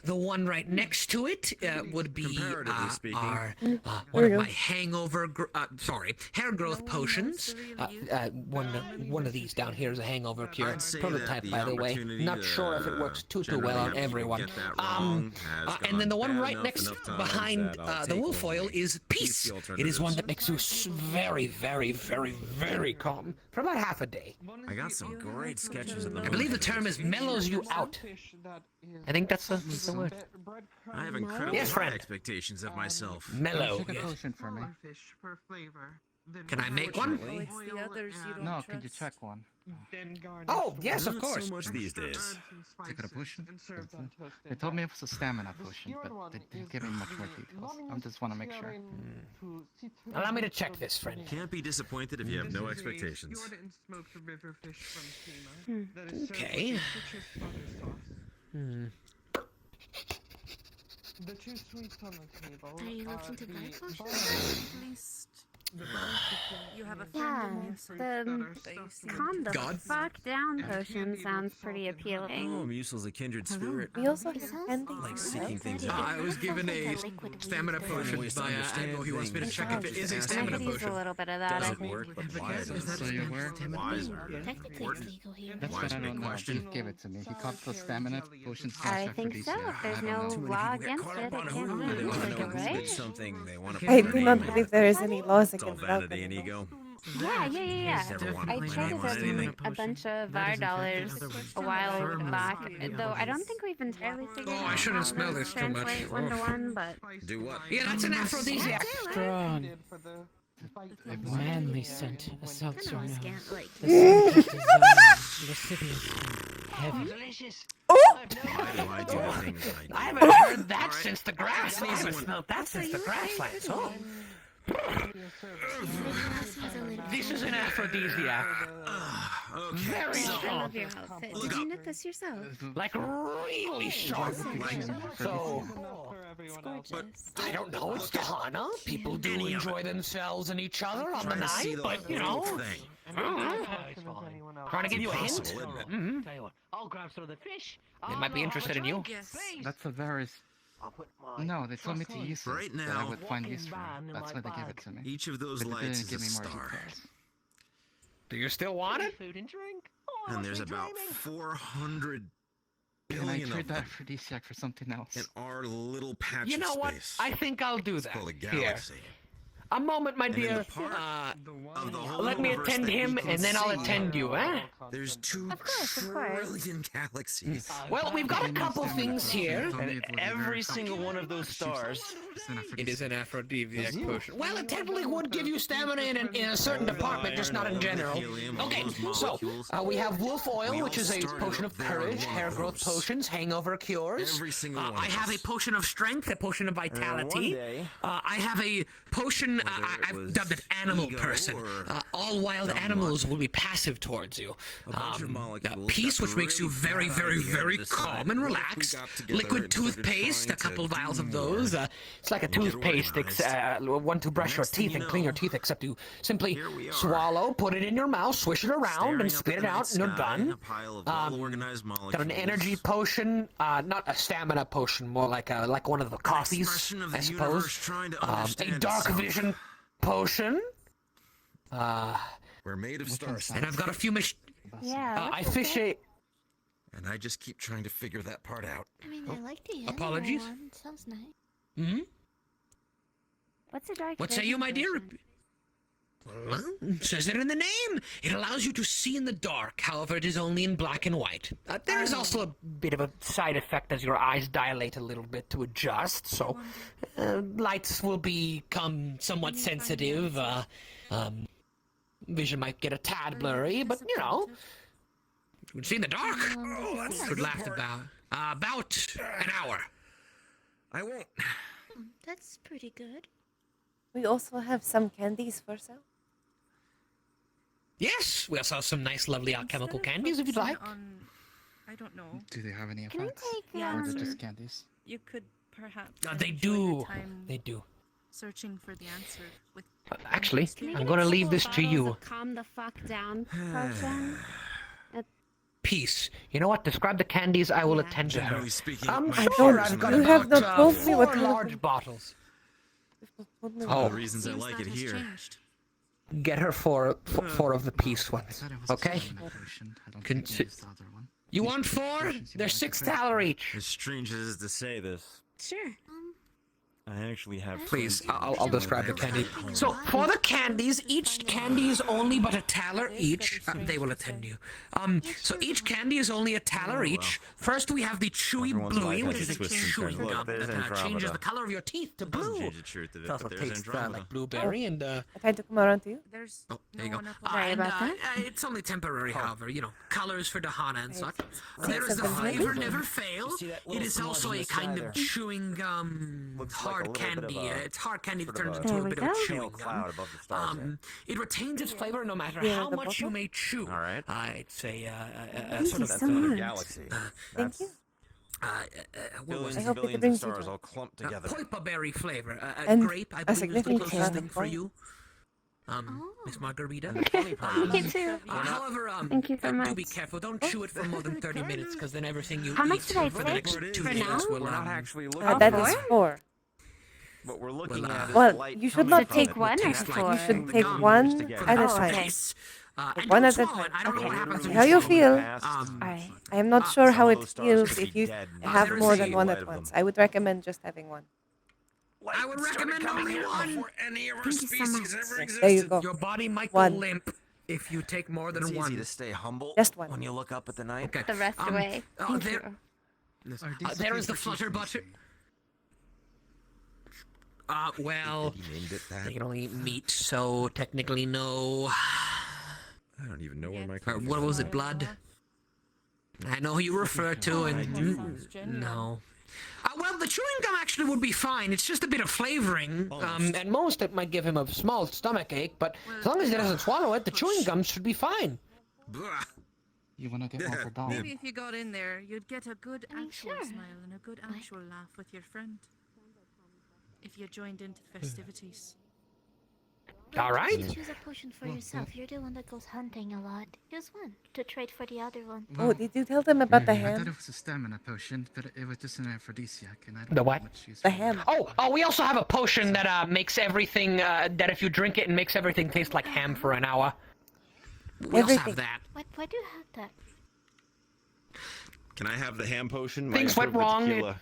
the one right next to it would be Comparatively speaking. our There one we of go. my hangover, hair growth potions. One of these down here is a hangover cure. I'd say Prototype, that by the way. opportunity Not to, sure if it works too well generally on have people everyone. get that wrong has And then the gone one bad right enough next times behind that I'll the take wolf only oil is peace. tasty It is one alternatives. that makes you very, very, very, very calm for about half a day. I got some great sketches of the I believe the term is mellows you out. I think that's the word. I have incredibly Yes, high friend. expectations of myself. Mellow. Take a Yes. potion for me. Can I make one? Oh, it's the others you don't No, trust. could you check one? Oh, yes, of Not course. so much these days. Take a potion? They told me it was a stamina potion, but they didn't give me much more details. I just want to make sure. Allow me to check this, friend. Can't be disappointed if you have no expectations. Okay. The two sweets on the table. Are you looking to buy the potions? At least you have a Yeah, friend in your the calm the God? fuck down potion sounds pretty Oh, appealing. Musil's a kindred spirit. We also have It sounds candy. Like seeking things out. I was given a stamina potion Ways to by understand Admiral. He wants me to things. check if it is a I I stamina could use a potion. little bit of that, I Doesn't think. work, but wiser. So you were? Wiser. Technically it's legal here. That's what I don't know. He gave it to me. He called the stamina potion I think so. If there's no law against it, it can't be They want to illegal, know who did right? something. They want to I put do their not name on believe it. there is any laws It's all against vanity alchemy. and ego. Yeah. I tried to donate a bunch of our dollars a while back, though I don't think we've entirely figured out I shouldn't how smell to this too much. translate one-to-one, but... Do what? Yeah, that's an aphrodisiac. Strong. A manly scent assaults your nose. Like The scent of desire, lascivious, heavy. Delicious. Oh! Why do I do the things I I do? haven't heard that since the grass. I haven't smelled that since the grasslands. Oh. This is an aphrodisiac. Very I strong. love your outfit. Did you knit this yourself? Like really sharp. So, It's gorgeous. I don't know. It's Dahana. People do enjoy themselves and each other on the night, but you know. Trying to give you a hint. Impossible, Tell you what, I'll grab some of the fish. They might be interested in you. That's a very... No, they told me to use it, Right that I now, would find use for it. That's why they gave it to me. each of those But they lights didn't is give a me more star. details. Do you still want it? Food and drink. And there's about 400 Can I billion of trade that them aphrodisiac for something else? in our little patch You know of what? space. I think I'll do It's that. called a Here. galaxy. A moment, my And in dear. the part of the whole Let me universe attend that we him, can and then I'll see, attend you, eh? There's 2 Of course. trillion galaxies. Well, we've got a couple things here. And every single one of those stars. It is an aphrodisiac potion. Well, it technically would give you stamina in a certain department, just not in general. Okay, so we have wolf oil, which is a potion of courage, hair growth potions, hangover cures. Every single one I of have a us. potion of strength, a potion of vitality. day- I have a potion, I've dubbed it animal ego person. or All wild animals will be passive towards you. A bunch of molecules Peace, got which makes you really very, bad very, idea very to decide calm and what if we relaxed. got together Liquid and started toothpaste, a trying to couple vials do of those. It's like a and get toothpaste, one to brush your Next thing teeth you and clean your know, teeth, except you simply here we are, swallow, put it in your mouth, swish it around, and Staring up spit at it the out, and you're night sky, done. A pile of well-organized molecules. Got an energy potion, not a stamina potion, more like one of the coffees, expression of I the suppose. universe trying to A understand dark itself. vision potion. We're made of stars. And I've got a few Yeah. I fish a... And I just keep trying to figure that part out. I mean, I like the yellow Apologies? one. It sounds nice. Hmm? What's a dark What say vision you, my dear? potion? Well, it says it in the name. It allows you to see in the dark. However, it is only in black and white. There is also a bit of a side effect as your eyes dilate a little bit to adjust, so lights will become somewhat sensitive. Vision might get a tad blurry, but you know, you can see in the dark. Would last about an hour. I won't. That's pretty good. We also have some candies for sale. Yes, we also have some nice, lovely alchemical candies if you'd like. I don't know. Do they have any Can we effects? take, Or is it sir. just candies? You could perhaps. They enjoy your do. time They do. Searching for the answer with. Actually, Can I I'm get going a to leave couple this of to bottles you. of calm the fuck down potion? Peace. You know what? Describe the candies. I will attend to her. Generally speaking, I'm my sure peers I've and got I You about have not told me what 4 kind of large thing- bottles. Told me One of Oh. the reasons I Seems like that it has here. changed. Get her four of the peace I ones. thought it was a Okay? stamina potion. I don't Can think I si- used the other one. You want 4? They're $6 each. As strange as it is to say this, Sure. I actually have. Please, friends who I'll live describe the there. candy. So, for the candies, each candy is only but $1 each. They will attend you. So each candy is only $1 each. First, we have the chewy Everyone's life bluey, has which is a its twists and chewing turns. Look, gum there's that changes Andromeda. the color of your teeth to Doesn't blue. change the truth of It it, also but there's tastes Andromeda. like blueberry and I tried to come around to you. There's Oh, there you no go. one up Sorry And, about that. it's only temporary, however. You know, colors for Dahana and such. Six There is of the them, flavor maybe? never fail. see that It little is smudge also in a the sky kind there? of chewing Looks like a hard little bit of candy. a- It's hard candy that sort of turns a into a There bit we of go. chewing pale gum. cloud above the stars. It retains its flavor no matter Yeah, how the much you bottle? may chew. All right. It's a Thank sort you of so much. Galaxy. Thank That's you. what was Billions I and hope it billions of brings you stars to- all clumped together. pulpa berry flavor. And Grape, I a believe, is the significant closest amount thing of for fun. you. Miss Margarita. And the funny part You is, too. However, Thank you so do much. be careful. Don't chew it for more than 30 minutes, because then everything you How eat much did I for the take next 2 for days now? will we're not actually looking All That at is four? 4. what we're looking Well, at. Is well, light you should coming not from take it. one or taste like four? You should the take gum one used to get. at a Oh, time. okay. And One don't at a swallow time. it. I don't know what Okay. happens when How you you swallow feel? it. Alright. I am not sure some how of it those stars feels could if be you dead. have there more is than a one web at of once. them. I would recommend just having one. I would recommend only one. Any of our Thank you so species much. ever existed. There you go. Your body might One. go limp if you take more than It's one. easy to stay humble Just one. when you look up at the night. Okay. The rest away. Oh, Thank there, you. there is the flutterbutt. Well, He named it that. they can only eat meat, so technically no. I don't even know where my coffee What was it, blood? I know who you refer to, and no. Well, the chewing gum actually would be fine. It's just a bit of flavoring. And most it might give him a small stomach ache, but as long as he doesn't swallow it, the chewing gum should be fine. You wanna get one for Dom? Maybe if you got in there, you'd get a good actual sure. smile and a good actual laugh with your friend. If you joined into the festivities. All right. Choose a potion for yourself. You're the one that goes hunting a lot. Choose one to trade for the other one. Oh, did you tell them about the I thought ham? it was a stamina potion, but it was just an aphrodisiac, and I don't The know what? much use The for it. ham. Oh, we also have a potion that makes everything, that if you drink it, it makes everything taste like ham for an hour. We also have that. Why do you have that? Can I have the ham potion? Things went wrong. Tequila.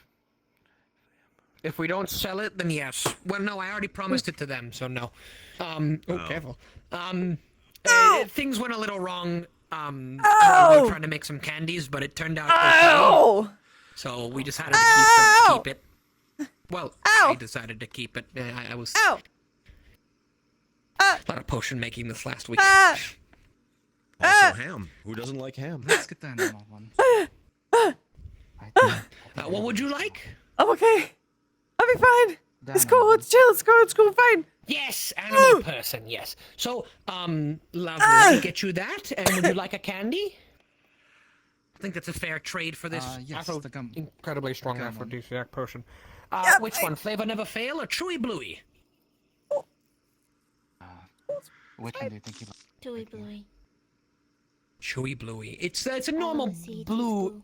If we don't sell it, then yes. Well, no, I already promised it to them, so no. Careful. Things went a little wrong. We were trying to make some candies, but it turned out okay. So we decided to keep it. Well, I decided to keep it. I was a lot of potion making this last week. Also ham. Who doesn't like ham? Let's get the animal one. What would you like? I'm okay. I'll be fine. It's cool. It's chill. It's cool. It's cool. Fine. Yes, animal person. Yes. So, lovely. Let me get you that. And would you like a candy? I think that's a fair trade for this. Yes, the gum. Incredibly strong gum aphrodisiac potion. Which one? Flavor Never Fail or Chewy Bluey? Which one do you think you like? Chewy Bluey. Chewy Bluey. It's a normal blue.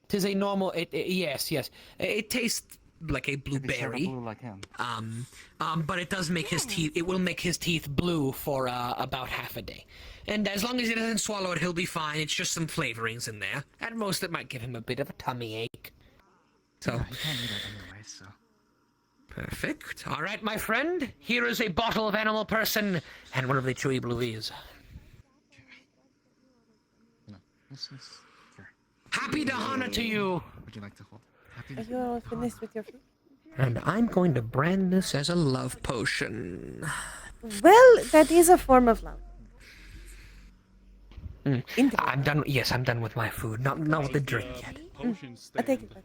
It is a normal. Yes. It tastes like a blueberry. Blue like him. But it does make his teeth. It will make his teeth blue for about half a day. And as long as he doesn't swallow it, he'll be fine. It's just some flavorings in there. At most, it might give him a bit of a tummy ache. So. Yeah, you can't eat it anyway, so. Perfect. All right, my friend. Here is a bottle of Animal Person and one of the Chewy Blueys. No, this is. Here. Happy Dahana to you. Would you like to hold? Are you all finished with your food? And I'm going to brand this as a love potion. Well, that is a form of love. I'm done. Yes, I'm done with my food. Not with the drink yet. I take it back.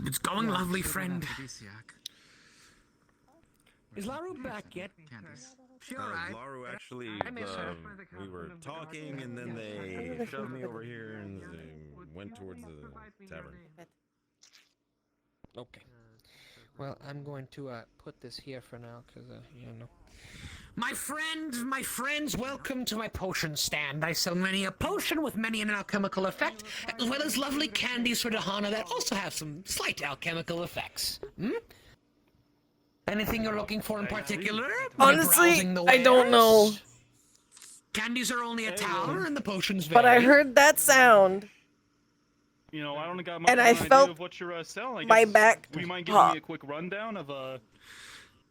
It's going lovely, friend. Aphrodisiac. Is Laru back yet? Candies. She alright? Laru actually, I miss her. we were talking and then they shoved me over here and they went towards the tavern. Okay. Well, I'm going to put this here for now, because, you know. My friends, welcome to my potion stand. I sell many a potion with many an alchemical effect, as well as lovely candies for Dahana that also have some slight alchemical effects. Anything you're looking for in particular? Honestly, I don't know. Candies are only $1 and the potions vary. But I heard that sound. You know, I only got And my I idea felt of what you're selling. my back Would you mind giving pop. me a quick rundown of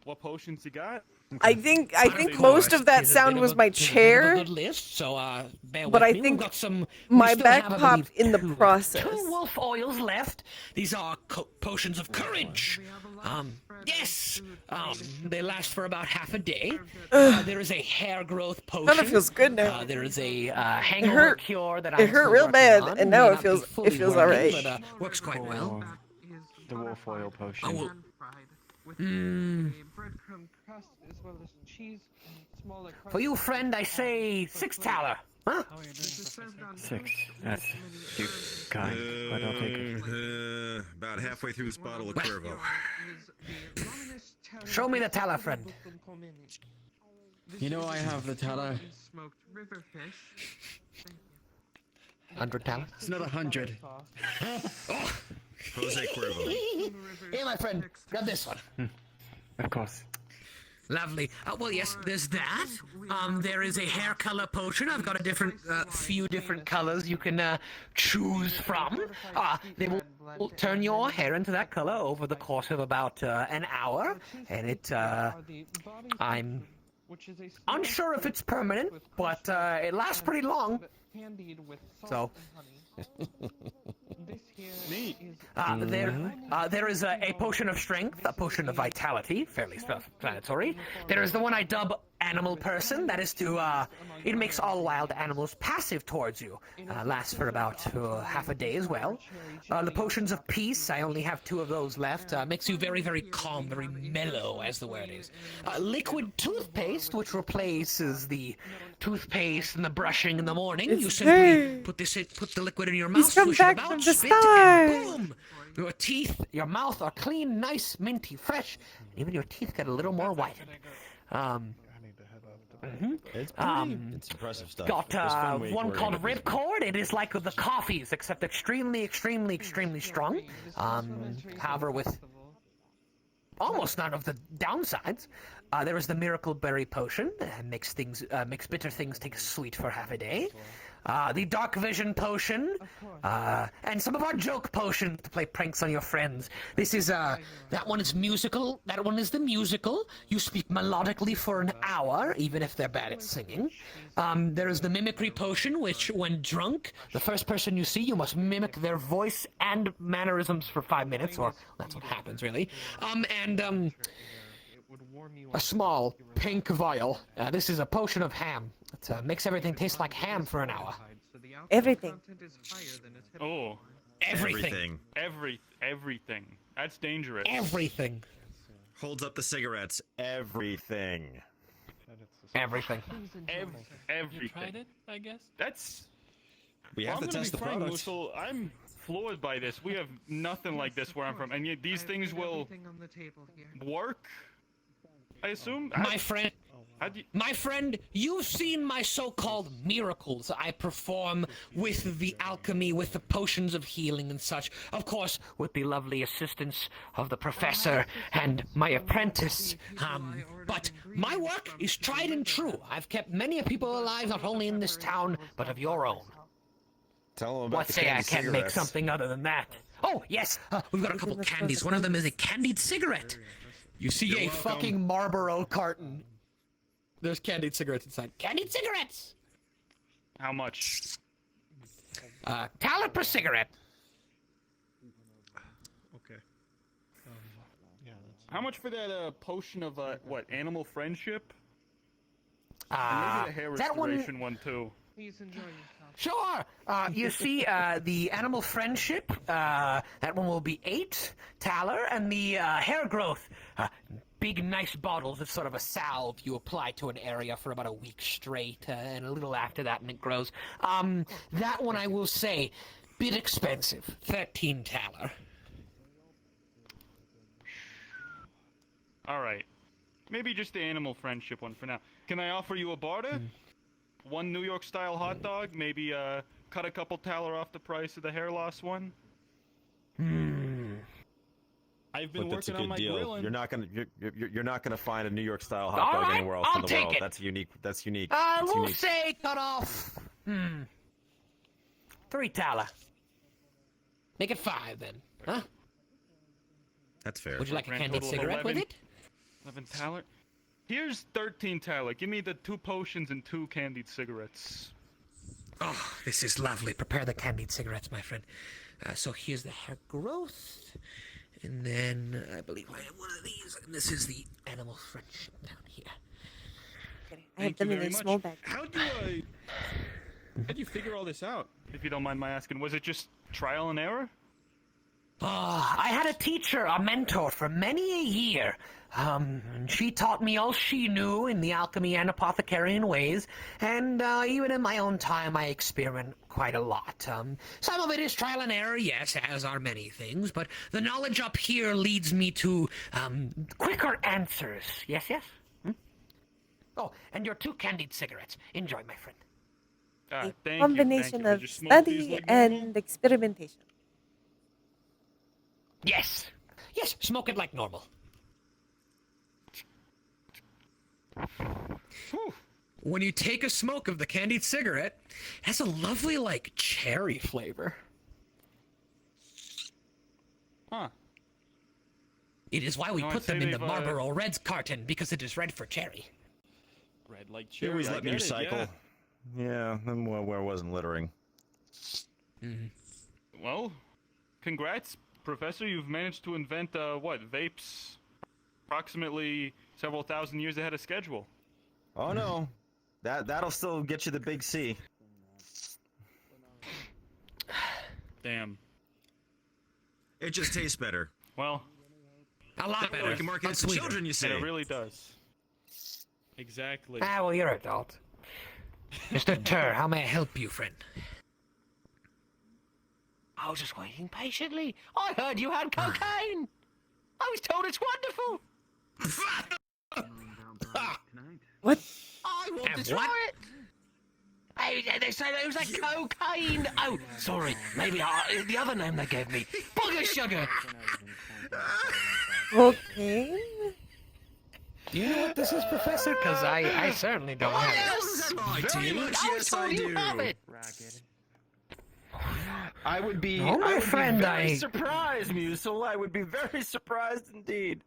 what potions you got? I think most of that sound was my chair. Good list, so bear with But I me. We've think got some. my we still back have, I popped believe, in the process. 2 wolf oils left. These are potions of courage. Yes. They last for about half a day. There is a hair growth potion. Kinda feels good now. There is a hangover cure that It hurt real bad, and now it feels working, alright. But works quite well. The wolf oil potion. Oh, well. With a breadcrumb crust as well as cheese and smaller For you, friend, I say $6. Huh? 6. That's too kind, but I'll take it. About halfway through this bottle of Cuervo. Show me the tala, friend. You know I have the tala. Smoked river fish. 100 tala? It's not 100. Jose Cuervo. Here, my friend, grab this one. Of course. Lovely. Well, yes, there's that. There is a hair color potion. I've got a different, few different colors you can choose from. They will turn your hair into that color over the course of about an hour, and I'm unsure if it's permanent, but it lasts pretty long. So. Neat. There is a potion of strength, a potion of vitality, fairly self-explanatory. There is the one I dub animal person, that is to, it makes all wild animals passive towards you. Lasts for about half a day as well. The potions of peace, I only have 2 of those left. Makes you very, very calm, very mellow, as the word is. Liquid toothpaste, which replaces the toothpaste and the brushing in the morning. You simply put the liquid in your mouth, swish it about, spit, and boom! Your teeth, your mouth are clean, nice, minty, fresh. Even your teeth get a little more whitened. It's impressive stuff. Got one called Ripcord. It is like the coffees, except extremely, extremely, extremely strong. However, with almost none of the downsides. There is the Miracle Berry Potion. Makes bitter things taste sweet for half a day. The Dark Vision Potion, and some of our joke potions to play pranks on your friends. This is, that one is musical, that one is the musical. You speak melodically for an hour, even if they're bad at singing. There is the Mimicry Potion, which, when drunk, the first person you see, you must mimic their voice and mannerisms for 5 minutes, or that's what happens, really. A small pink vial. This is a potion of ham. It makes everything taste like ham for an hour. Everything. Oh. Everything. Everything. That's dangerous. Everything. Holds up the cigarettes. Everything. Everything. Everything. You tried it, I guess? That's... We have to test the product. Mussel, I'm floored by this. We have nothing like this where I'm from, and yet these things will work, I assume? My friend, you've seen my so-called miracles I perform with the alchemy, with the potions of healing and such. Of course, with the lovely assistance of the professor and my apprentice. But my work is tried and true. I've kept many people alive, not only in this town, but of your own. Tell them about Let's the say I candy can't make cigarettes. something other than that. Oh, yes, we've got a couple candies. One of them is a candied cigarette. You see a fucking Marlboro carton. There's candied cigarettes inside. Candied cigarettes! How much? $1 per cigarette. Okay. How much for that potion of, what, animal friendship? And maybe the hair that one- restoration one too. Please enjoy yourself. Sure. You see, the animal friendship, that one will be 8 taler, and the hair growth, big nice bottles of sort of a salve you apply to an area for about a week straight, and a little after that and it grows. That one I will say, bit expensive, 13 taler. Alright. Maybe just the animal friendship one for now. Can I offer you a barter? 1 New York style hot dog, maybe cut a couple taler off the price of the hair loss one? I've been Look, that's a working on good my deal. grilling. You're not gonna find a New York style hot dog Alright, anywhere else I'll in the take world. it. That's unique. That's unique. We'll say cut off, 3 taler. Make it 5 then, huh? That's fair. Would you like a Grand candied total of cigarette with 11 it? 11 taler? Here's 13 taler. Give me the 2 potions and 2 candied cigarettes. Oh, this is lovely. Prepare the candied cigarettes, my friend. So here's the hair growth. And then I believe I have one of these. And this is the animal friendship down here. I have them in a small bag. How'd you figure all this out? If you don't mind my asking, was it just trial and error? I had a teacher, a mentor for many a year. And she taught me all she knew in the alchemy and apothecarian ways, and even in my own time I experiment quite a lot. Some of it is trial and error, yes, as are many things, but the knowledge up here leads me to quicker answers. Yes, yes? Oh, and your 2 candied cigarettes. Enjoy, my friend. Thank Combination you. Did of you smoke these study like normal? and experimentation. Yes. Yes, smoke it like normal. When you take a smoke of the candied cigarette, it has a lovely, like, cherry flavor. Huh. It is why we No, I'd put them say in the they've, Marlboro Reds carton, because it is red for cherry. Red like They cherry. always I let me get it, recycle. Yeah, then where I wasn't littering. Well, congrats, Professor. You've managed to invent, vapes approximately several thousand years ahead of schedule. Oh no. That'll still get you the big C. Damn. It just tastes better. Well, a lot better. We can market it to children, you say. It really does. Exactly. Ah, well, you're an adult. Mr. Tur, how may I help you, friend? I was just waiting patiently. I heard you had cocaine. I was told it's wonderful. What? I want to try it. Hey, they said it was like cocaine. Oh, sorry. Maybe the other name they gave me. Booger sugar. Cocaine? Do you know what this is, Professor? Because I certainly don't have it. Very much yes, I do. I would be. Oh, my I would friend, be very I- surprised, Musel. I would be very surprised indeed.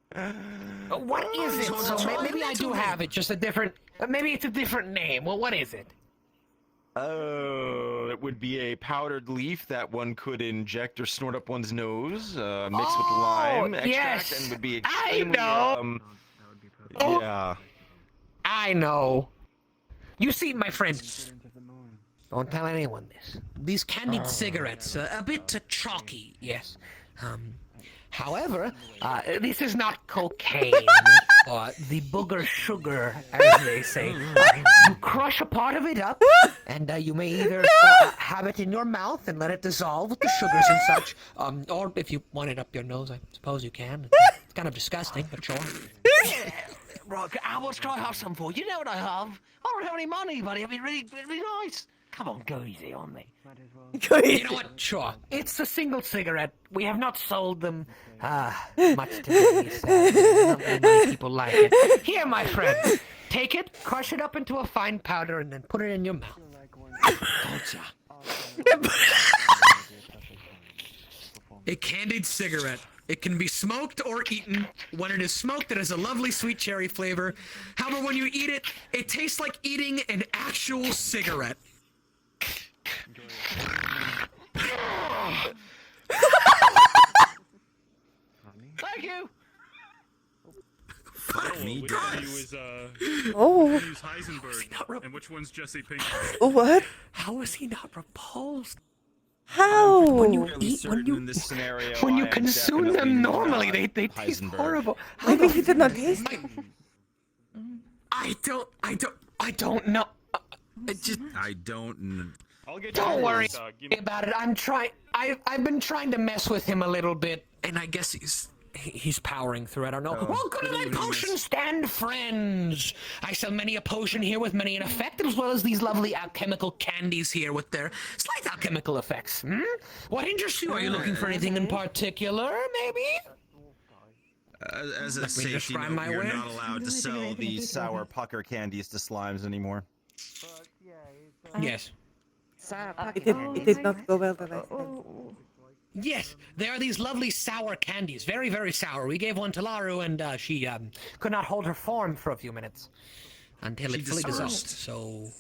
What is it? So maybe I do have it, just a different. Maybe it's a different name. Well, what is it? Oh, it would be a powdered leaf that one could inject or snort up one's nose, mixed with lime extract, yes. and would be I extremely. know. Yeah. I know. You see, my friend. Don't tell anyone this. These candied cigarettes, a bit chalky. Yes. However, this is not cocaine, or the booger sugar, as they say. You crush a part of it up, and you may either have it in your mouth and let it dissolve with the sugars and such, or if you want it up your nose, I suppose you can. It's kind of disgusting, but sure. Right, how much can I have some for? You know what I have. I don't have any money, buddy. It'd be really nice. Come on, go easy on me. You know what? Sure. It's a single cigarette. We have not sold them much to me, sadly. Not very many people like it. Here, my friend. Take it, crush it up into a fine powder, and then put it in your mouth. Gotcha. A candied cigarette. It can be smoked or eaten. When it is smoked, it has a lovely sweet cherry flavor. However, when you eat it, it tastes like eating an actual cigarette. Thank you. Fuck me, which God. of you is Oh. who's Heisenberg, and which one's Jesse Pinkman? What? How is he not repulsed? How? When you Fairly eat, certain in this scenario, when you I am consume definitely them normally, not they taste Heisenberg. horrible. Maybe he did not taste it. I don't know. I don't. I'll get Don't you worry this, give me- about it. I've been trying to mess with him a little bit. And I guess he's powering through. I don't know. Oh. Welcome to my potion stand, friends. I sell many a potion here with many an effect, as well as these lovely alchemical candies here with their slight alchemical effects. What interests you? Are you looking for anything in particular, maybe? As a Let me safety describe note, my we are way. not allowed to sell the sour pucker candies to slimes anymore. Yes. It did not go well the last time. Yes, there are these lovely sour candies. Very, very sour. We gave one to Laru, and she Could not hold her form for a few minutes. until She it fully dissolved. dissolved. So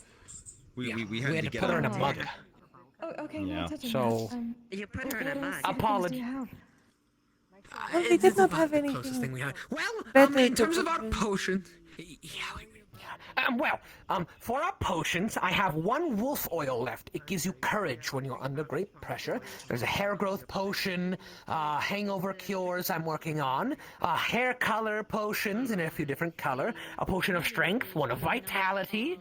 We we had had to to get put her in a on mug. it. Oh, okay, Yeah. no touching So- that. You put her in a mug. Apology. Well, they did not have Closest thing anything. we had. Well, better in to terms of put our in. potions, For our potions, I have one wolf oil left. It gives you courage when you're under great pressure. There's a hair growth potion, hangover cures I'm working on, hair color potions in a few different color, a potion of strength, one of vitality,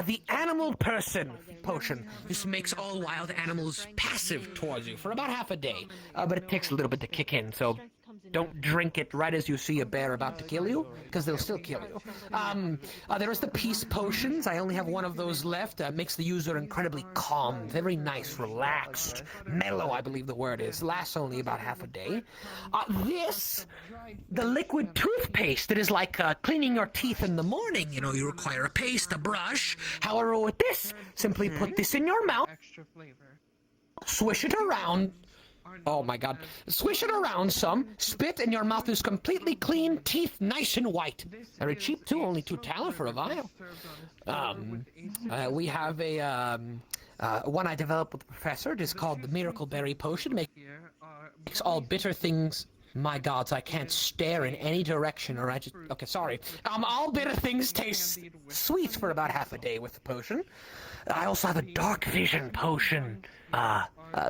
the animal person potion. this makes all wild animals passive towards you for about half a day. But it takes a little bit to kick in, so don't drink it right as you see a bear about to kill you, because they'll still kill you. There is the peace potions. I only have one of those left. Makes the user incredibly calm, very nice, relaxed, mellow, I believe the word is. Lasts only about half a day. The liquid toothpaste that is like cleaning your teeth in the morning. You know, you require a paste, a brush. However, with this, simply put this in your mouth, swish it around. Oh my god. Swish it around some, spit, and your mouth is completely clean, teeth nice and white. Very cheap too, only $2 for a vial. We have a one I developed with the professor. It is called the Miracle Berry Potion. Makes all bitter things... My gods, I can't stare in any direction or I just... Okay, sorry. All bitter things taste sweet for about half a day with the potion. I also have a dark vision potion.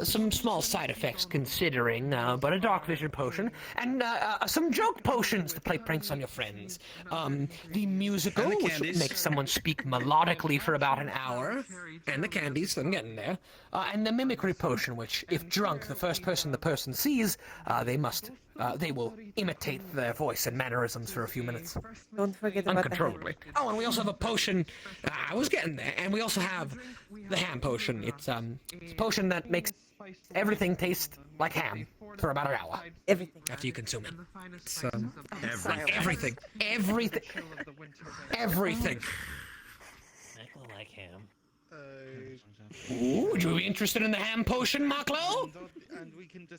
Some small side effects considering, but a dark vision potion. And some joke potions to play pranks on your friends. The musical, which makes someone speak melodically for about an hour. And the candies, I'm getting there. And the mimicry potion, which, if drunk, the first person the person sees, they will imitate their voice and mannerisms for a few minutes. Don't forget about uncontrollably. Oh, and we also have a potion. I was getting there. And we also have the ham potion. It's a potion that makes everything taste like ham for about an hour. Everything. After you consume it. It's, everything. Everything. Everything. I like ham. Ooh, would you be interested in the ham potion, Maklo?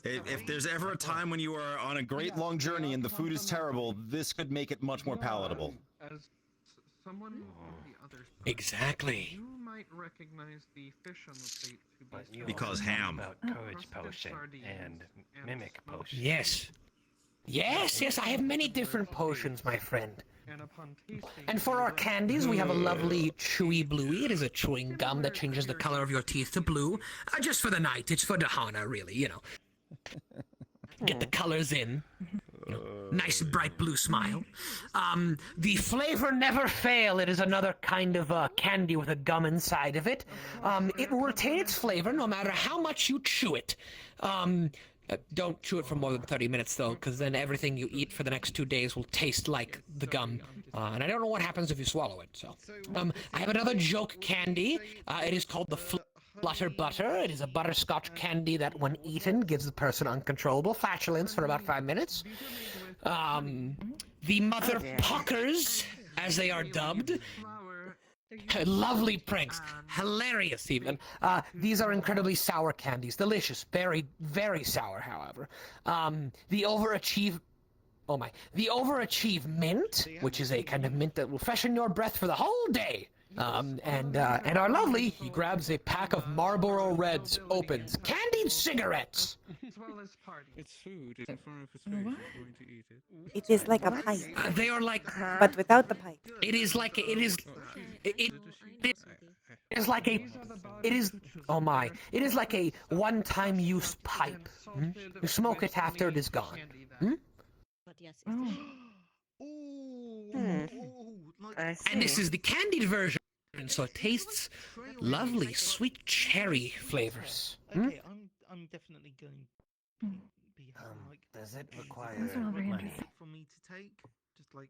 If there's ever a time when you are on a great long journey and the food is terrible, this could make it much more palatable. As someone on the other side, exactly. You might recognize the fish on the plate Because ham. About courage potion and mimic potion. Yes. Yes, I have many different potions, my friend. And for our candies, we have a lovely chewy bluey. It is a chewing gum that changes the color of your teeth to blue. Just for the night. It's for Dahana, really, you know. Get the colors in. You know, nice bright blue smile. The flavor never fail. It is another kind of candy with a gum inside of it. It will retain its flavor no matter how much you chew it. Don't chew it for more than 30 minutes, though, because then everything you eat for the next 2 days will taste like the gum. And I don't know what happens if you swallow it, so... I have another joke candy. It is called the Flutter Butter. It is a butterscotch candy that, when eaten, gives the person uncontrollable flatulence for about 5 minutes. The Mother Puckers, as they are dubbed... Lovely pranks. Hilarious, even. These are incredibly sour candies. Delicious. Very, very sour, however. The Overachieve Mint, which is a kind of mint that will freshen your breath for the whole day. And our lovely, he grabs a pack of Marlboro Reds, opens. Candied cigarettes! It's food. It's in front of his face. He's going to eat it. It is like a pipe. They are like... But without the pipe. It is like a one-time use pipe. You smoke it after it is gone. And this is the candied version, so it tastes lovely, sweet cherry flavors. Okay, I'm definitely going to be does it require money for me to take? Just like...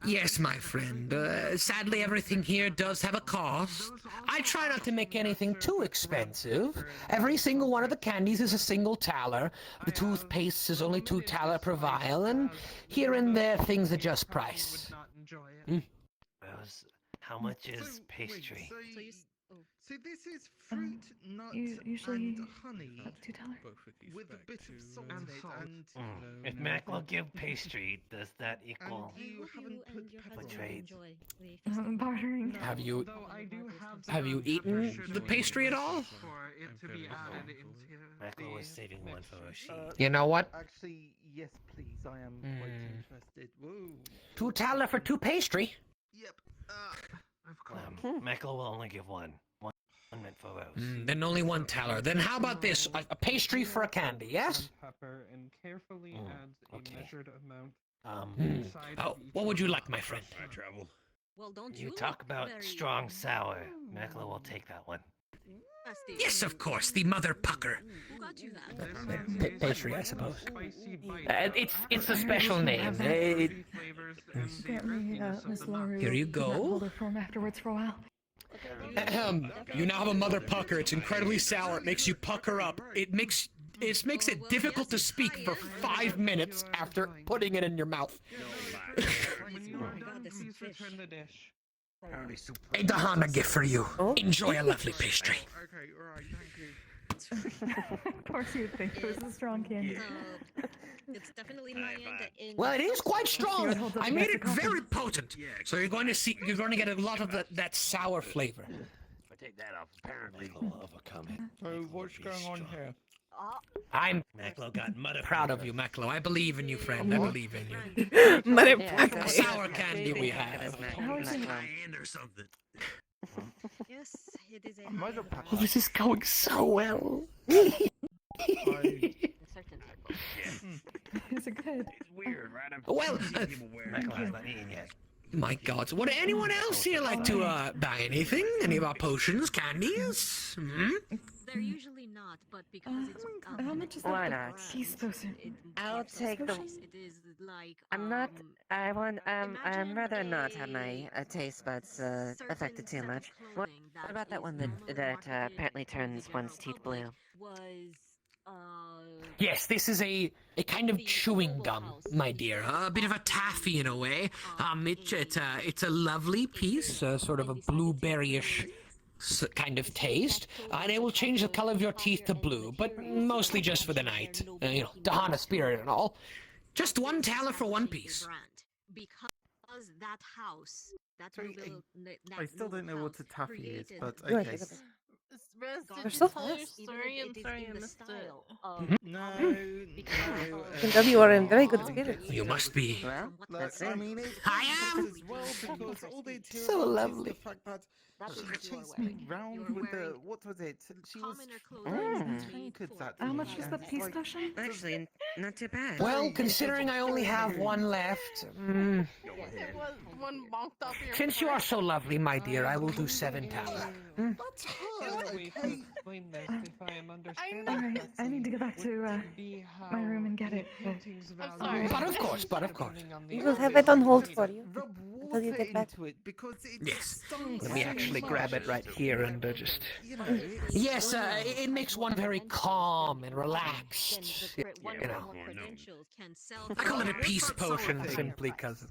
Yes, my friend. Sadly, everything here does have a cost. I try not to make anything too expensive. Every single one of the candies is a single taler. The toothpaste is only $2 per vial, and here and there things adjust price. How much is pastry? So this is fruit, nuts, usually and honey. $2. With a bit of salt in it and... If Mac will give pastry, does that equal you haven't put trade? Bartering. Have you eaten the pastry at all? Maclo was saving one for she. You know what? Actually, yes, please. I am quite interested. Whoa. $2 for 2 pastry. Yep. Maclo will only give one. One meant for Rose. Then only $1. Then how about this? A pastry for a candy, yes? Pepper and carefully adds a measured amount. What would you like, my friend? I travel. Well, don't you talk about strong sour. Maclo will take that one. Yes, of course, the mother pucker. Who got you that? Pastry, I suppose. It's a special name. Here you go. Hold her for him afterwards for a while. You now have a mother pucker. It's incredibly sour. It makes you pucker up. It makes it difficult to speak for 5 minutes after putting it in your mouth. Please return the dish. A Dahana gift for you. Enjoy a lovely pastry. Okay, alright, thank you. Of course you'd think it was a strong candy. It's definitely my end. Well, it is quite strong. I made it very potent. So you're going to get a lot of that sour flavor. If I take that off, apparently I'll overcome it. So what's going on here? I'm Maclo got mother proud of you, Maclo. I believe in you, friend. I believe in you. Motherfucker. Sour candy we have. Hand or something. Yes, it is a Oh, this is going so well. Is it good? It's weird, right? Well, Maclo has not eaten yet. My God, would anyone else here like to buy anything? Any of our potions, candies? Hmm? They're usually not, but because it's How much is Why that? not? She's supposed to. I'll take the. it is like I'm not. I'm rather not have my taste buds affected too much. What about that one that apparently turns one's teeth blue? Was Yes, this is a kind of chewing gum, my dear. A bit of a taffy in a way. It's a lovely piece, sort of a blueberryish kind of taste, and it will change the color of your teeth to blue, but mostly just for the night. Dahana spirit and all. Just one taler for one piece. because that house, that I still don't know what a taffy is, but Go okay. ahead. They're so so fast. sorry, I'm sorry, I missed it. No, I can tell you are in very good spirits. You must be. Well, that's it. I mean, it's I am. as well because all they do So lovely. is the fact that That she is your chased way. me round with the what was it? She was commoner throwing clothing tankards at How me, much is and the it's peace like, potion? Actually, not too bad. Well, considering I only have one left, since you are so lovely, my dear, I will do 7 taler. That's hard. Wait to explain this if I am understanding. Alright, I need to go back to my room and get it. But of course. We will have it on hold for you Rub until you water get back. into it because it Yes. stunk Let me so actually much. grab it right here and just... You know, it's Yes, it makes one very calm and relaxed. You know. I call it a peace potion simply because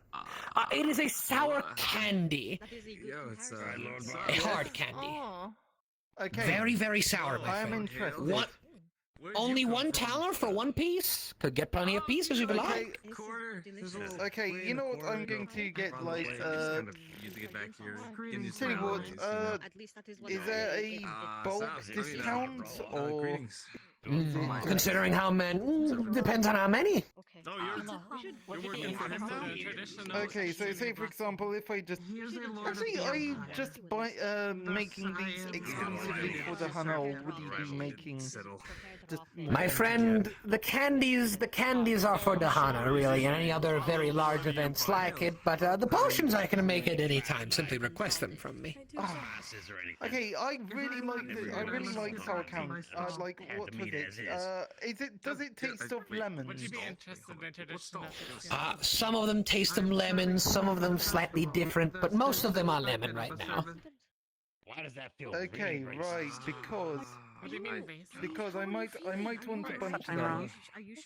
it is a sour candy. It's A hard candy. okay. Very, very sour, my I am friend. interested. What? Only one taler for one piece? Could get plenty of pieces if you like. Okay, you know what? I'm going to get like tell you what, is there a bulk discount or? Considering how many, depends on how many. Okay, so say for example, if I just actually I just buy making these exclusively for the Hana, or would you be making just My friend, the candies are for Dahana, really, and any other very large events like it, but the potions I can make at any time. Simply request them from me. Okay, I really like sour candy. Like what was it? Does it taste of lemons? Would you be interested in traditional? Some of them taste of lemon, some of them slightly different, but most of them are lemon right now. Why does that feel Okay, really right, racist? What do you mean basic? because I might want a bunch of them.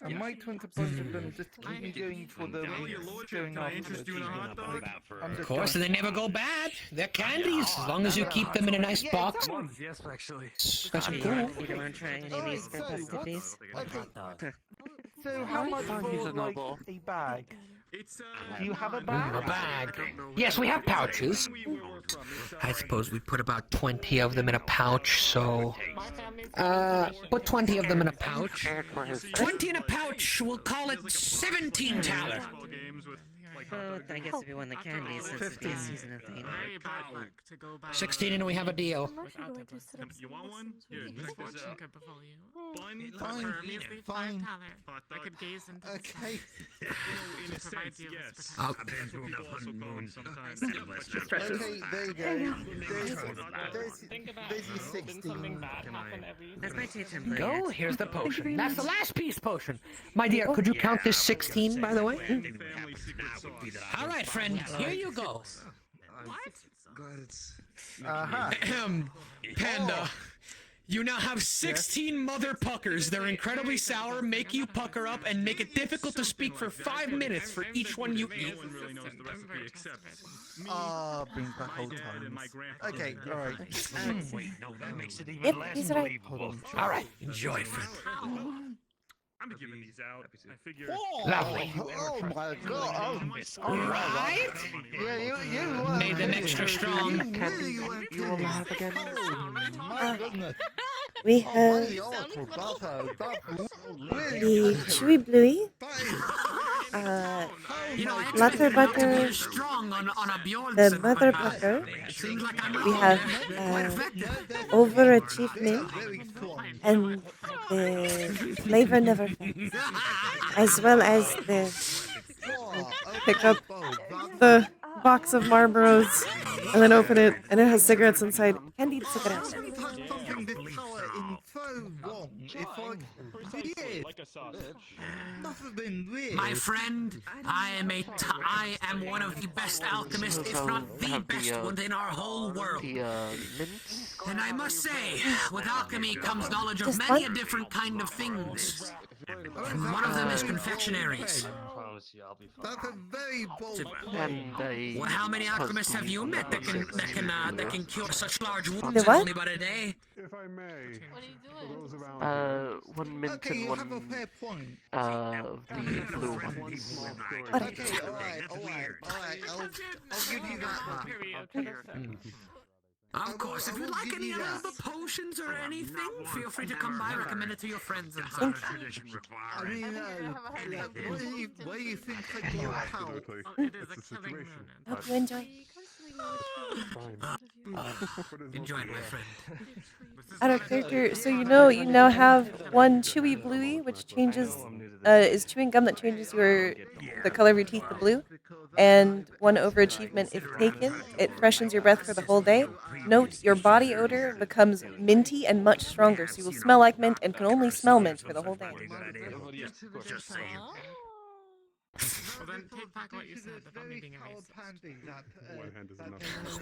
I might want a bunch of them just to keep me going for the weeks going afterwards. Of course, they never go bad. They're candies, as long as you keep them in a nice box. Yes, actually. That's cool. You don't want to try any of these festivities? So how much for like a bag? Do you have a bag? A bag. Yes, we have pouches. I suppose we put about 20 of them in a pouch, so... put 20 of them in a pouch. 20 in a pouch, we'll call it 17 taler. I guess if you want the candies, since it's the season of thing. 16 and we have a deal. You want one? Here, check this out. Bun, Fine, fine. I could gaze into the Okay. in a sense, yes. Oh. People also call them sometimes. Okay, there you go. There's your Didn't 16. something bad happen every? That's my tea template. Go, here's the potion. That's the last piece potion. My dear, could you count this 16, by the way? All right, friend, here you go. Panda, you now have 16 mother puckers. They're incredibly sour, make you pucker up, and make it difficult to speak for 5 minutes for each one you eat. No one really knows the recipe except me, Brings back old times. Okay, alright. Wait, no, that makes it even Yep, less he's right. believable. All right, enjoy, friend. I'm giving these out. I figure. Lovely. Oh my god. Right? Yeah, you Made them extra strong. You will have again. My goodness. We have The Oracle butter. the chewy bluey, butter butter, Strong on a Bjorn. the mother butter. We have overachievement and the flavor never fails, as well as the pick up the box of Marlboros and then open it and it has cigarettes inside. Candied cigarettes. My friend, I am one of the best alchemists, if not the best one in our whole world. And I must say, with alchemy comes knowledge of many a different kind of things. And one of them is confectionaries. That's a very bold. Well, how many alchemists have you met that can cure such large wounds The in what? only but a day? If I may, What are you for doing? those around One mint Okay, and you have a one fair point. the blue one. Okay, alright. I'll give you that one. Of course, if you'd like any other potions or anything, feel free to come by, recommend it to your friends and such. I mean, where do you think I go, pal? It is a killing moment. Hope you enjoy. Enjoy it, my friend. Out of character, so you now have one chewy bluey, which changes, is chewing gum that changes the color of your teeth to blue, and one overachievement if taken. It freshens your breath for the whole day. Note, your body odor becomes minty and much stronger, so you will smell like mint and can only smell mint for the whole day. Well, then take back what you said about me being a racist.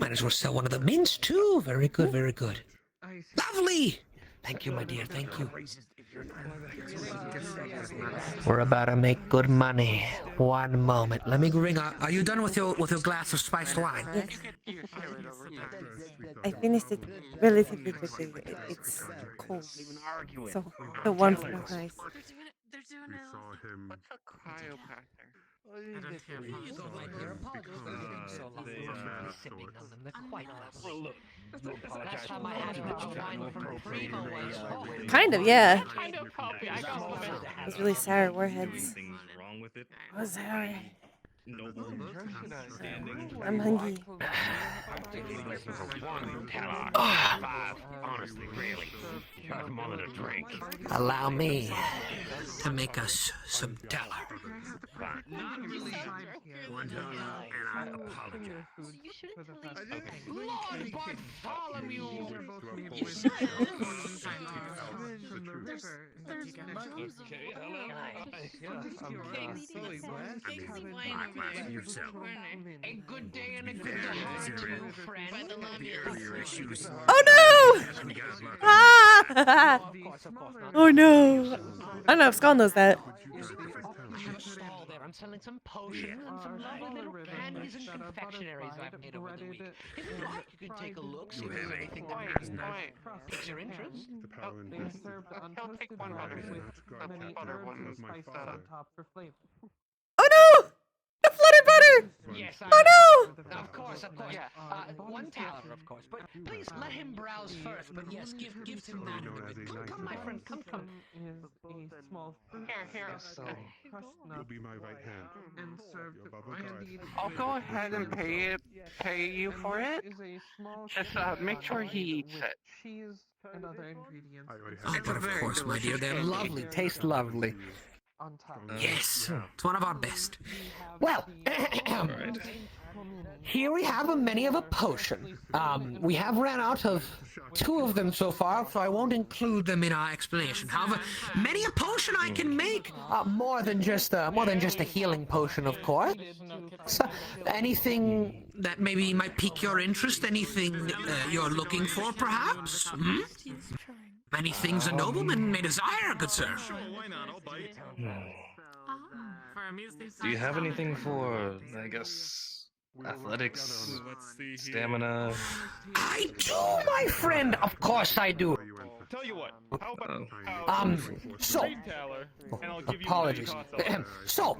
Might as well sell one of the mints too. Very good, very good. Lovely! Thank you, my dear, thank you. We're about to make good money. One moment. Let me ring. Are you done with your glass of spiced wine? Yes. I finished it relatively quickly. It's cold, so the warmth was nice. They're doing it. saw him. I don't care Kind of, yeah. Kind of copy. I got one. Those really sour warheads. Wrong with it? Oh, sour. Noble. I'm hungry. Honestly, really. I'm on a drink. Allow me to make us some dollar. One dollar, and I apologize. You shouldn't really. Lord Bartholomew! A good day and a good night to you, friend. Oh no! Ah! Oh no! I don't know if Scott knows that. Stall there. I'm selling some potions and some lovely little candies and confectionaries I've made over the week. If you like, you can take a look, see if there's anything that piques your interest. I'll take one butter with many herbs and spices on top for flavor. Oh no! The flooded butter! Hector! Yes, Oh no! Of course. Yeah. 1 taler, of course. But please let him browse first. But yes, give him that in a bit. Come, my friend. Come. Is a small fruit Here. crushed You'll be my right hand. and served You're above the brandied. I'll go ahead and pay you for it. Is a small Just make sure he eats with it. cheese and other ingredients. But of course, my dear, they're lovely. Taste lovely. On top. Yes, it's one of our best. Well, here we have a many of a potion. We have ran out of 2 of them so far, so I won't include them in our explanation. However, many a potion I can make. More than just a healing potion, of course. So, anything that maybe might pique your interest? Anything you're looking for, perhaps? Hmm? Many things a nobleman may desire, good sir. Sure, why not? I'll bite. Do you have anything for, I guess, athletics, stamina? I do, my friend. Of course I do. Tell you what, how about so, 3 taler, and I'll give apologies. You one So,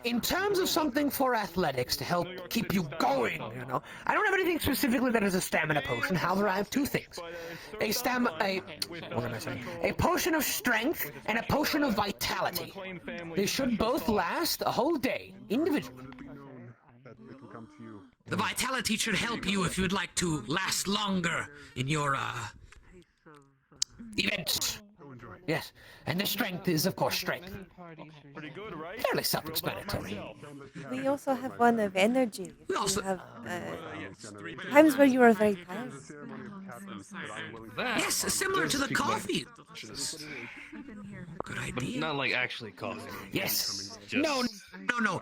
in terms of something for athletics to help keep you going, I don't have anything specifically that is a stamina potion. However, I have 2 things: a potion of strength and a potion of vitality. They should both last a whole day, individually. The vitality should help you if you'd like to last longer in your, events. Yes, and the strength is, of course, strength. Pretty good, right? Fairly self-explanatory. We also have one of energy. We also have times where you are very tired. Yes, similar to the coffee. Good But idea. not like actually coffee. Yes. Just... No.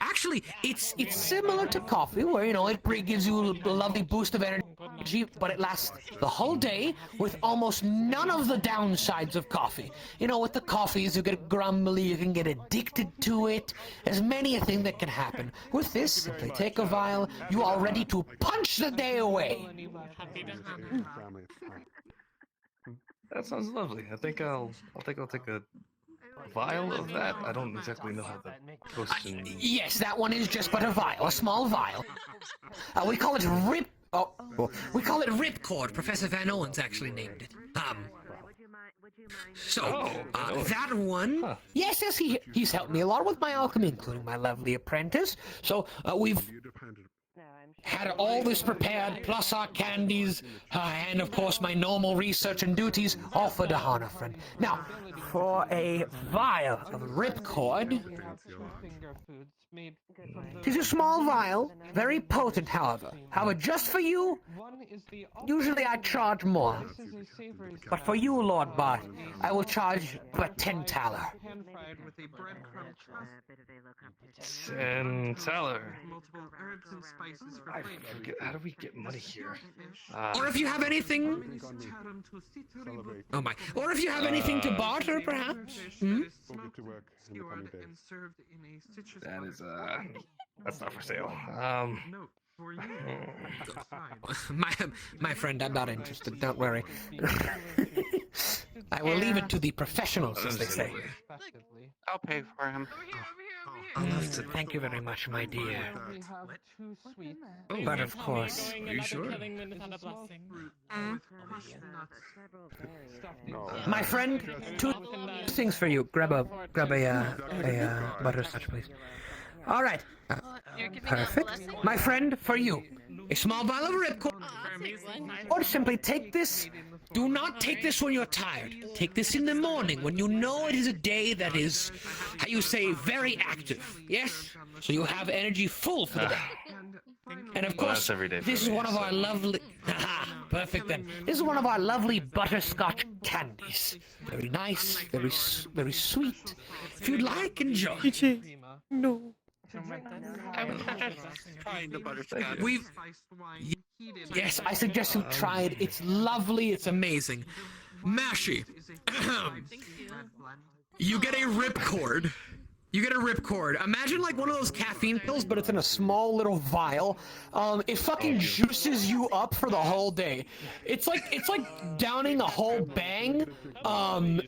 Actually, it's similar to coffee, where it gives you a lovely boost of energy, but it lasts the whole day with almost none of the downsides of coffee. With the coffees, you get grumbly, you can get addicted to it. There's many a thing that can happen. With this, simply take a vial. You are ready to punch the day away. That sounds lovely. I think I'll take a vial of that. I don't exactly know how the potion. Yes, that one is just but a vial, a small vial. We call it ripcord. Professor Van Owens actually named it. That one. Huh. Yes, he's helped me a lot with my alchemy, including my lovely apprentice. So we've had all this prepared, plus our candies, and of course my normal research and duties, all for Dahana, friend. Now, for a vial of ripcord, it is a small vial, very potent, however. However, just for you, usually I charge more. But for you, Lord Bart, I will charge but 10 taler. 10 taler. I forget. How do we get money here? Or if you have anything. Oh my. Or if you have anything to barter, perhaps. Hmm? That is that's not for sale. My friend, I'm not interested. Don't worry. I will leave it to the professionals, as they say. I'll pay for him. Thank you very much, my dear. But of course. Are you sure? My friend, 2 things for you. Grab a butterscotch, please. All right. Perfect. My friend, for you, a small vial of ripcord. Or simply take this. Do not take this when you're tired. Take this in the morning when you know it is a day that is, how you say, very active. Yes? So you have energy full for the day. And of course, this is one of our lovely... Perfect then. This is one of our lovely butterscotch candies. Very nice, very sweet. If you'd like, enjoy. No. Yes, I suggest you try it. It's lovely. It's amazing. Mashy. You get a ripcord. You get a ripcord. Imagine like one of those caffeine pills, but it's in a small little vial. It fucking juices you up for the whole day. It's like downing a whole bang.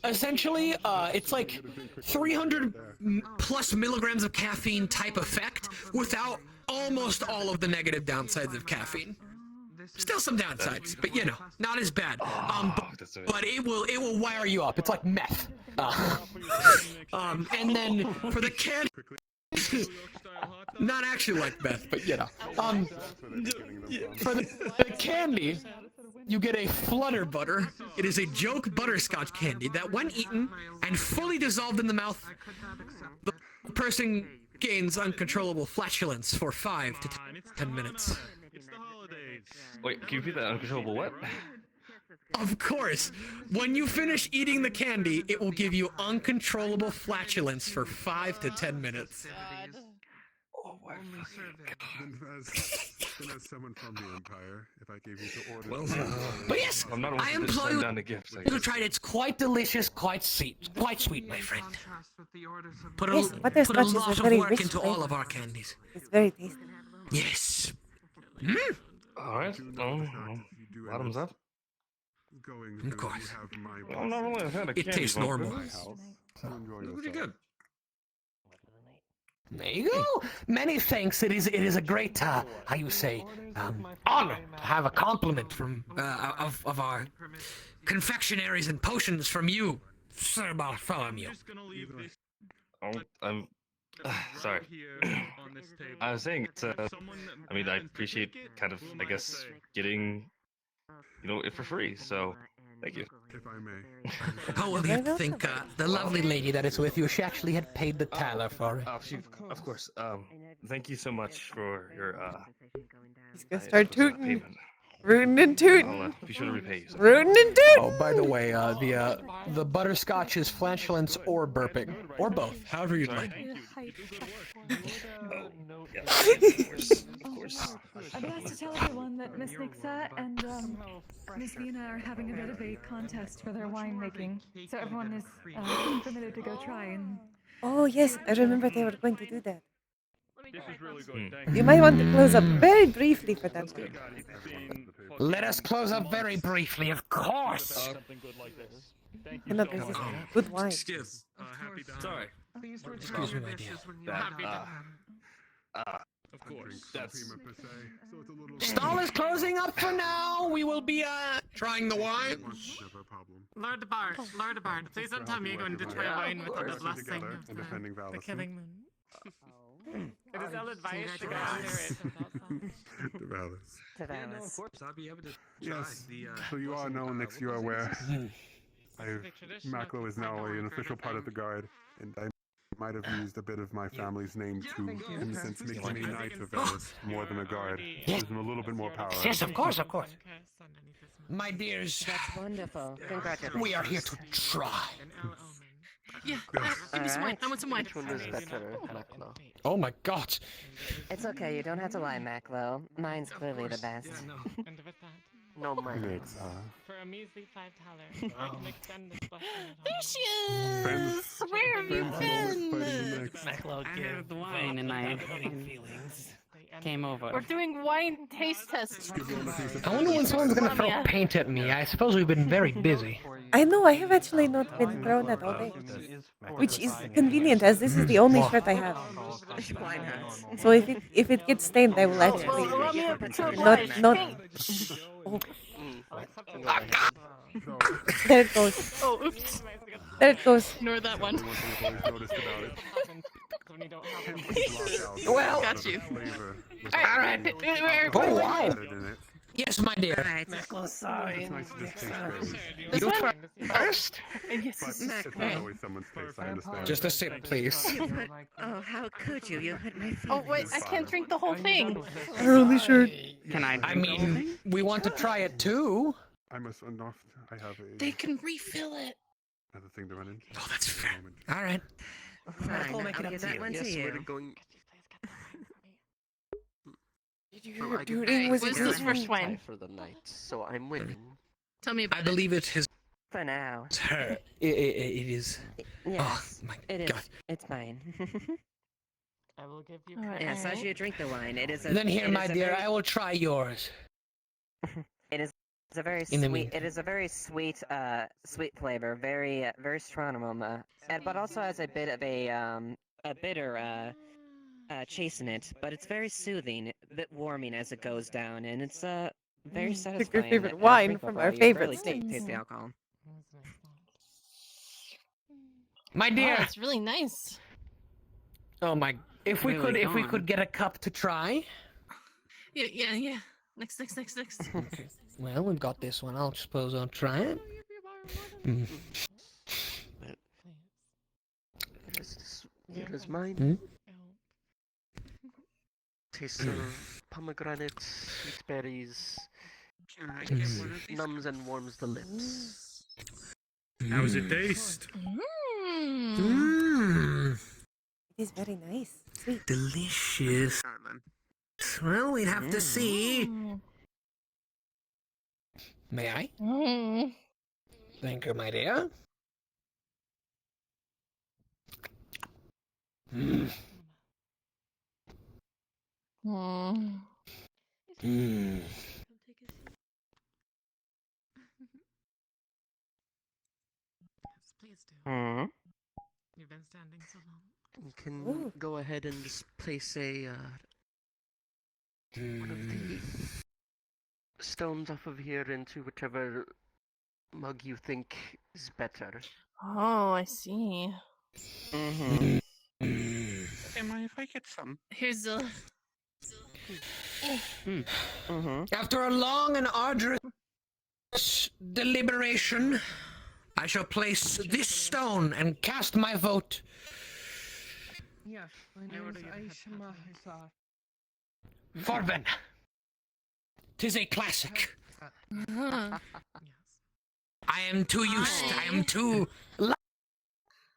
Essentially, it's like 300 plus milligrams of caffeine type effect without almost all of the negative downsides of caffeine. Still some downsides, but you know, not as bad. But it will wire you up. It's like meth. And then for the can, not actually like meth, but you know. For the candy, you get a flutter butter. It is a joke butterscotch candy that, when eaten and fully dissolved in the mouth, the person gains uncontrollable flatulence for 5 to 10 minutes. Wait, can you repeat that? Uncontrollable what? Of course. When you finish eating the candy, it will give you uncontrollable flatulence for 5 to 10 minutes. Oh my Then as someone from the Empire, if I gave you the order... But yes, I'm not I employ you down the gifts. to try it. It's quite delicious, quite sweet, my friend. Put a, Yes, put a butterscotch is lot a of very work rich into flavor. all of our candies. It's very tasty. Yes. Alright, bottoms up. Of course. Well, normally I've had a It candy tastes bar normal. Pretty good. There you go. Many thanks. It is a great, how you say, honor to have a compliment from of our confectionaries and potions from you, Sir Bartholomew. Oh, I'm sorry. I was saying it's I mean, I appreciate kind of, I guess, getting, you know, it for free. So, thank you. If I may. How will you think the lovely lady that is with you? She actually had paid the taler for it. Of course. Thank you so much for your He's gonna start tooting. payment. Rootin' and tootin'. I'll be sure to repay you. Rootin' and tootin'. Oh, by the way, the butterscotch is flatulence or burping, or both, however you'd like. Of course. I'd like to tell everyone that Miss Nixa and Miss Vina are having a bit of a contest for their winemaking, so everyone is permitted to go try and... Oh yes, I remember they were going to do that. This is really good. Thank You might want to close up very briefly for that too. Let us close up very briefly, of course. Something good like this. Thank you Cannot so resist much. good wine. Excuse. Sorry. Excuse me, my dear. Of course. Stall is closing up for now. We will be trying the wine. Lord Bard, please don't tell me you're going to try wine with the blessing of the killing moon. It is ill advised to go under it. To Yeah, no, of course, I'll be able to try Yes. the. So you all know, next you are aware, Maclo is now an official part of the guard, and I might have used a bit of my family's name to, in a sense, make me a knight of Velis more than a guard. Gives him a little bit more power. Yes, of course, of course. My dears, That's wonderful. Congratulations. we are here to try. Yeah, give me some wine. I want some wine. Which one was better, Maclo? Oh my god. It's okay, you don't have to lie, Maclo. Mine's clearly the best. And with that, No money. for a measly $5, I can extend this blessing. There she is! Where have you been? Maclo, give the wine and I came over. We're doing wine taste tests. I wonder when someone's gonna throw paint at me. I suppose we've been very busy. I know, I have actually not been thrown at all day. Which is convenient, as this is the only shirt I have. So if it gets stained, I will actually not. Oh. There it goes. Oh, oops. There it goes. Ignore that one. Well, got you. All right. Oh wow. Yes, my dear. Alright, Maclo, sorry. You first. Just a sip, please. Oh, how could you? You hit my feelings. Oh, wait, I can't drink the whole thing. Early shirt. Can I mean, we want to try it too. I must unoff. I have a. They can refill it. Another thing to run into. Oh, that's fair. All right. Fine, I'll give that one to you. Your duty was What's this first wine? For the night, so I'm winning. Tell me about I believe it is For now. It's her. It is. Yes, Oh my it God. is. It's mine. I will give you. Yes, as you drink the wine, it is a. Then here, it my is a dear, very- I will try yours. It is a very In the sweet. It is a very sweet, sweet flavor. Very, very strong aroma, but also has a bit of a bitter, chase in it. But it's very soothing, a bit warming as it goes down, and it's very Pick satisfying. your favorite and wine drinkable from for our all. You favorite really states. taste the alcohol. My dear. Wow, it's really nice. Oh my! If we Really could gone. get a cup to try. Yeah. Next. Okay. Well, we've got this one. I'll suppose I'll try it. Mm. It is mine. Hmm? Tastes of pomegranate, sweet berries. Mm. Numbs and warms the lips. How's it taste? Mm. It is very nice. Sweet. Delicious. Well, we'd have to see. May I? Thank you, my dear. Mm. Mm. Yes, please do. Hmm. You've been standing so long. You can go ahead and just place a one of the stones off of here into whichever mug you think is better. Oh, I see. Mm-hmm. Am I if I get some? Here's a. After a long and arduous deliberation, I shall place this stone and cast my vote. Yes, my name is Aisha Mahazar. Forben. 'Tis a classic. I am too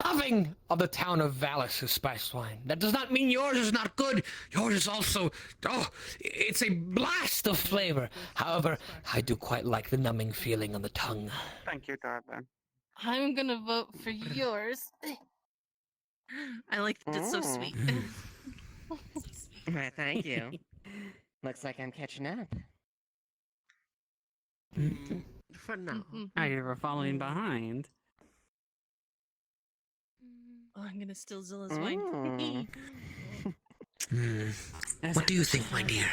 loving of the town of Valis' spice wine. That does not mean yours is not good. Yours is also, it's a blast of flavor. However, I do quite like the numbing feeling on the tongue. Thank you, darling. I'm gonna vote for yours. I like that it's so sweet. Why, thank you. Looks like I'm catching up. For now. Are you ever falling behind? Oh, I'm gonna steal Zilla's wine. What do you think, my dear?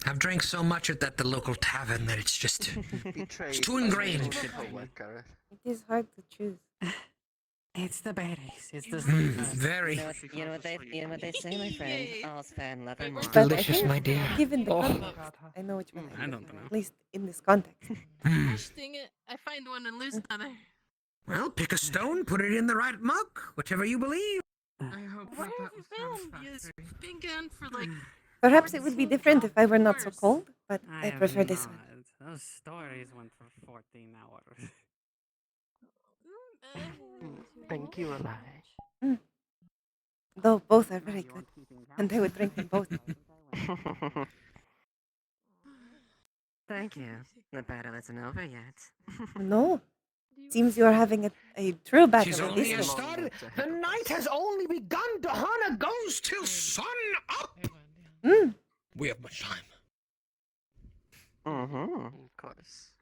I've drank so much at the local tavern that it's just it's too ingrained. It is hard to choose. It's the berries. It's the Very You know what they say, my friend. All's fair in love and war. But I delicious, think, my dear. Given the Oh. context, I know which one I don't know. At least in this context. Gosh dang it! I find one and lose another. Well, pick a stone, put it in the right mug, whichever you believe. I hope Where that have you been? You've been gone for like. Perhaps it would be different if I were not so cold, but I have prefer this one. not. Those stories went for 14 hours. Thank you, Eli. Though both are very good, and I would drink them both. Thank you. The battle isn't over yet. No. Seems you are having a true battle She's at only this just rate. started. The night has only begun. Dahana goes till sun up. We have much time. Of course.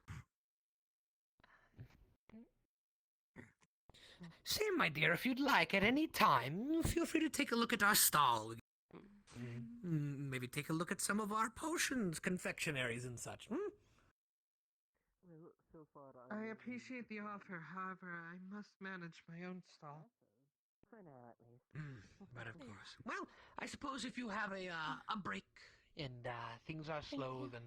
Say, my dear, if you'd like at any time, feel free to take a look at our stall. Maybe take a look at some of our potions, confectionaries, and such. I appreciate the offer, however, I must manage my own stall. For now, at least. But of course. Well, I suppose if you have a break and things are slow, then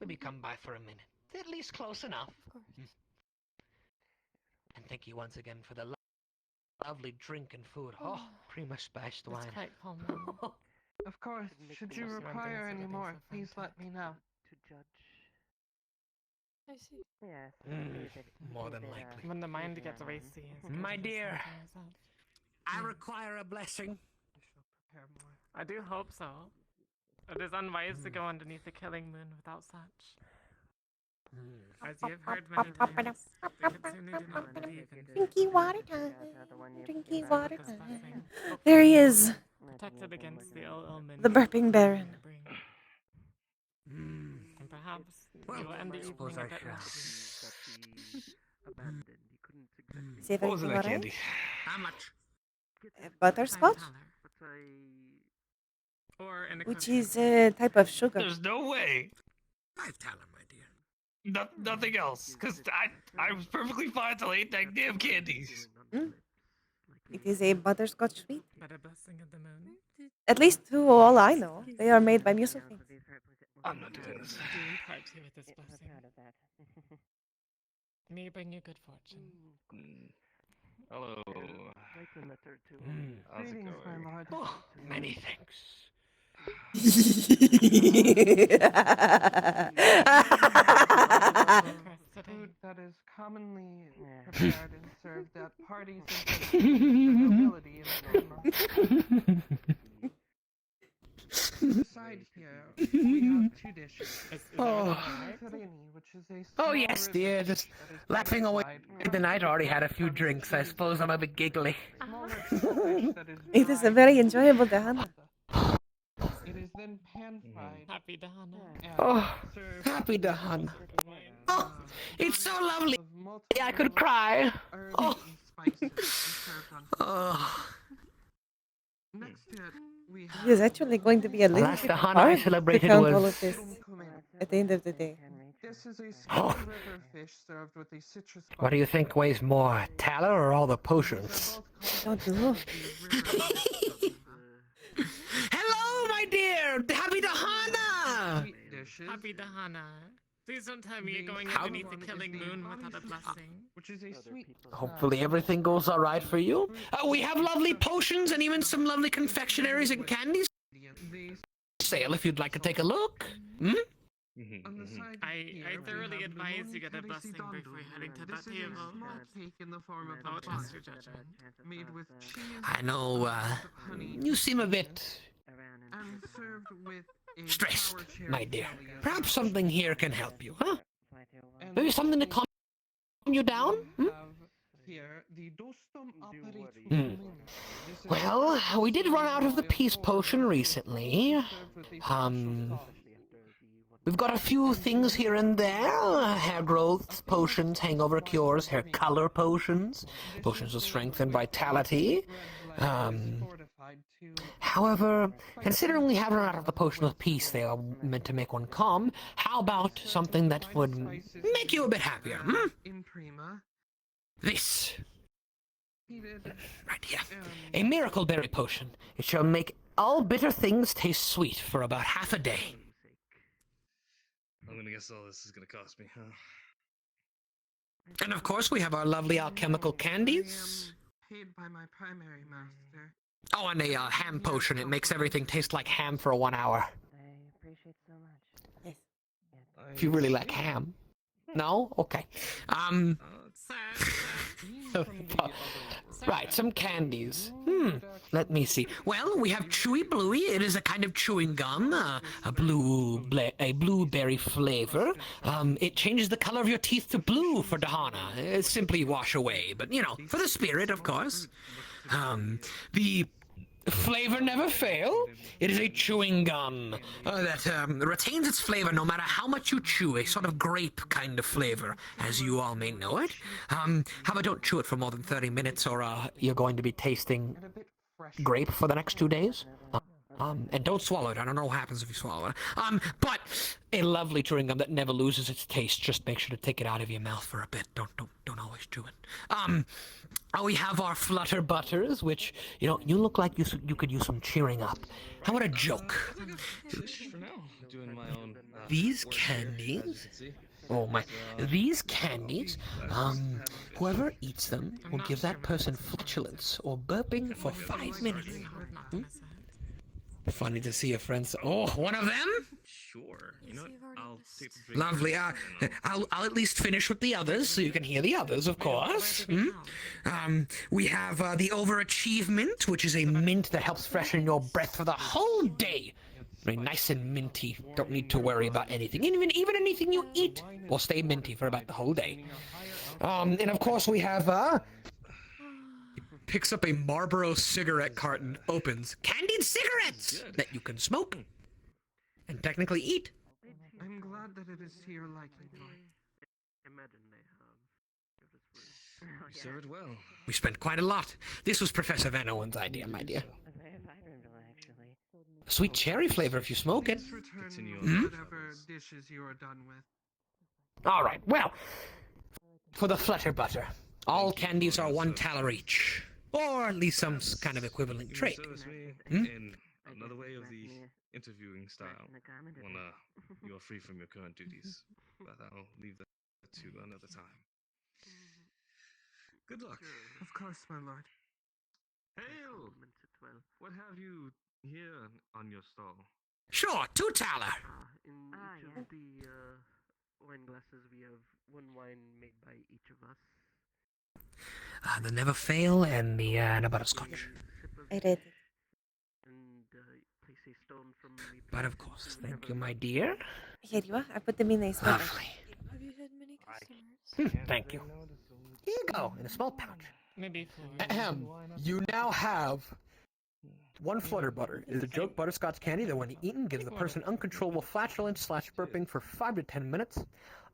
maybe come by for a minute. At least close enough. Of course. And thank you once again for the lovely drink and food. Oh, prima spiced wine. That's quite common. Of course, should you require any more, please let me know. To judge. I see. Yes. More than likely. When the mind gets racy. My dear, I require a blessing. I do hope so. It is unwise to go underneath the killing moon without such. As you have heard many times, they could certainly do not believe in Drinky water time. Drinky water this time. blessing. There he is. Protected against the ill omen. The burping baron. And perhaps you will end the evening a bit rusty. Is everything What was in that alright? candy? How much? Butterscotch, Or an which equivalent. is a type of sugar. There's no way. 5 talent, my dear. Nothing else. Cause I was perfectly fine till I ate that damn candies. It is a butterscotch sweet. But a blessing of the moon. At least to all I know, they are made by mucilphane. I'm not doing this. Do impart you with this blessing. May it bring you good fortune. Hello. How's it going? Oh, many thanks. Food that is commonly prepared and served at parties and the nobility in the side here, we have 2 dishes. Oh yes, dear. Just laughing away the night. Already had a few drinks. I suppose I'm a bit giggly. It is a very enjoyable dahana. It is then pan-fried. Happy Dahana. Oh, happy dahana. Oh, it's so lovely. I could cry. Oh. Oh. Next to it, we have It is actually going to be a The little last bit dahana I hard to celebrated count was- all of this at the end of the day. This is a Oh. small river fish served with a citrus. What do you think weighs more, Tala or all the potions? Don't know. Hello, my dear. Happy dahana. Happy Dahana. Please don't tell me you're going How- underneath the killing moon without a blessing. Which is a sweet. Hopefully everything goes all right for you. We have lovely potions and even some lovely confectionaries and candies. Sale if you'd like to take a look. Hmm? I thoroughly advise you get a blessing before heading to that table. Cake in the form of I'll trust your judgment. made with cheese I know, you seem a bit and served with a stressed, sour cherry my dear. jelly. Perhaps something here can help you, huh? Maybe something to calm you down? Hmm? Here, the dostum aperitum Hmm. This is Well, we did run out of the peace potion recently. We've got a few things here and there. Hair growth potions, hangover cures, hair color potions, potions of strength and vitality. However, considering we have run out of the potion of peace they are meant to make one calm, how about something that would make you a bit happier, hmm? in prima. This, Heated right here. A miracle berry potion. It shall make all bitter things taste sweet for about half a day. I'm gonna guess all this is gonna cost me, huh? And of course, we have our lovely alchemical candies. paid by my primary master. Oh, and a ham potion. It makes everything taste like ham for 1 hour. I appreciate so much. If you really like ham. No? Okay. Right, some candies. Let me see. Well, we have Chewy Bluey. It is a kind of chewing gum, a blueberry flavor. It changes the color of your teeth to blue for Dahana. It's simply wash away, but you know, for the spirit, of course. The flavor never fail. It is a chewing gum that retains its flavor no matter how much you chew, a sort of grape kind of flavor, as you all may know it. How about don't chew it for more than 30 minutes or you're going to be tasting grape for the next 2 days? And don't swallow it. I don't know what happens if you swallow it. But a lovely chewing gum that never loses its taste. Just make sure to take it out of your mouth for a bit. Don't always chew it. We have our Flutter Butters, which, you know, you look like you could use some cheering up. How about a joke? For now, doing my own. These candies. Oh my! These candies. Whoever eats them will give that person flatulence or burping for 5 minutes. Funny to see your friends. Oh, one of them? Sure. You know what? I'll take the Lovely. I'll at least finish with the others, so you can hear the others, of course. We have the Overachievement, which is a mint that helps freshen your breath for the whole day. I mean, nice and minty. Don't need to worry about anything. Even anything you eat will stay minty for about the whole day. And of course we have picks up a Marlboro cigarette carton, opens candied cigarettes that you can smoke and technically eat. I'm glad that it is to your liking, Lord. Imagine they have. You serve it well. We spent quite a lot. This was Professor Van Owen's idea, my dear. Sweet cherry flavor if you smoke it. Return whatever dishes you are done with. All right, well, for the flutter butter, all candies are 1 thaler each, or at least some kind of equivalent trait. In another way of the interviewing style, when you are free from your current duties, but I'll leave that to another time. Good luck. Of course, my lord. Hail! What have you here on your stall? Sure, 2 thaler. In each of the wine glasses, we have 1 wine made by each of us. The Never Fail and the butterscotch. I read it. And place a stone from the But of course, thank you, my dear. Here you are. I put them in a small Lovely. Have you had many customers? Thank you. Here you go, in a small pouch. Maybe You now have 1 flutter butter. It is a joke butterscotch candy that, when eaten, gives the person uncontrollable flatulence / burping for 5 to 10 minutes.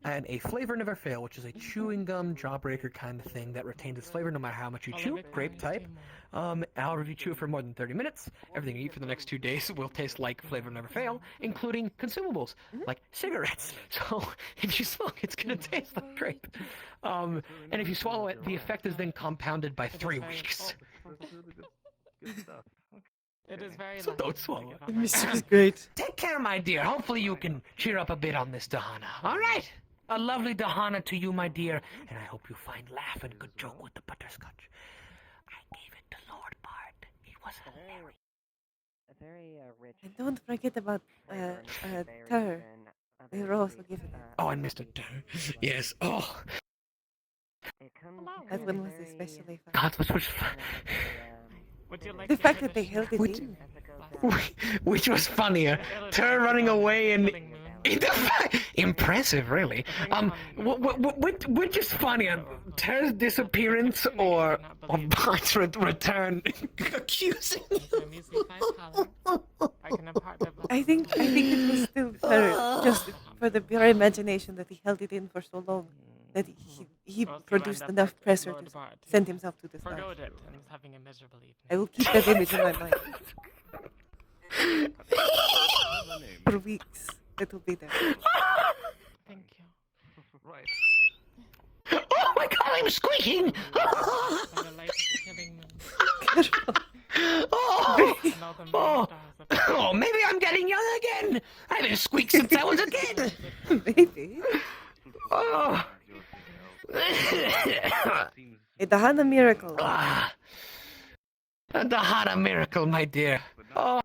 And a Flavor Never Fail, which is a chewing gum jawbreaker kind of thing that retains its flavor no matter how much you chew. Grape type. However, if you chew it for more than 30 minutes, everything you eat for the next 2 days will taste like Flavor Never Fail, including consumables, like cigarettes. So, if you smoke, it's going to taste like grape. And if you swallow it, the effect is then compounded by 3 weeks. Good stuff. It is very So don't swallow it. This is great. Take care, my dear. Hopefully you can cheer up a bit on this Dahana. All right? A lovely Dahana to you, my dear. And I hope you find laugh and good joke with the butterscotch. I gave it to Lord Bard. It was hilarious. Very rich. And don't forget about Tur. They were also given it. Oh, and Mr. Turner. Yes. Oh. That one was especially fun. God, which was fun. Would you like The fact that they held it in. Which was funnier? Tur running away and... Impressive, really. Which is funnier, Tur's disappearance or Bart's return accusing? I think it was still Tur, just for the pure imagination that he held it in for so long, that he produced enough pressure to send himself to the stars. Forgot it and having a miserable evening. I will keep that image in my mind. For weeks, it will be there. Thank you. Right. Oh my God, I'm squeaking! By the light of the killing moon. Oh, maybe I'm getting young again. I haven't squeaked since I was a kid. Maybe. Oh. A Dahana miracle. A Dahana miracle, my dear. Oh.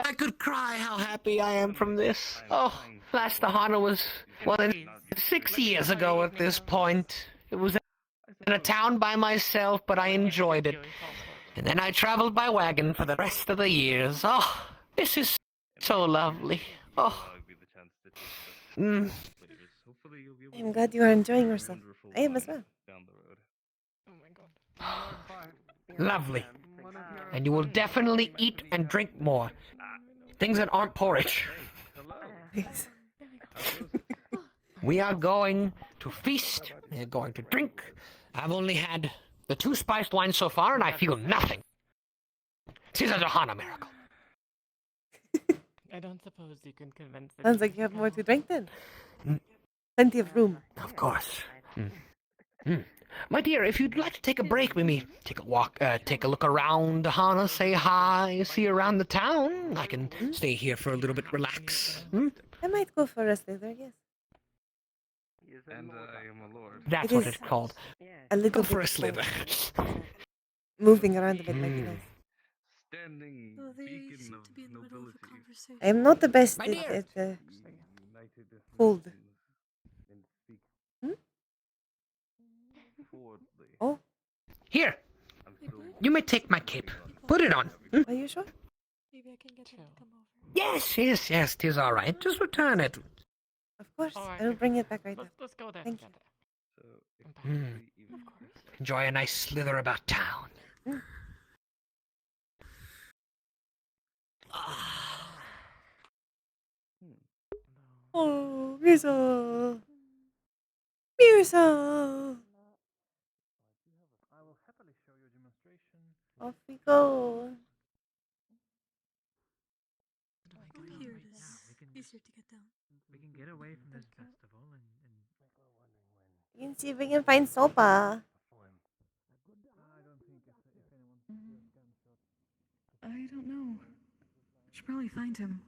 I could cry how happy I am from this. Oh, last Dahana was, 6 years ago at this point. It was in a town by myself, but I enjoyed it. And then I traveled by wagon for the rest of the years. Oh, this is so lovely. Oh. I'm glad you are enjoying yourself. I am as well. Oh my God. Lovely. And you will definitely eat and drink more. Things that aren't porridge. We are going to feast. We are going to drink. I've only had the 2 spiced wines so far, and I feel nothing. This is a Dahana miracle. I don't suppose you can convince the Sounds like you have more to drink then. Plenty of room. Of course. My dear, if you'd like to take a break with me, take a walk, take a look around Dahana, say hi, see around the town. I can stay here for a little bit, relax. I might go for a slither, yes. And I am a lord. That's It what is it's called. A little Go for bit a slither. Moving around a bit might be nice. Standing beacon of nobility. I am not the best My at dear. hold. Oh, Here, you may take my cape. Put it on. are you sure? Maybe I can get them to come over. Yes, 'tis all right. Just return it. Of course, Alright, I will bring it back right let's, now. let's go there Thank you. together. Of course. Enjoy a nice slither about town. Oh, Musa! Musa! I will happily show you a demonstration. Off we go. Oh, here it is. Easier to get down. We can get away from this festival and You can see if we can find Sopa. I don't know. Should probably find him.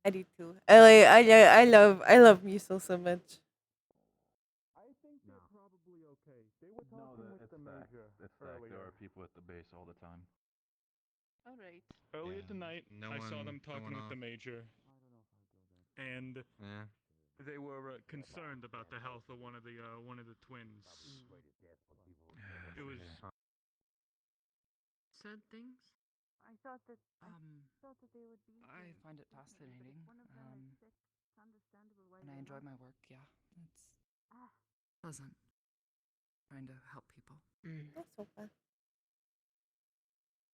I do too. I love Musil so much. I think they're probably okay. They were talking with the major earlier. There are people at the base all the time. All right. Earlier tonight, I saw them talking with the major. And they were concerned about the health of one of the twins. It was Said things? I thought that they would be. I find it fascinating. One of them is sick. It's understandable why And I they're enjoy not. my work, yeah. It's pleasant. Trying to help people. No Sopa.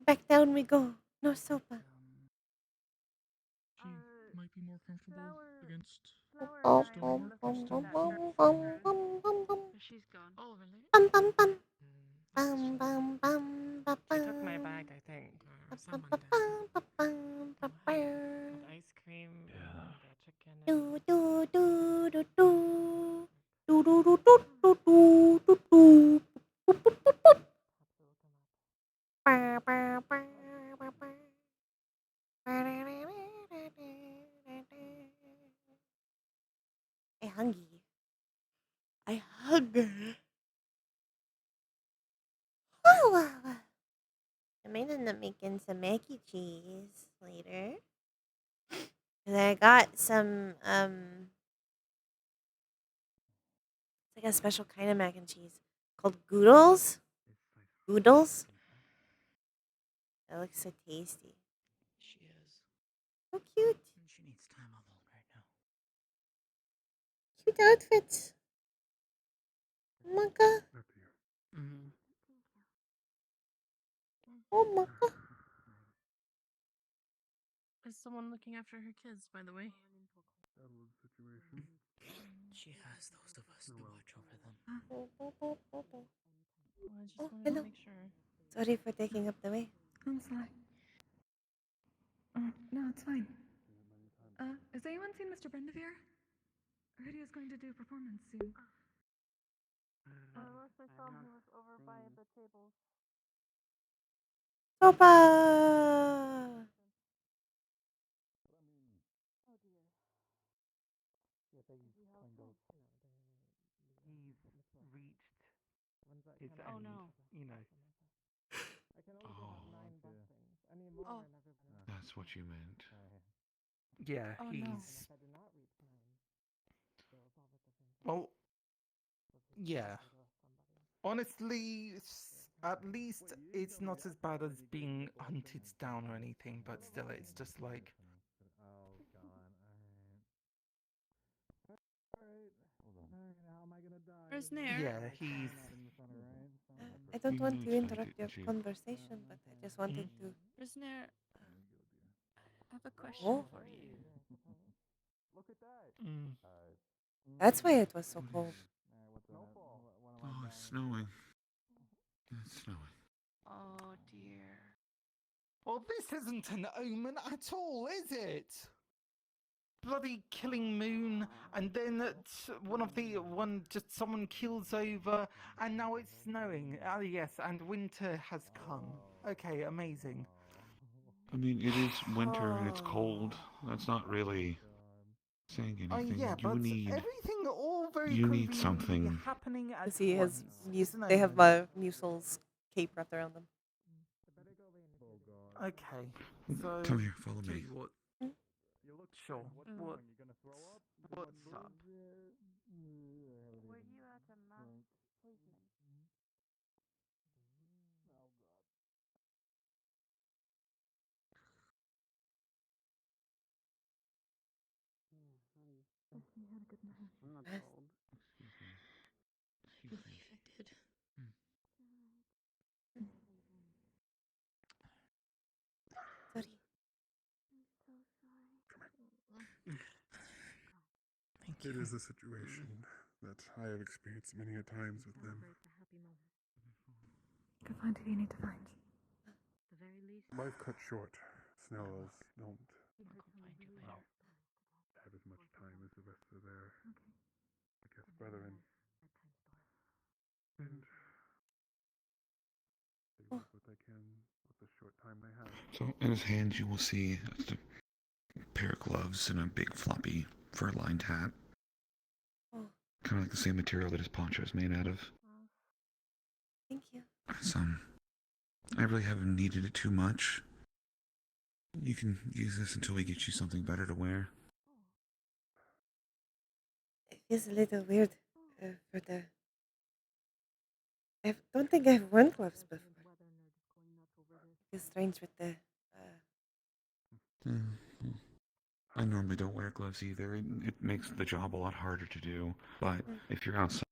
Back down we go. No Sopa. she might be more comfortable against She's gone. All related? Bum bum bum. Bum, bum bum bum She took my bag, I think. Someone did. And ice cream. And chicken. Do do do do do. Do do do do do do do do. Boop, boop, boop, boop. Ba, ba, ba, ba, ba. I hungry. I hunger. Oh, I might end up making some mac and cheese later. And I got some it's like a special kind of mac and cheese called Goodles. Goodles. That looks so tasty. She is. So cute. She needs time alone right now. Cute outfits. Maka. Oh, Maka. Is someone looking after her kids, by the way? Situation. She has those of us to watch over them. Well, I just wanted hello. to make sure. Sorry for taking up the way. I'm sorry. No, it's fine. Has anyone seen Mr. Brendevere? I heard he was going to do a performance soon. Last I saw him, he was over by the tables. Sopa. He's reached his Oh end, no. you know. Oh. That's what you meant. Yeah, Oh, he's. no. Well, yeah. Honestly, at least it's not as bad as being hunted down or anything, but still, it's just like. Where's Nair? Yeah, he's. I don't want to interrupt your conversation, but I just wanted to. Where's Nair? I have a question Oh. for you. That's why it was so cold. Oh, it's snowing. It's snowing. Oh dear. Well, this isn't an omen at all, is it? Bloody killing moon, and then just someone kills over, and now it's snowing. Ah, yes, and winter has come. Okay, amazing. I mean, it is winter and it's cold. That's not really saying anything. Yeah, you but need everything all very you need conveniently something. happening at Because he has, once. they have Musil's cape wrapped around them. Okay, so Come here, follow tell me. you what, Sure. What? What's up? Were you at a mass poisoning? Hope you had a good night. I'm not Yes. cold. I believe I did. Sorry. I'm so sorry. Thank It you. is a situation that I have experienced many a times with them. Celebrate the happy moment. Go find who you need to find. The very least. Life cut short. Snow elves don't I'll come find you later. have as much time as the rest of their, I guess, brethren. And they work what they can with the short time they have. So in his hands, you will see a pair of gloves and a big floppy fur-lined hat. Oh, Kind of like the same material that his poncho is made out of. thank you. So, I really haven't needed it too much. You can use this until we get you something better to wear. It feels a little weird for the. I don't think I've worn gloves before. It's strange with the. Mm-hmm. I normally don't wear gloves either. It makes the job a lot harder to do. But if you're outside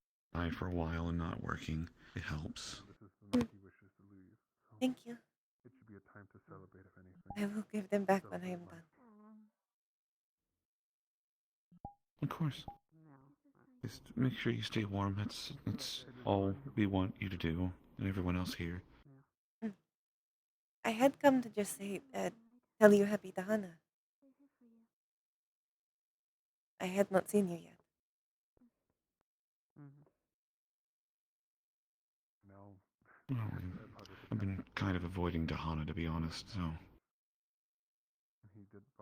for a while and not working, it helps. This is the night he wishes to leave. So Thank you. it should be a time to celebrate, if anything. I will give them back when I am done. Of course. Just make sure you stay warm. That's all we want you to do, and everyone else here. I had come to just say, tell you happy Dahana. I had not seen you yet. No. Well, I've been kind of avoiding Dahana, to be honest, so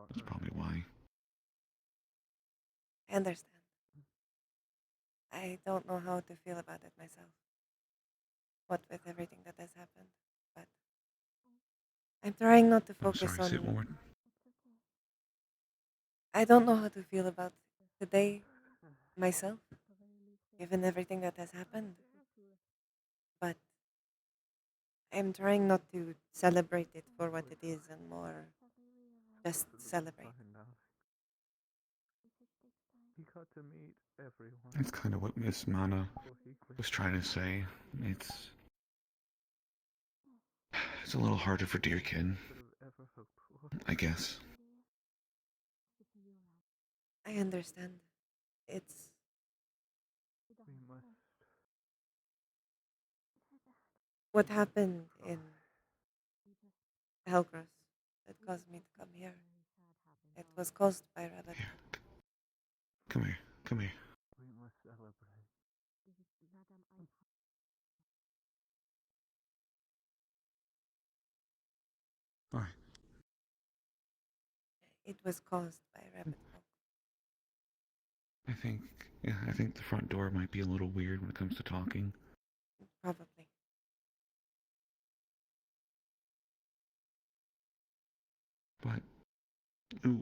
that's probably why. I understand. I don't know how to feel about it myself. What with everything that has happened, but I'm trying not to I'm focus sorry, say it one on. more. I don't know how to feel about today myself, given everything that has happened. But I'm trying not to celebrate it for what it is and more just celebrate. He got to meet everyone. That's kind of what Miss Mana was trying to say. It's a little harder for dear Kin, I guess. I understand. It's We must. what happened in Hellcross that caused me to come here. It was caused by Rabbit. Come here, come here. We must celebrate. All right. It was caused by Rabbit Folk. I think the front door might be a little weird when it comes to talking. Probably. But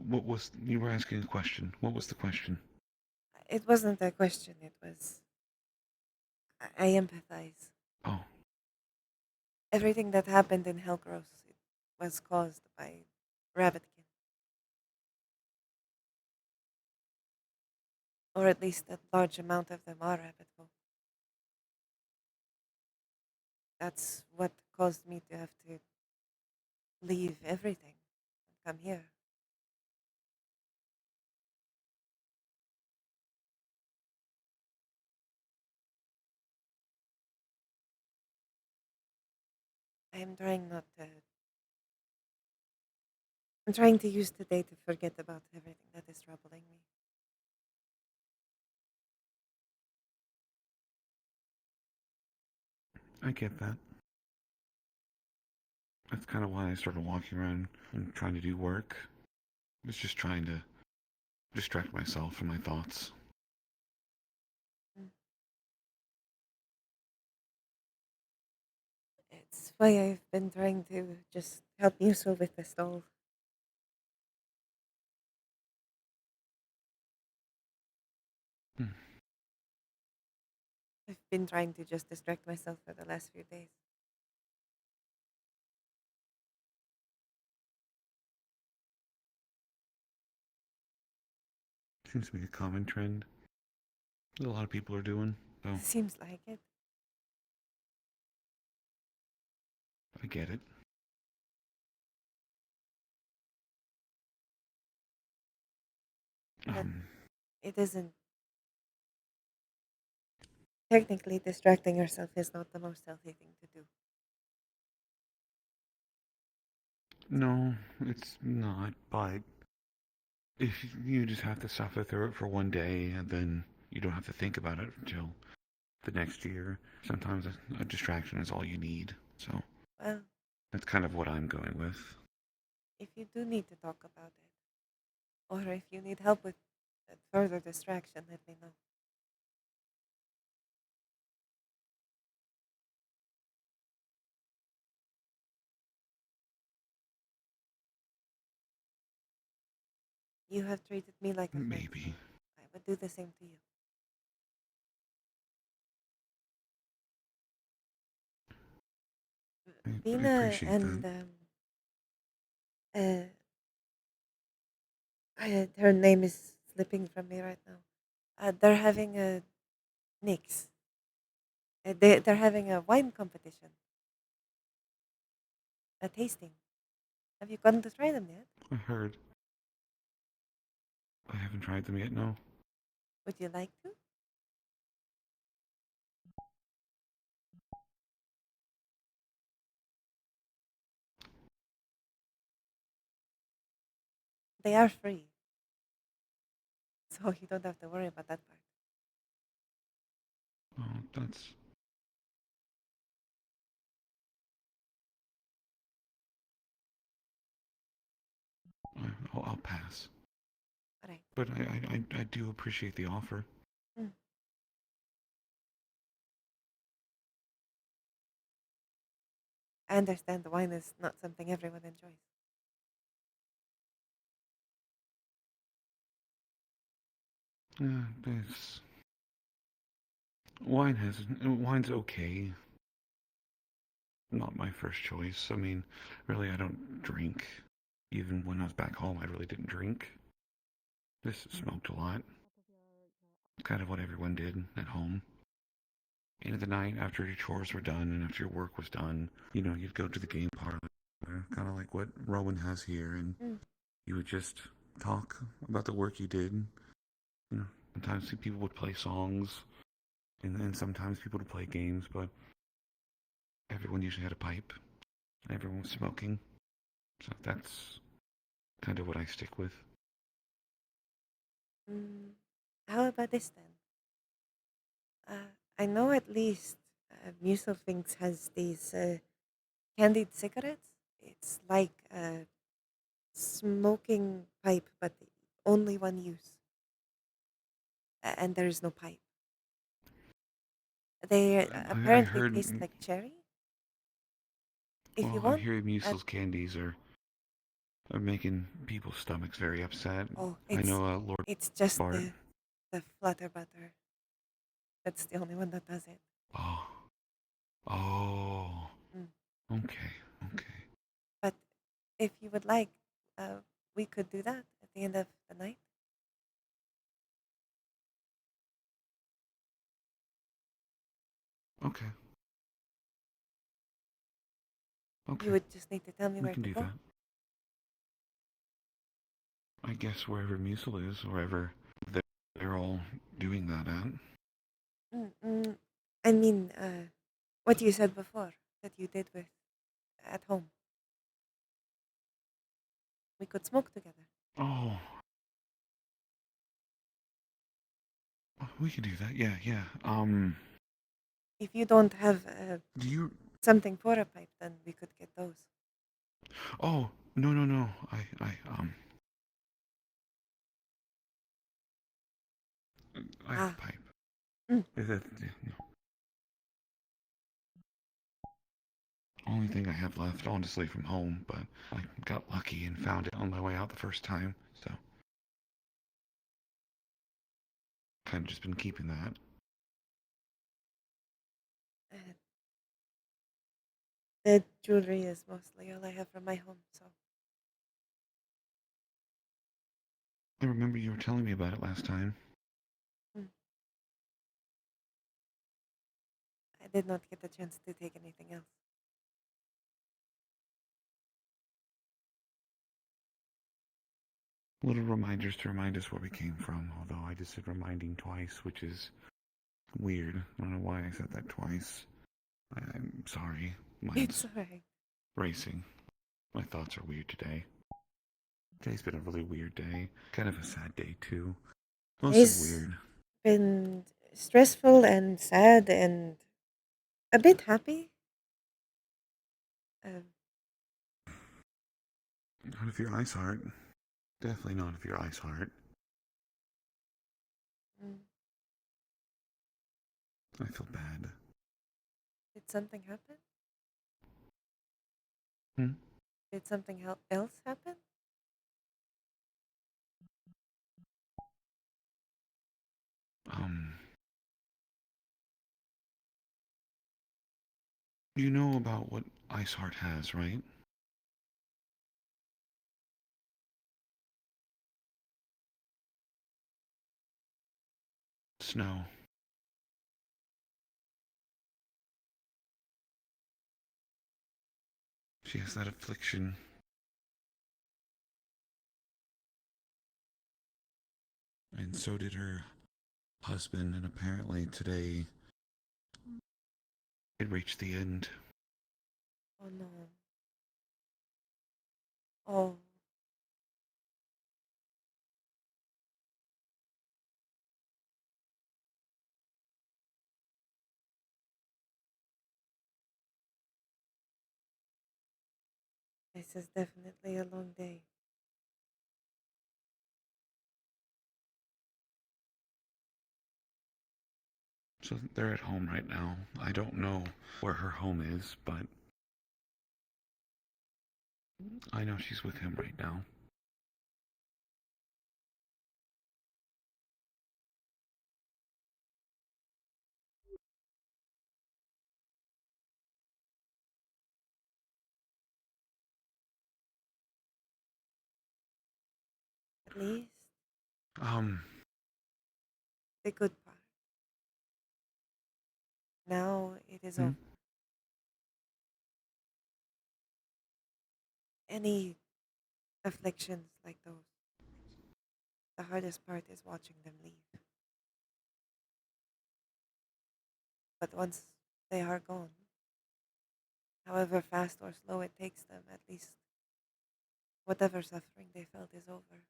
what was you were asking a question? What was the question? It wasn't a question. It was. I empathize. Oh. Everything that happened in Hellcross it was caused by Rabbitkin. Or at least a large amount of them are Rabbit folk. That's what caused me to have to leave everything and come here. I'm trying not to. I'm trying to use today to forget about everything that is troubling me. I get that. That's kind of why I started walking around and trying to do work. I was just trying to distract myself from my thoughts. It's why I've been trying to just help Muso with the stove. been trying to just distract myself for the last few days. Seems to be a common trend that a lot of people are doing. So Seems like it. I get it. But it isn't. Technically, distracting yourself is not the most healthy thing to do. No, it's not. But if you just have to suffer through it for one day, and then you don't have to think about it until the next year, sometimes a distraction is all you need. So Well, that's kind of what I'm going with. if you do need to talk about it, or if you need help with further distraction, let me know. You have treated me like a friend. Maybe. I would do the same to you. I Bina appreciate and that. her name is slipping from me right now. They're having a Nix. They're having a wine competition. A tasting. Have you gotten to try them yet? I heard. I haven't tried them yet, no. Would you like to? They are free. So you don't have to worry about that part. Oh, that's... I'll pass. All right. But I do appreciate the offer. Mm. I understand the wine is not something everyone enjoys. There's... Wine's okay. Not my first choice. I mean, really, I don't drink. Even when I was back home, I really didn't drink. Just smoked a lot. Kind of what everyone did at home. End of the night, after your chores were done and after your work was done, you'd go to the game parlor, kind of like what Rowan has here, and you would just talk about the work you did. Sometimes people would play songs, and sometimes people would play games, but everyone usually had a pipe, and everyone was smoking. So that's kind of what I stick with. How about this then? I know at least Musil Finks has these candied cigarettes. It's like a smoking pipe, but only one use. And there is no pipe. They apparently heard- taste like cherry. If you I want, hear Musel's candies are making people's stomachs very upset. Oh, I know Lord it's just Bart. the flutter butter. That's the only one that does it. Oh. Mm. Okay. But if you would like, we could do that at the end of the night. Okay. You would just need to tell me We where can to do go. that. I guess wherever Musil is, wherever they're all doing that at. I mean, what you said before that you did with at home. We could smoke together. Oh. We could do that. Yeah. If you don't have Do you... something for a pipe, then we could get those. Oh, no. I have a pipe. Is that... No. Only thing I have left, honestly, from home, but I got lucky and found it on my way out the first time, so... Kind of just been keeping that. The jewelry is mostly all I have from my home, so. I remember you were telling me about it last time. I did not get the chance to take anything else. Little reminders to remind us where we came from, although I just said reminding twice, which is weird. I don't know why I said that twice. I'm sorry. It's alright. Racing. My thoughts are weird today. Today's been a really weird day. Kind of a sad day, too. Mostly It's weird. been stressful and sad and a bit happy. Not if you're Ice Heart. Definitely not if you're Ice Heart. I feel bad. Did something happen? Hmm? Did something else happen? You know about what Ice Heart has, right? Snow. She has that affliction. And so did her husband, and apparently today it reached the end. Oh no. Oh. This is definitely a long day. So they're at home right now. I don't know where her home is, but I know she's with him right now. At least Um, the good part. Now it is Hmm? over. Any afflictions like those, the hardest part is watching them leave. But once they are gone, however fast or slow it takes them, at least whatever suffering they felt is over.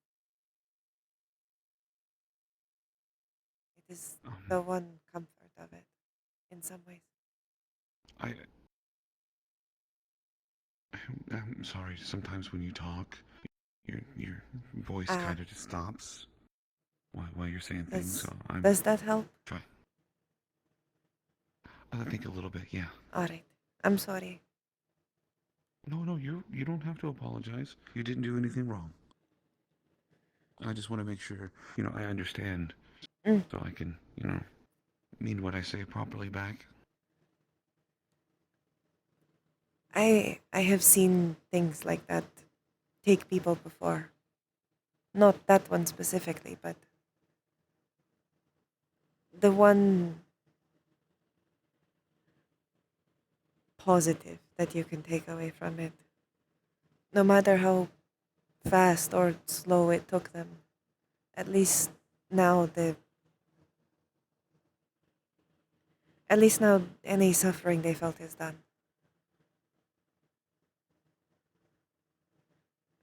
It is the one comfort of it, in some ways. I'm sorry. Sometimes when you talk, your voice Ah. kind of just stops while you're saying things. So I'm. Does that help? Try. I think a little bit, yeah. Alright. I'm sorry. No, you don't have to apologize. You didn't do anything wrong. I just want to make sure, I understand, so I can, mean what I say properly back. I have seen things like that take people before. Not that one specifically, but the one positive that you can take away from it. No matter how fast or slow it took them, at least now any suffering they felt is done.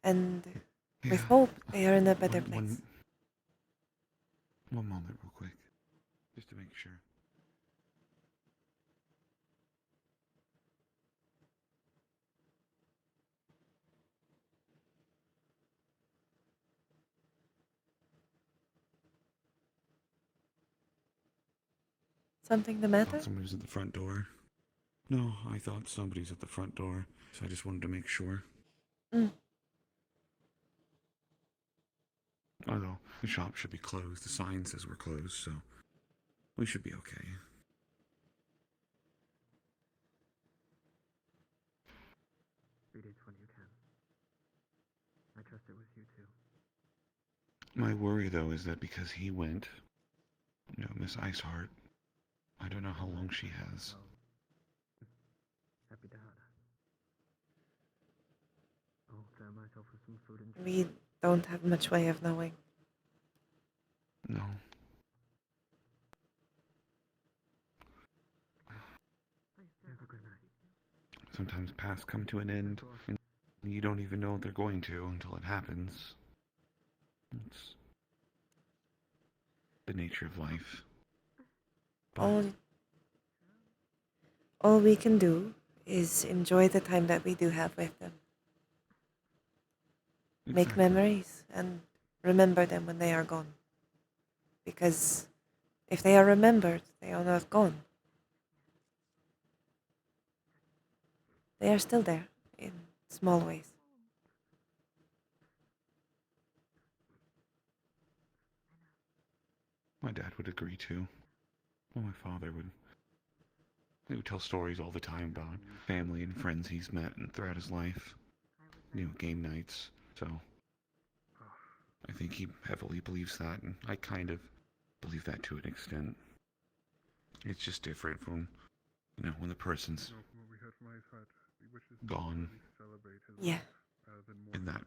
And with hope, they are in a better place. One moment, real quick, just to make sure. Something the I matter? thought somebody was at the front door. No, I thought somebody's at the front door, so I just wanted to make sure. Although, the shop should be closed. The sign says we're closed, so we should be okay. My worry, though, is that because he went, Miss Iceheart, I don't know how long she has. Happy to have that. I'll grab myself with some food and We don't have much way of knowing. No. Have a good night. Sometimes paths come to an end, and you don't even know they're going to until it happens. It's the nature of life. All we can do is enjoy the time that we do have with them. Make Exactly. memories and remember them when they are gone. Because if they are remembered, they are not gone. They are still there in small ways. My dad would agree too. Well, my father would. He would tell stories all the time about family and friends he's met and throughout his life. Game nights. So I think he heavily believes that, and I kind of believe that to an extent. It's just different from, when the person's gone. Yeah. In that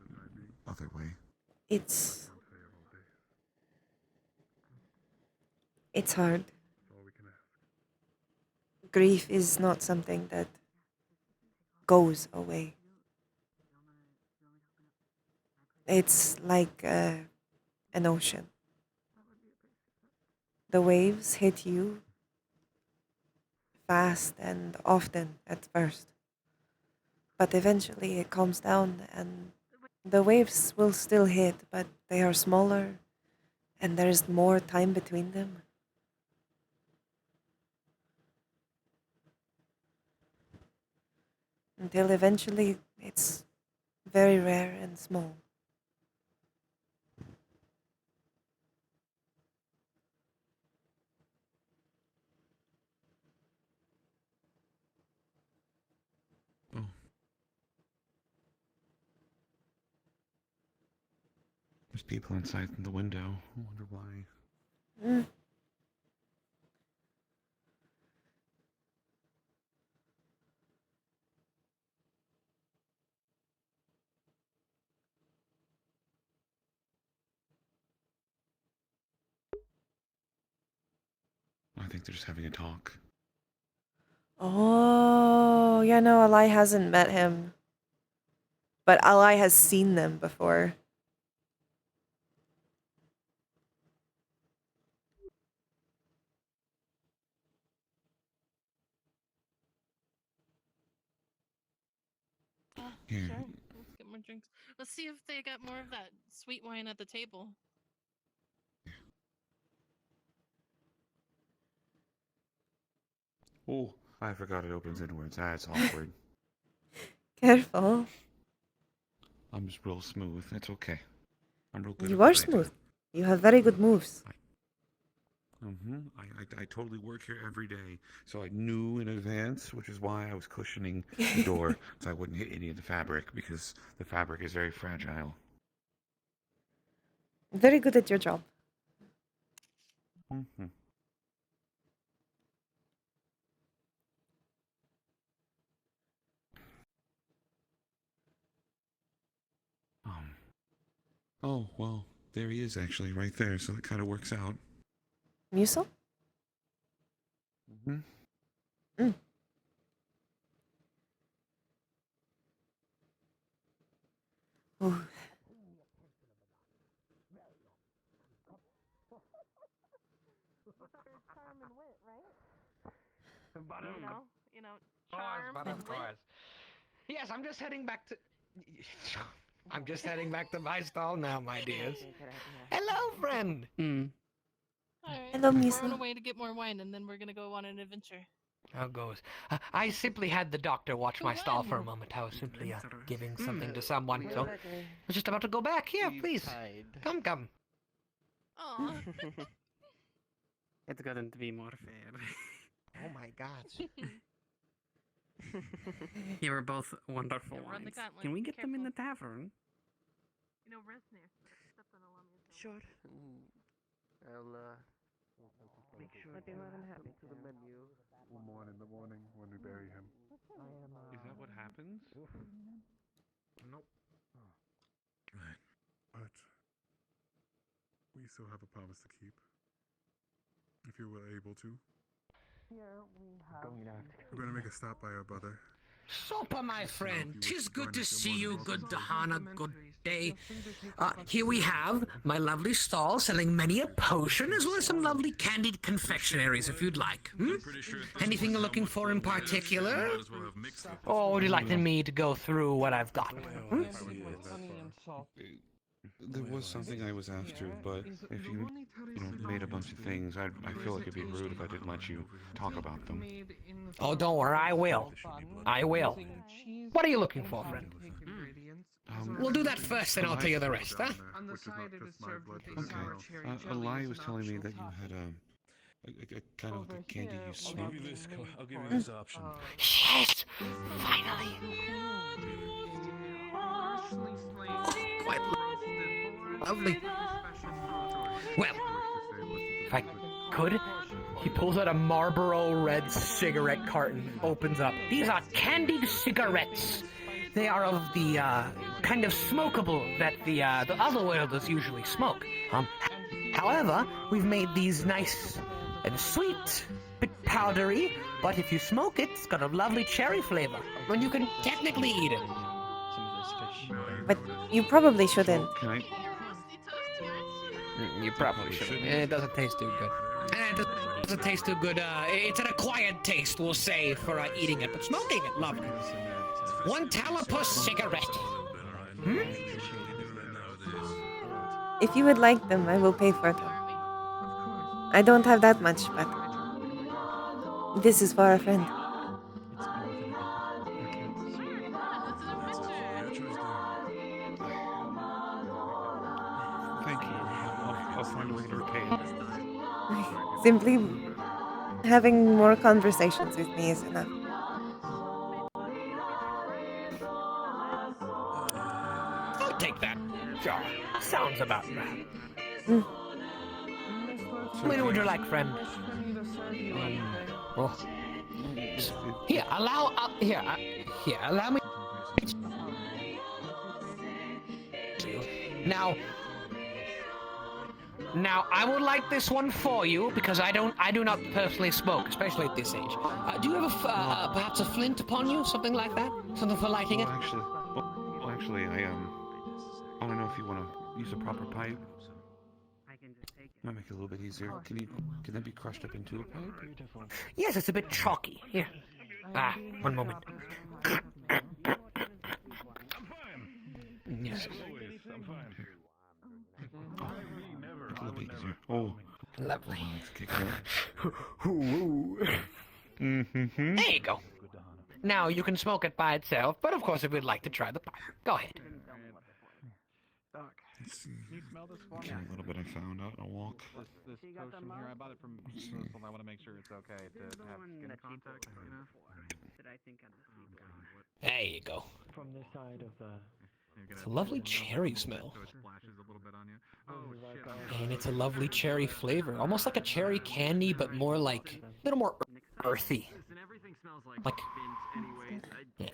other way. It's hard. Grief is not something that goes away. It's like an ocean. The waves hit you fast and often at first. But eventually it calms down and the waves will still hit, but they are smaller and there's more time between them. Until eventually it's very rare and small. Oh. There's people inside the window. I wonder why. Mm. I think they're just having a talk. Oh, yeah, no, Alai hasn't met him. But Alai has seen them before. Here. Sure, let's get more drinks. Let's see if they got more of that sweet wine at the table. Oh, I forgot it opens inwards. That's awkward. Careful. I'm just real smooth. It's okay. I'm real good You at what are I do. smooth. You have very good moves. I totally work here every day, so I knew in advance, which is why I was cushioning the door so I wouldn't hit any of the fabric, because the fabric is very fragile. Very good at your job. Mm-hmm. Oh, well, there he is actually, right there, so it kind of works out. Musil? Mm-hmm. Mm. Ooh. Charm and wit, right? Charm Of and wit. course. Yes, I'm just heading back to. I'm just heading back to my stall now, my dears. Hello, friend. Alright, Hello, we're Musil. on our way to get more wine, and then we're gonna go on an adventure. How goes? I simply had the doctor watch my stall for a when? moment. I was simply giving something to someone, so I was just about to go back. Here, please. Come. Aw. It's going to be more fair. Oh my God. You were both wonderful Yeah, run the wines. gauntlet. Can we Be get them in the careful. tavern? Resnir stepped on a llama. sure. I'll make sure to happen to the menu. We'll mourn in the morning when we bury him. Is that what happens? Nope. But we still have a promise to keep. If you were able to. Here we have. We're going to make a stop by our brother. Sopa, my friend, 'tis good to see you, good Dahana, good day. Here we have my lovely stall selling many a potion, as well as some lovely candied confectionaries, if you'd like. Anything you're looking for in particular? Or would you like me to go through what I've got? There was something I was after, but if you made a bunch of things, I feel like it'd be rude if I didn't let you talk about them. Oh, don't worry, I will. I will. What are you looking for, friend? We'll do that first, then I'll tell you the rest, huh? On the side, it is served with a sour cherry jelly. Eli was telling me that you had a kind of the candy you smoke. I'll give you this option. Yes! Finally! Quite lovely. Well, if I could, he pulls out a Marlboro Red cigarette carton, opens up. These are candied cigarettes. They are of the kind of smokable that the otherworlders usually smoke. However, we've made these nice and sweet, bit powdery, but if you smoke it, it's got a lovely cherry flavor, and you can technically eat it. But you probably shouldn't. Can I? You probably shouldn't. It doesn't taste too good. It doesn't taste too good. It's an acquired taste, we'll say, for eating it, but smoking it, lovely. 1 tala per cigarette. If you would like them, I will pay for them. I don't have that much, but this is for a friend. Thank you. I'll find a way to repay it. Simply having more conversations with me is enough. I'll take that. Sure. Sounds about right. When would you like, friend? Well, here, allow me. Now, I would like this one for you because I do not personally smoke, especially at this age. Do you have perhaps a flint upon you, something like that, something for lighting it? Actually, I don't know if you want to use a proper pipe. Might make it a little bit easier. Can that be crushed up into a pipe? Yes, it's a bit chalky. Here. One moment. Yes. I'm fine. A little bit easier. Oh. Lovely. Mm-hmm. There you go. Now, you can smoke it by itself, but of course if you'd like to try the pipe, go ahead. Let's see. A little bit I found out in a walk. This potion here, I bought it from Crystal. I want to make sure it's okay to have skin contact, you know? There you go. From this side of the... It's a lovely cherry smell. And it's a lovely cherry flavor. Almost like a cherry candy, but more like... a little more earthy. Like... Yeah.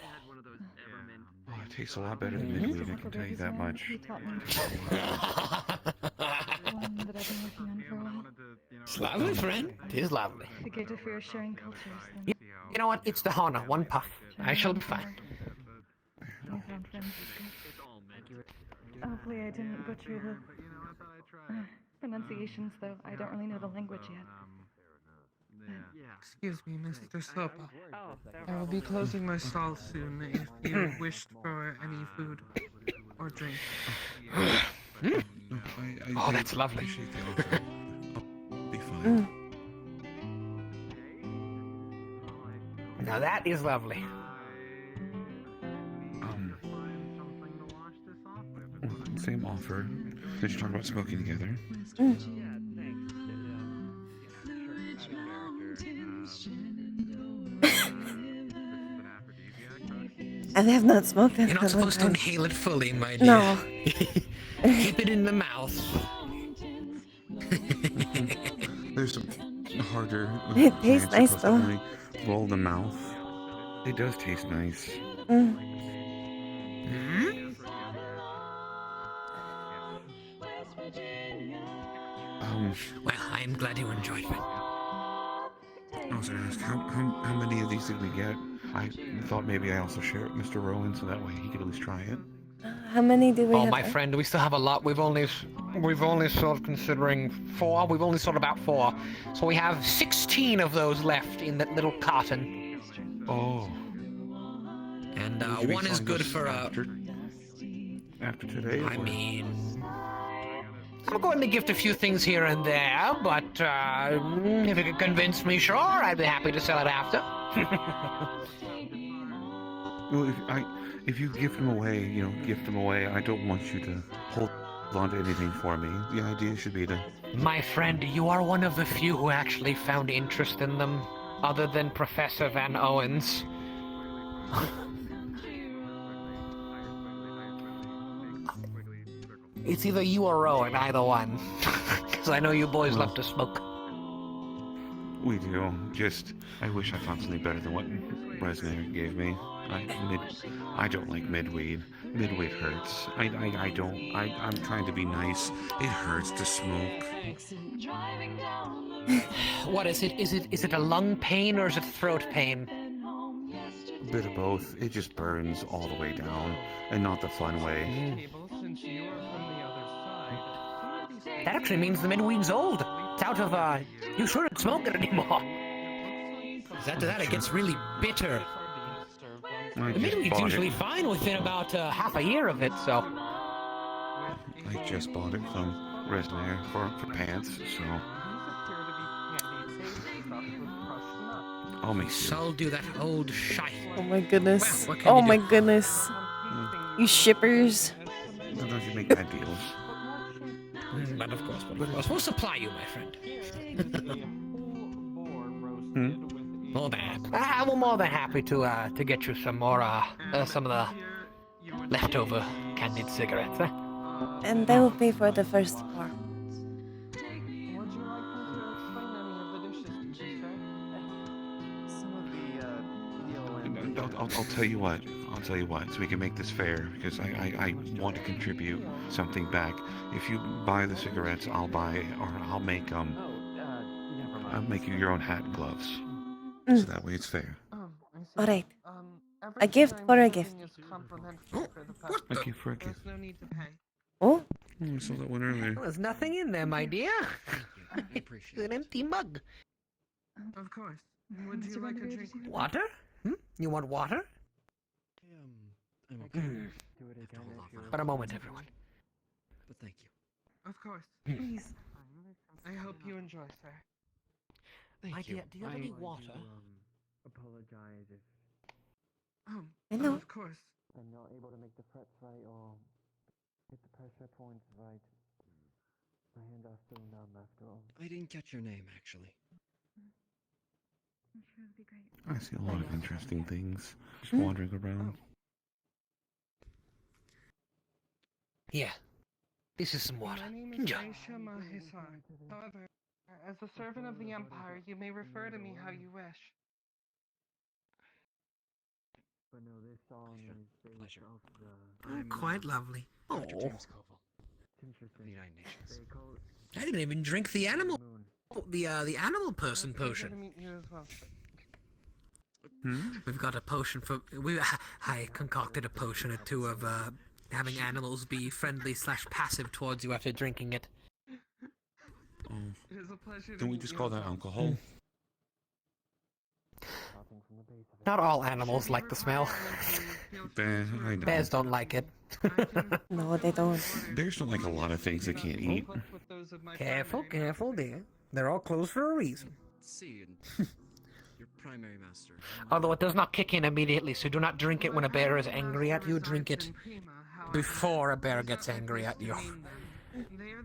Oh, it tastes a lot better than Midweek, I can tell you that much. It's lovely, friend. It is lovely. Forget if we are sharing cultures, then. You know what? It's the Hana. 1 puff. I shall be fine. I found friends. Hopefully I didn't butcher the pronunciations, though. I don't really know the language yet. Excuse me, Mr. Sopa. I will be closing my stall soon if you wished for any food or drink. Oh, that's lovely. Be fine. Now that is lovely. Same offer. Did you talk about smoking together? I have not smoked in You're a not long supposed to time. inhale it fully, my dear. No. Keep it in the mouth. sugar. It tastes Plants nice, supposedly roll the mouth. It does taste nice. Mm. Well, I am glad you enjoyed it. I was gonna ask, how many of these did we get? I thought maybe I also share it with Mr. Rowan so that way he could at least try it. How many do we Oh, have? my friend, we still have a lot. We've only sold, considering 4. We've only sold about 4. So we have 16 of those left in that little carton. Oh. And Would you be one is selling good those for after today? I or- mean, I'm going to gift a few things here and there, but if you could convince me, sure, I'd be happy to sell it after. Well, if you gift them away, gift them away. I don't want you to hold on to anything for me. The idea should be to... My friend, you are one of the few who actually found interest in them, other than Professor Van Owens. It's either you or Rowan, either one. Because I know you boys love to smoke. We do. Just, I wish I found something better than what Resnick gave me. I don't like midweed. Midweed hurts. I'm trying to be nice. It hurts to smoke. What is it? Is it a lung pain or is it throat pain? A bit of both. It just burns all the way down, and not the fun way. That actually means the midweed's old. It's out of, you shouldn't smoke it anymore. Because after that, it gets really bitter. The midweed's usually fine within about half a year of it, so... I just bought it from Resnick for pants, so... I'll make you. So do that old shite. Oh my goodness. Well, what can Oh you my do? goodness. You shippers. Sometimes you make bad deals. But of course, we'll supply you, my friend. More than happy. We're more than happy to get you some more, some of the leftover candied cigarettes, eh? And they will pay for the first part. I'll tell you what. I'll tell you what. So we can make this fair, because I want to contribute something back. If you buy the cigarettes, I'll make I'll make you your own hat and gloves. So that way it's fair. Alright. A gift for a gift. A gift for a gift. No need to pay. Oh. I saw that one earlier. There's nothing in there, my dear. It's an empty mug. Of course. Would you like a drink? Water? You want water? I'm okay. Do it again but a moment, everyone. But thank you. Of course. Please. I hope you enjoy, sir. Thank you. Do you have any water? Apologize if I know. Of course. I'm not able to make the frets right or get the pressure points right. My hand are still numb after all. I didn't catch your name, actually. I'm sure it'll be great. I see a lot of interesting things just wandering around. Yeah. This is some water. My name is Enjoy. Aisha Mahisar. However, as a servant of the Empire, you may refer to me how you wish. But no, this song is based off the... Oh, quite lovely. Oh. Dr. James Koval, of the United Nations. I didn't even drink the animal, the animal person potion. To meet you as well. We've got a potion for I concocted a potion or two of having animals be friendly / passive towards you after drinking it. Oh. It is a pleasure to Don't we meet just you call as that well. alcohol? Not all animals like the smell. I know. Bears don't like it. No, they don't. Bears don't like a lot of things they can't eat. Careful, careful, dear. They're all closed for a reason. See, your primary master. Although it does not kick in immediately, so do not drink it when a bear is angry at you. Drink it before a bear gets angry at you.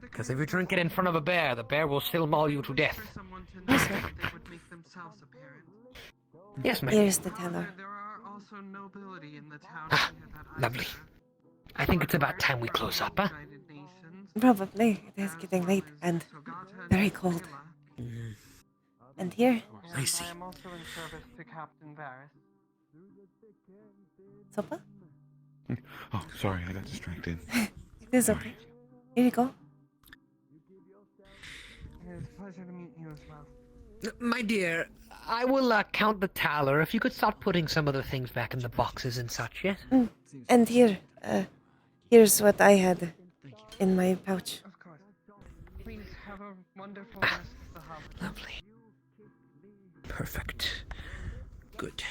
Because if you drink it in front of a bear, the bear will still maul you to death. Yes, ma'am. Here's the teller. There are also nobility in the town. Ah, lovely. I think it's about time we close up, huh? Probably. It is getting late and very cold. And here. I see. I am also in service to Captain Varys. Sopa? Oh, sorry, I got distracted. It is okay. Here you go. It is a pleasure to meet you as well. My dear, I will count the taller. If you could start putting some of the things back in the boxes and such, yes? And here, here's what I had in my pouch. Of course. Please have a wonderful rest of the holiday. Lovely. Perfect. Good.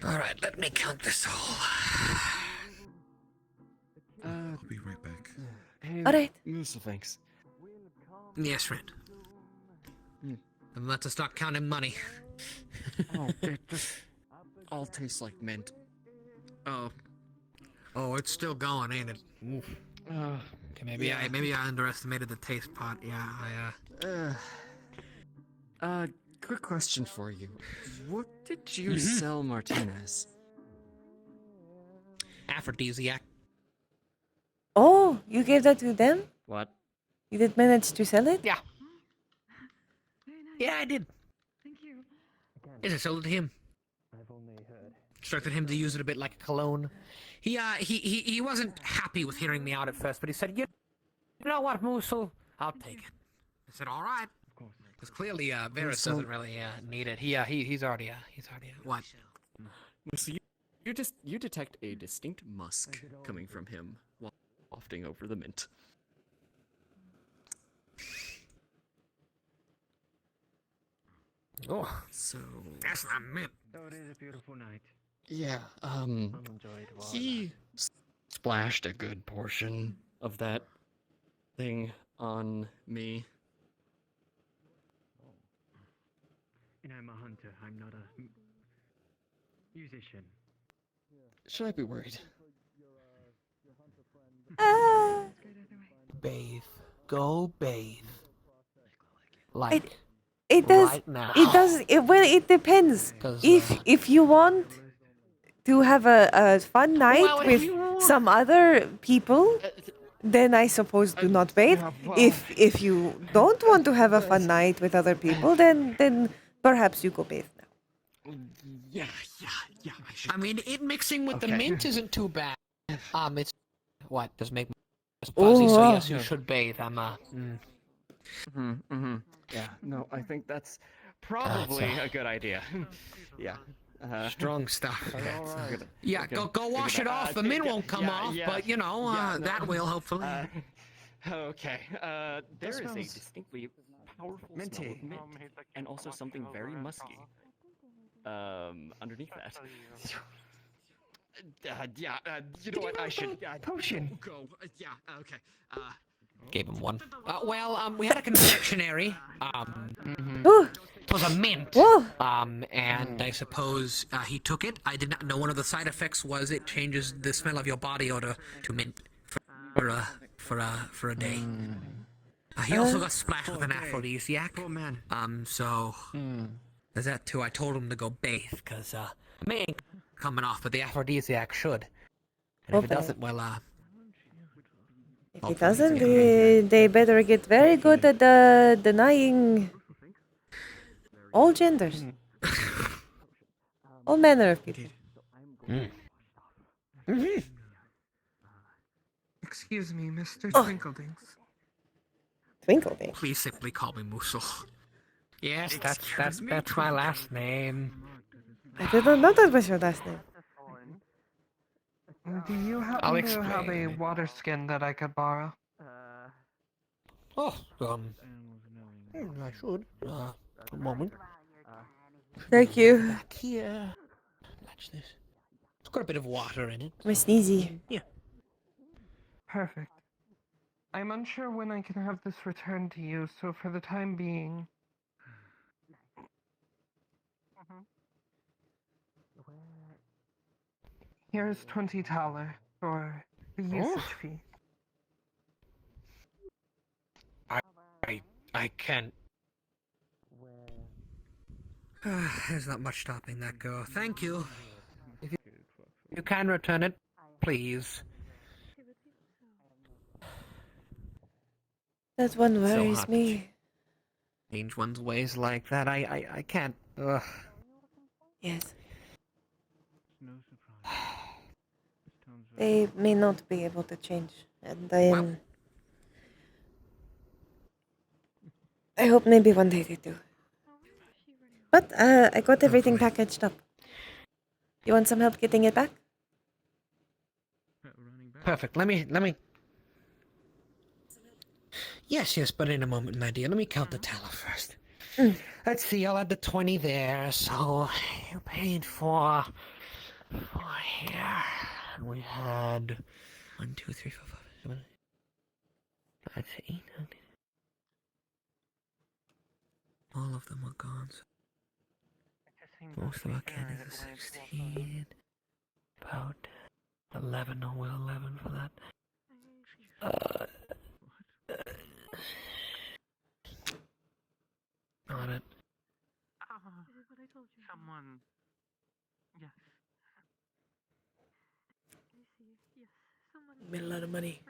All right, let me count this all. I'll be right back. Hey, All right. Musa, thanks. Yes, friend. And let's start counting money. Oh, it just all tastes like mint. Oh, it's still going, ain't it? Okay, maybe I underestimated the taste pot. Yeah, Quick question for you. What did you sell Martinez? Aphrodisiac. Oh, you gave that to them? What? You did manage to sell it? Yeah. Yeah, I did. Thank you. Yes, I sold it to him. I've only heard. Instructed him to use it a bit like a cologne. He wasn't happy with hearing me out at first, but he said, "You know what, Moosel? I'll take it." I said, "All right." Of course. Because clearly, Varys doesn't really need it. He's already what? So you detect a distinct musk coming from him while wafting over the mint. Oh, So that's not mint. So it is a beautiful night. Yeah, he splashed a good portion of that thing on me. And I'm a hunter. I'm not a musician. Should I be worried? Bathe. Go bathe. Like It does. right now. It does. Well, it depends. 'Cause, If you want to have a fun night with some other people, then I suppose do not bathe. If you don't want to have a fun night with other people, then perhaps you go bathe now. Yeah. I mean, it mixing with the mint isn't too bad. It's what does make me fuzzy. Oh, So wow. yes, you should bathe. Yeah, no, I think that's probably a good idea. Yeah. Strong stuff. Okay. Yeah, go wash it off. The mint won't come off, but you know that will hopefully. Okay. There is a smells distinctly powerful minty. smell of mint, and also something very musky. Underneath that. You know what? I should potion. go. Okay. Gave him one. We had a confectionery. Ooh. It was a mint. Whoa. And I suppose he took it. I did not know one of the side effects was it changes the smell of your body odor to mint for a day. He also got splashed with an aphrodisiac. Oh man. So there's that too. I told him to go bathe because me ain't coming off, but the aphrodisiac should. And if it Okay. doesn't, well, If it doesn't, they better get very good at denying all genders, all manner of people. Excuse me, Mr. Oh. Twinkledings. Twinkledings. please simply call me Musel. Yes, that's my last name. I did not know that was your last name. Do you I'll happen to have a explain. water skin that I could borrow? Oh, I should. A moment. Thank you. Back here. Watch this. It's got a bit of water in it. I'm sneezy. Yeah. Perfect. I'm unsure when I can have this returned to you, so for the time being... Here's 20 thaler for the usage fee. I can't. There's not much stopping that girl. Thank you. If you can return it, please. That one So worries hot. me. change one's ways like that. I can't. Ugh. Yes. No surprise. This town's They may not be able to change, and I am. I hope maybe one day they do. But I got everything packaged up. You want some help getting it back? Perfect. Let me. Yes, but in a moment, my dear. Let me count the tallow first. Let's see. I'll add the 20 there. So you paid for here. We had 1, 2, 3, 4, 5, 7. That's 8. All of them are gone. So most of our candies are 16. About 11. Oh, well, 11 for that. Got it. Someone. Yes. Made a lot of money.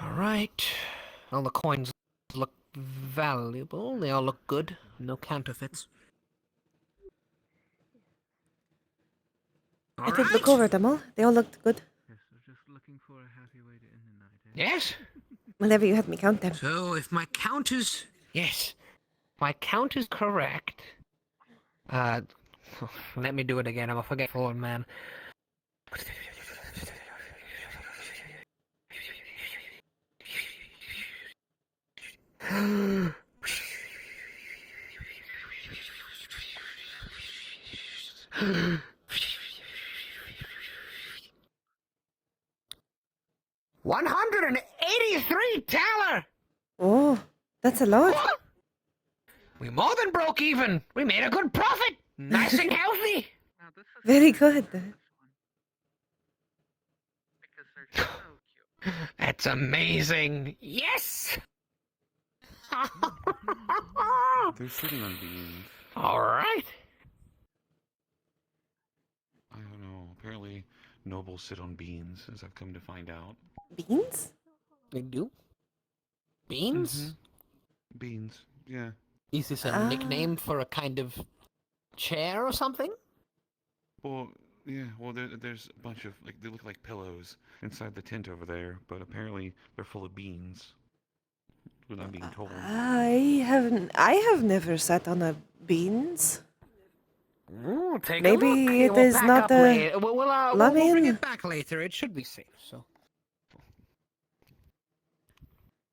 Alright. All the coins look valuable. They all look good. No counterfeits. I did look over them all. They all looked good. Yes, we're just looking for a happy way to end the night. Yes? Whenever you had me count them. So, if my count is... Yes. My count is correct. Let me do it again. I'm a forgetful old man. $183 taler! Oh, that's a lot. We more than broke even. We made a good profit. Nice and healthy. Very good. That's amazing. Yes! They're sitting on beans. All right. I don't know. Apparently, nobles sit on beans, as I've come to find out. Beans? They do? Beans? Beans, yeah. Is this a nickname for a kind of chair or something? Well, yeah, well, there's a bunch of, like, they look like pillows inside the tent over there, but apparently they're full of beans. What I'm being told. I have never sat on a beans. Ooh, take Maybe a look. it We'll is pack not up a later. We'll bring lemon. it back later. It should be safe, so.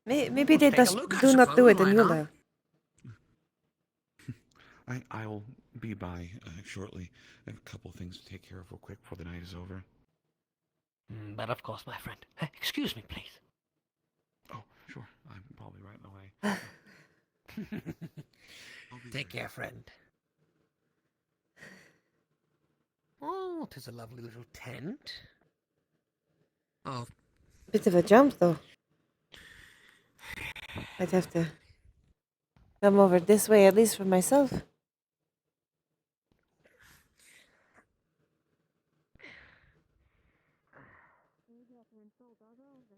Maybe they Take a just look, I do not do suppose, it in why your not? lab. I'll be by shortly. I have a couple things to take care of real quick before the night is over. But of course, my friend. Excuse me, please. Oh, sure. I'm probably right in the way. Take care, friend. Oh, 'tis a lovely little tent. Oh. Bit of a jump, though. I'd have to come over this way, at least for myself.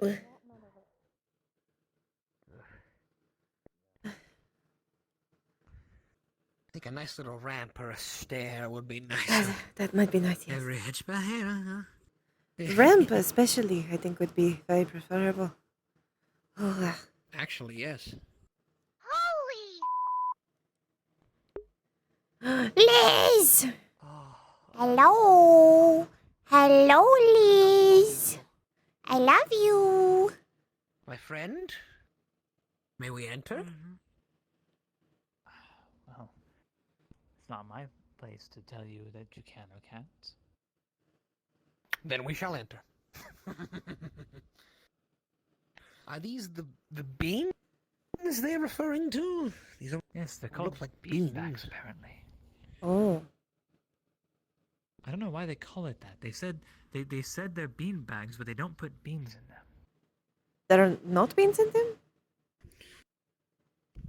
I think a nice little ramp or a stair would be nice. That might be nice, yes. Every hitch by here, Ramp, especially, I think would be very preferable. Oh, Actually, yes. Liz! Hello! Hello, Liz! I love you! My friend? May we enter? Well, it's not my place to tell you that you can or can't. Then we shall enter. Are these the beans they're referring to? These are Yes, they're called look like beanbags, beans. apparently. Oh. I don't know why they call it that. They said they're beanbags, but they don't put beans in them. There are not beans in them?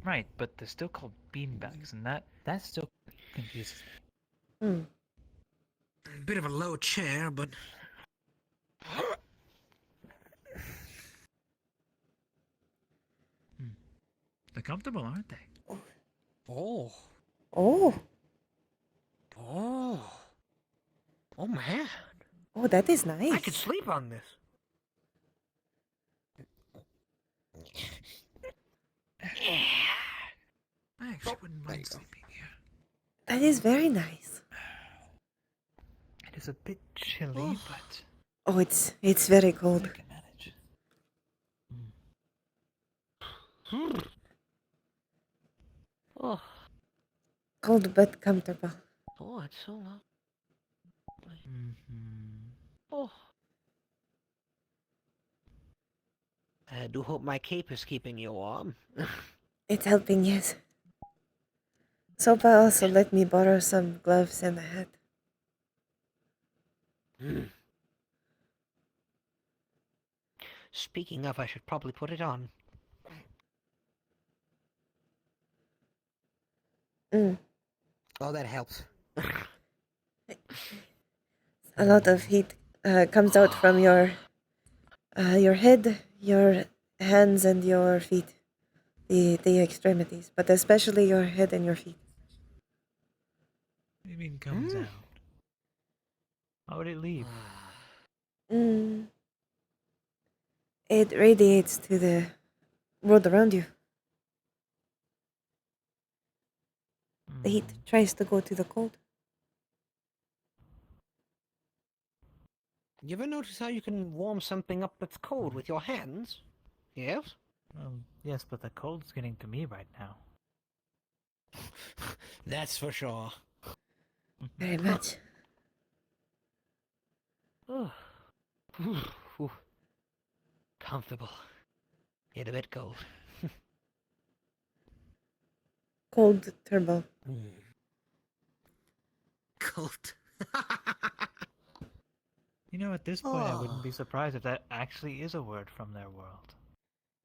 Right, but they're still called beanbags, and that still confuses me. Bit of a low chair, but comfortable, aren't they? Oh. Oh. Oh. Oh, man. Oh, that is nice. I could sleep on this. I actually wouldn't mind sleeping here. That is very nice. It is a bit chilly, but Oh, it's very cold. I can manage. Oh. Cold but comfortable. Oh, it's so lovely. Mm-hmm. Oh. I do hope my cape is keeping you warm. It's helping, yes. Sopa also let me borrow some gloves and a hat. Speaking of, I should probably put it on. Oh, that helps. A lot of heat comes out from your head, your hands, and your feet. The extremities, but especially your head and your feet. What do you mean comes out? How would it leave? It radiates to the world around you. The heat tries to go to the cold. You ever notice how you can warm something up that's cold with your hands? Yes? Yes, but the cold's getting to me right now. That's for sure. Very much. Oh. Ooh. Comfortable. Yet a bit cold. Cold turbo. Cold. You know, at this point, I wouldn't be surprised if that actually is a word from their world.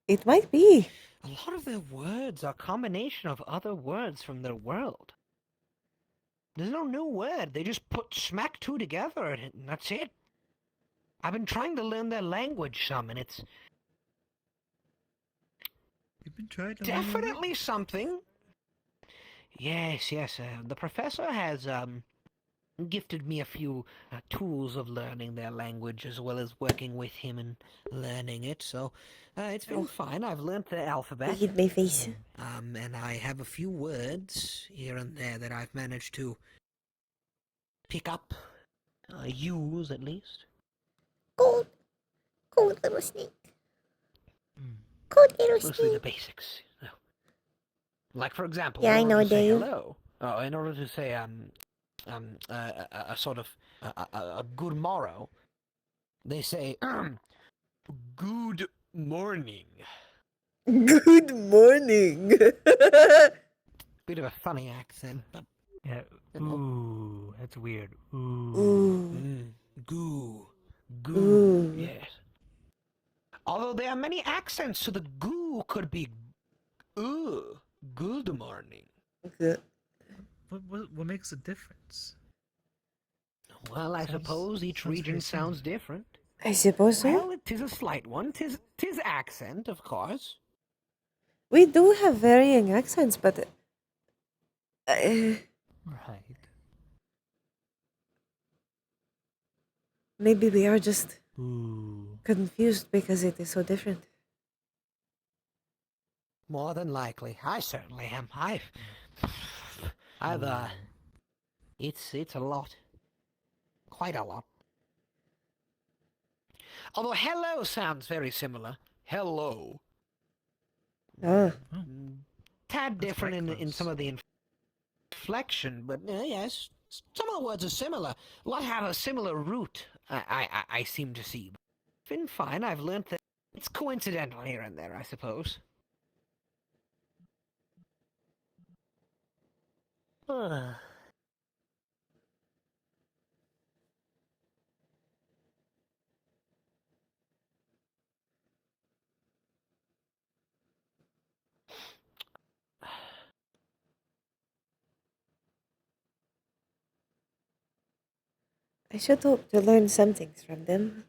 It might be. A lot of their words are a combination of other words from their world. There's no new word. They just put smack two together and that's it. I've been trying to learn their language some, and it's You've been trying to learn definitely something. Yes. The professor has gifted me a few tools of learning their language, as well as working with him and learning it. So it's been fine. I've learned the alphabet. Hit my face. And I have a few words here and there that I've managed to pick up, use at least. Cold little snake. Cold little Mostly the snake. basics. Like, for example, Yeah, I in know, order to say Dave. hello, in order to say a sort of a good morrow, they say good morning. Good morning. Bit of a funny accent, but Yeah. Ooh, that's weird. Ooh. Goo. Ooh. Yes. Although there are many accents, so the goo could be good morning. Good. What makes a difference? Well, I suppose each region sounds different. I suppose so. Well, it is a slight one. Tis accent, of course. We do have varying accents, but Right. maybe we are just Ooh. confused because it is so different. More than likely. I certainly am. It's a lot. Quite a lot. Although hello sounds very similar. Hello. Ah. Tad different in some of the inflection, but yes, some of the words are similar. A lot have a similar root, I seem to see. Been fine, I've learnt that it's coincidental here and there, I suppose. I should hope to learn some things from them.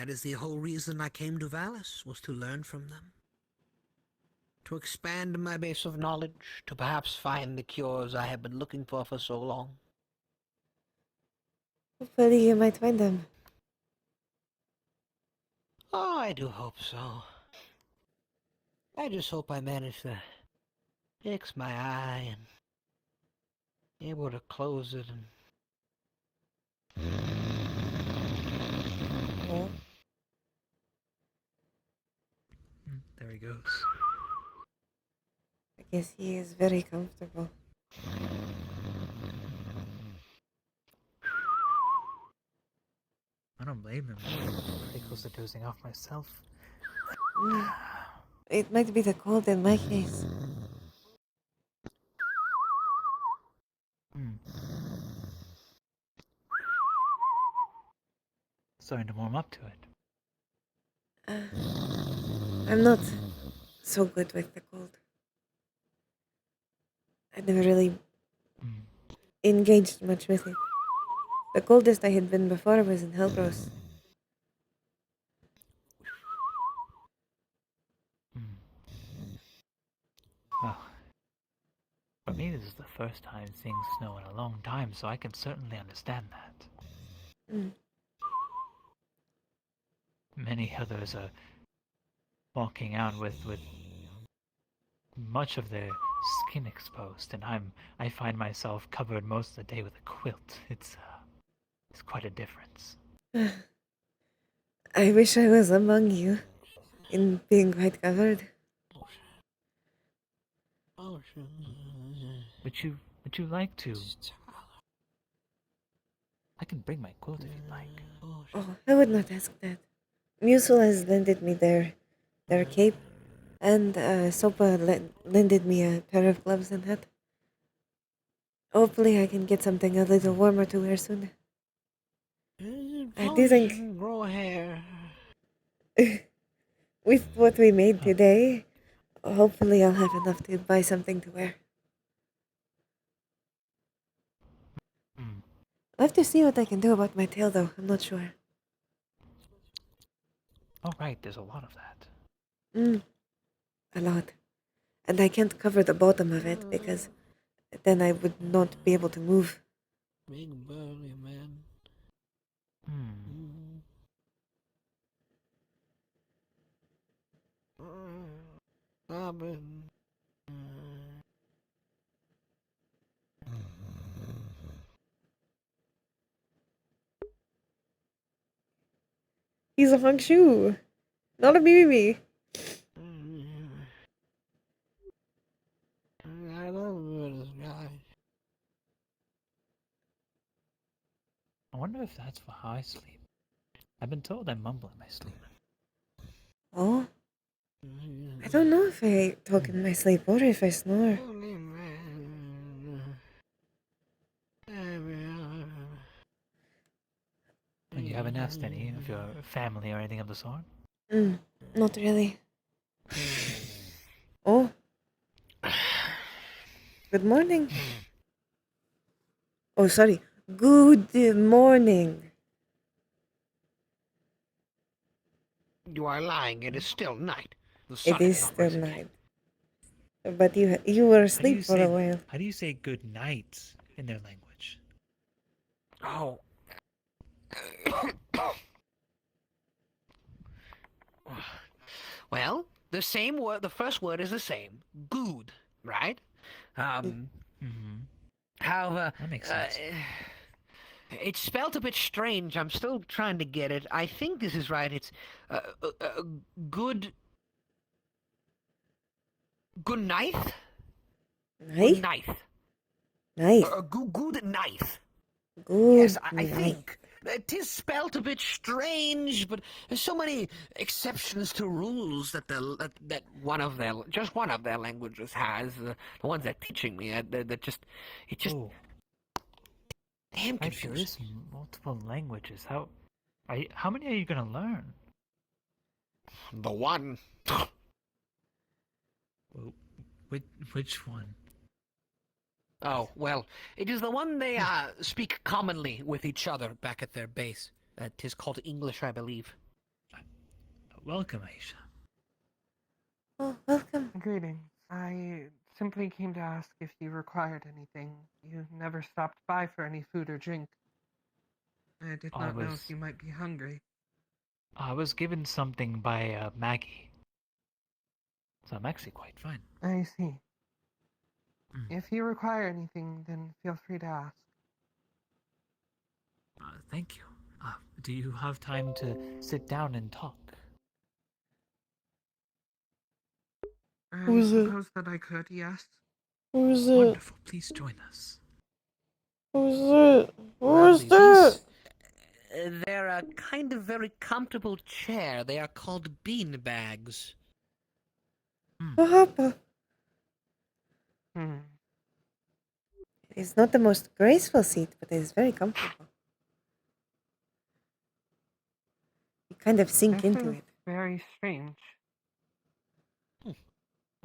That is the whole reason I came to Valis, was to learn from them. To expand my base of knowledge, to perhaps find the cures I have been looking for so long. Hopefully you might find them. Oh, I do hope so. I just hope I manage to fix my eye and be able to close it and... Oh. There he goes. I guess he is very comfortable. I don't blame him. Pretty close to dozing off myself. It might be the cold in my case. Starting to warm up to it. I'm not so good with the cold. I never really engaged much with it. The coldest I had been before was in Hellbros. Well, for me, this is the first time seeing snow in a long time, so I can certainly understand that. Many others are walking out with much of their skin exposed, and I find myself covered most of the day with a quilt. It's quite a difference. I wish I was among you in being quite covered. Would you like to? I can bring my quilt if you'd like. Oh, I would not ask that. Musil has lended me their cape, and Sopa lended me a pair of gloves and hat. Hopefully I can get something a little warmer to wear soon. I do think grow hair. with what we made today, hopefully I'll have enough to buy something to wear. I'll have to see what I can do about my tail, though. I'm not sure. Oh, right, there's a lot of that. A lot. And I can't cover the bottom of it because then I would not be able to move. Big burly man. Robin. He's a Hongshu, not a Mimi. I love this guy. I wonder if that's how I sleep. I've been told I mumble in my sleep. Oh? I don't know if I talk in my sleep or if I snore. And you haven't asked any of your family or anything of the sort? Not really. Oh. Good morning. Oh, sorry. Good morning. You are lying. It is still night. The sun It is not still risen night. But you were asleep for a while. How do you say good night in their language? Oh. Well, the same word. The first word is the same. Good, right? However, that makes sense. It's spelled a bit strange. I'm still trying to get it. I think this is right. It's good. Good night. Night. Night. Night. Good night. Good. Yes, I night. think. It is spelt a bit strange, but there's so many exceptions to rules that that one of their languages has. The ones they're teaching me, that just damn Right, there is multiple languages. How many are you gonna learn? The one. Which one? Oh, well, it is the one they speak commonly with each other back at their base. That is called English, I believe. Welcome, Aisha. Oh, welcome. Greetings. I simply came to ask if you required anything. You never stopped by for any food or drink. I did not know if you might be hungry. I was given something by Maggie. So I'm actually quite fine. I see. If you require anything, then feel free to ask. Thank you. Do you have time to sit down and talk? I suppose that I could, yes. Who's it? Wonderful. Please join us. Who's it? Who's These, that? they're a kind of very comfortable chair. They are called bean bags. Papa. Hmm. It is not the most graceful seat, but it is very comfortable. You kind of sink This into is it. very strange.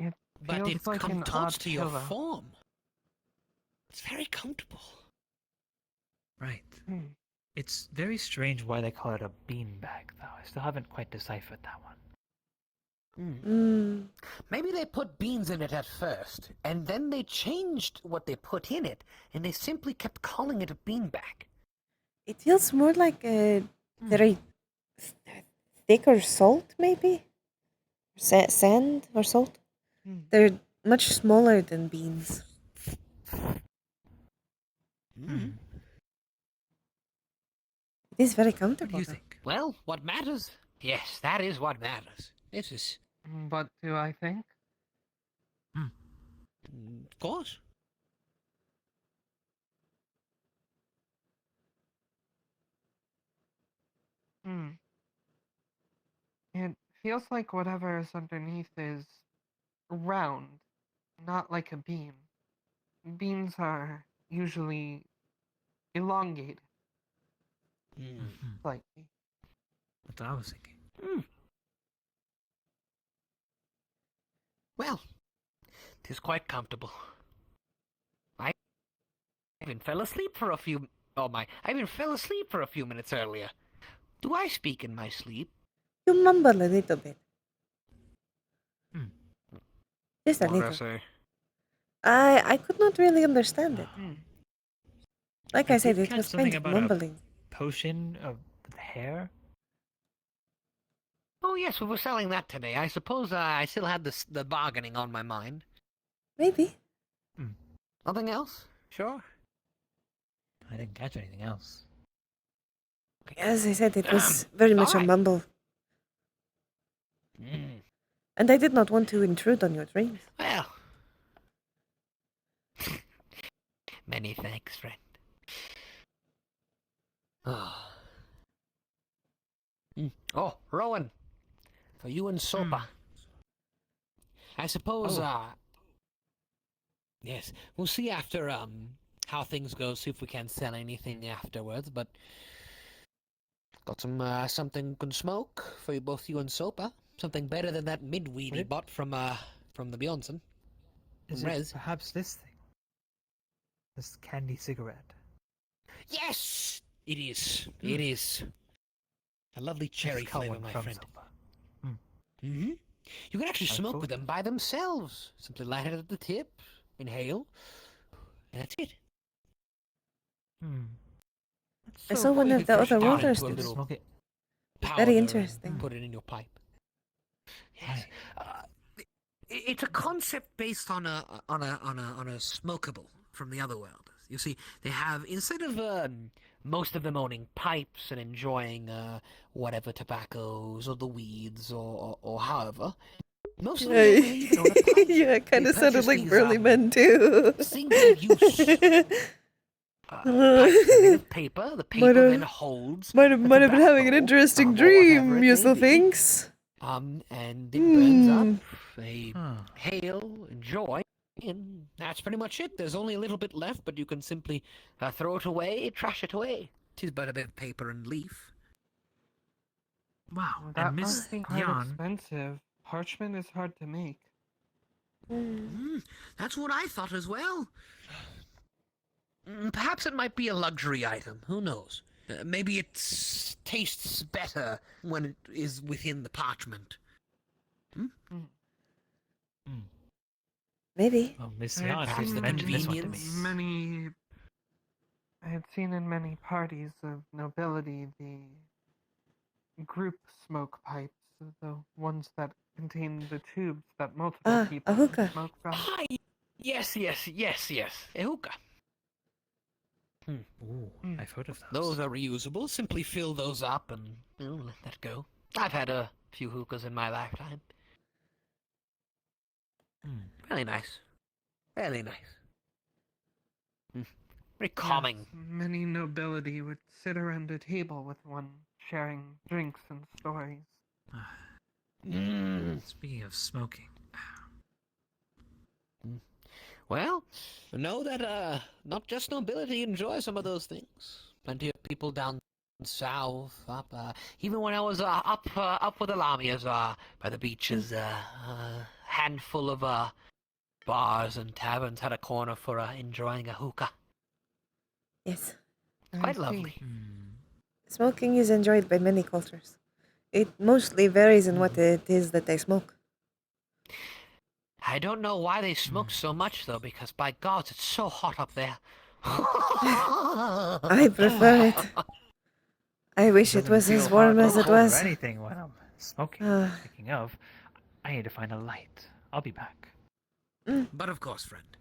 It But feels it's like an odd to your pillow. form. It's very comfortable. Right. Hmm. It's very strange why they call it a bean bag, though. I still haven't quite deciphered that one. Maybe they put beans in it at first, and then they changed what they put in it, and they simply kept calling it a bean bag. It feels more like a very thicker salt, maybe? Sand or salt? They're much smaller than beans. It is very comfortable. Though. Well, what matters? Yes, that is what matters. This is... What do I think? Of course. It feels like whatever is underneath is round, not like a bean. Beans are usually elongated. Slightly. That's what I was thinking. Well, it is quite comfortable. I even fell asleep for a few... Oh my, I even fell asleep for a few minutes earlier. Do I speak in my sleep? You mumble a little bit. Just a What did I little. say? I could not really understand it. Like I said, did it catch was something kind of about mumbling. a potion of hair. Oh yes, we were selling that today. I suppose I still had the bargaining on my mind. Maybe. Nothing else? Sure. I didn't catch anything else. As I said, it was very much a alright. mumble. And I did not want to intrude on your dreams. Well. Many thanks, friend. Oh, Rowan. For you and Sopa. I suppose, yes, we'll see after, how things go, see if we can sell anything afterwards, but... Got some, something can smoke for you, both you and Sopa. Something better than that midweed he bought from the Bjornsson. Is From it Rez. perhaps this thing? This candy cigarette? Yes! It is. It is. A lovely cherry flavor, my friend. You can actually smoke with them by themselves. Simply light it at the tip, inhale, and that's it. I saw one of the other waters. Very interesting. Put it in your pipe. Yes. It's a concept based on a smokable from the other world. You see, they have, instead of most of them owning pipes and enjoying whatever tobaccos or the weeds or however, most of them don't even own a pipe. Yeah, it kind They of sounded purchase like these, Burly Men too. single-use pipes made of paper. The paper then holds. Might have been having an interesting dream, Mussel thinks. And it burns up. They hail, enjoy, and that's pretty much it. There's only a little bit left, but you can simply throw it away, trash it away. Tis but a bit of paper and leaf. Wow, That and Miss must be quite Jan. expensive. Parchment is hard to make. That's what I thought as well. Perhaps it might be a luxury item. Who knows? Maybe it tastes better when it is within the parchment. Maybe. Well, Miss I had Yana just seen mentioned this one to me. many. I had seen in many parties of nobility the group smoke pipes, the ones that contain the tubes that multiple Ah, people a can hookah. smoke from. Ah, yes. A hookah. Ooh, I've heard of Those are reusable. Simply fill those up and let that go. I've had a few hookahs in my lifetime. Really nice. Really nice. Very calming. Yes, many nobility would sit around a table with one, sharing drinks and stories. Speaking of smoking. Well, know that not just nobility enjoy some of those things. Plenty of people down south, up even when I was up with the Lamias by the beaches, a handful of bars and taverns had a corner for enjoying a hookah. Yes. Quite lovely. Smoking is enjoyed by many cultures. It mostly varies in what it is that they smoke. I don't know why they smoke so much though, because by God, it's so hot up there. I prefer it. I wish it Doesn't was feel as warm hot or as it cold or was. anything when I'm smoking. Speaking of, I need to find a light. I'll be back. But of course, friend.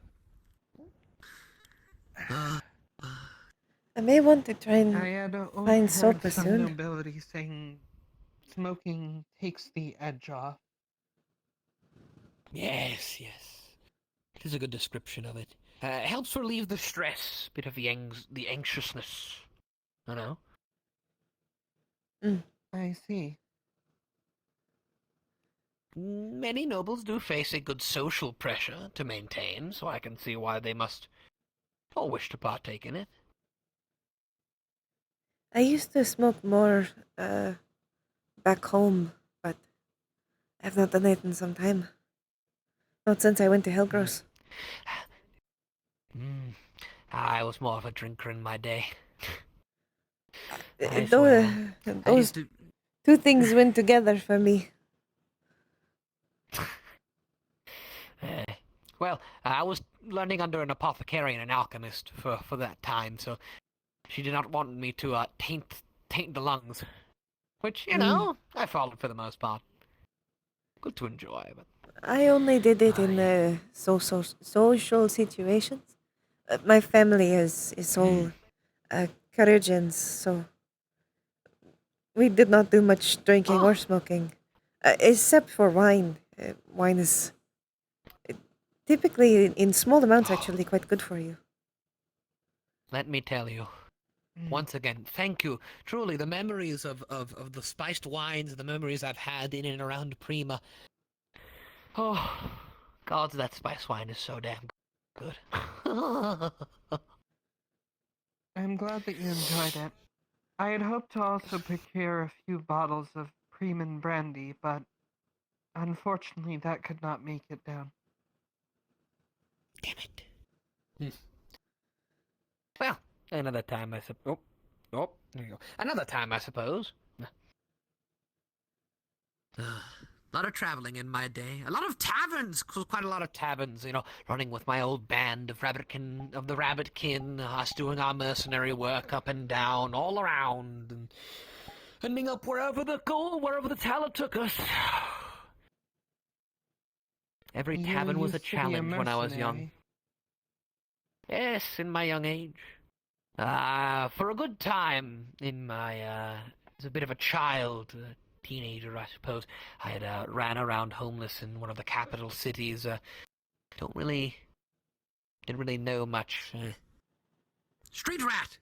I may want to try I and had find overheard sopa some soon. nobility saying smoking takes the edge off. Yes. It is a good description of it. It helps relieve the stress, bit of the anxiousness. You know? I see. Many nobles do face a good social pressure to maintain, so I can see why they must all wish to partake in it. I used to smoke more back home, but I've not done it in some time. Not since I went to Hellgross. I was more of a drinker in my day. Those two things went together for me. Well, I was learning under an apothecary and an alchemist for that time, so she did not want me to taint the lungs. Which, you know, I followed for the most part. Good to enjoy, but... I only did it in social situations. My family is all Courageans, so we did not do much drinking or smoking, except for wine. Wine is typically in small amounts actually quite good for you. Let me tell you. Once again, thank you. Truly, the memories of the spiced wines, the memories I've had in and around Prima. Oh, God, that spiced wine is so damn good. I'm glad that you enjoyed it. I had hoped to also procure a few bottles of Preman brandy, but unfortunately that could not make it down. Damn it. Well, another time, I suppose. Oh, there you go. Another time, I suppose. A lot of traveling in my day. A lot of taverns. Quite a lot of taverns, you know, running with my old band of the Rabbitkin, us doing our mercenary work up and down, all around, and ending up wherever the talent took us. Every tavern was a challenge when I was young. Yes, in my young age. For a good time in my, as a bit of a child, teenager, I suppose, I had ran around homeless in one of the capital cities. Didn't really know much. Street rat!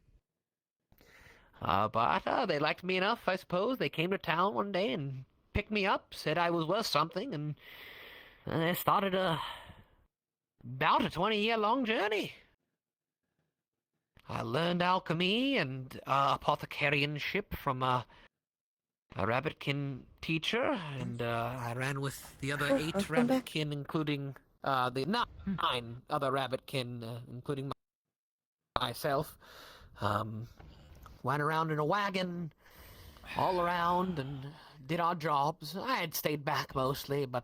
But they liked me enough, I suppose. They came to town one day and picked me up, said I was worth something, and they started about a 20-year-long journey. I learned alchemy and apothecarianship from a Rabbitkin teacher, and I ran with the other 8 Rabbitkin, including the 9 other Rabbitkin, including myself. went around in a wagon, all around, and did our jobs. I had stayed back mostly, but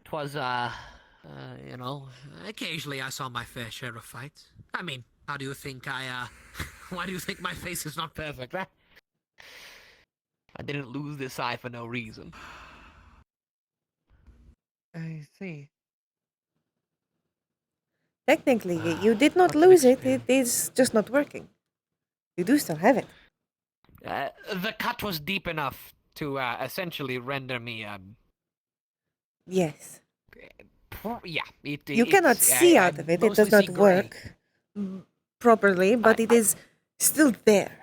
'twas, you know, occasionally I saw my fair share of fights. I mean, how do you think why do you think my face is not perfect, right? I didn't lose this eye for no reason. I see. Technically, you did not lose it. It is just not working. You do still have it. The cut was deep enough to essentially render me Yes. yeah. You cannot see out of it. It does not work properly, but it is still there,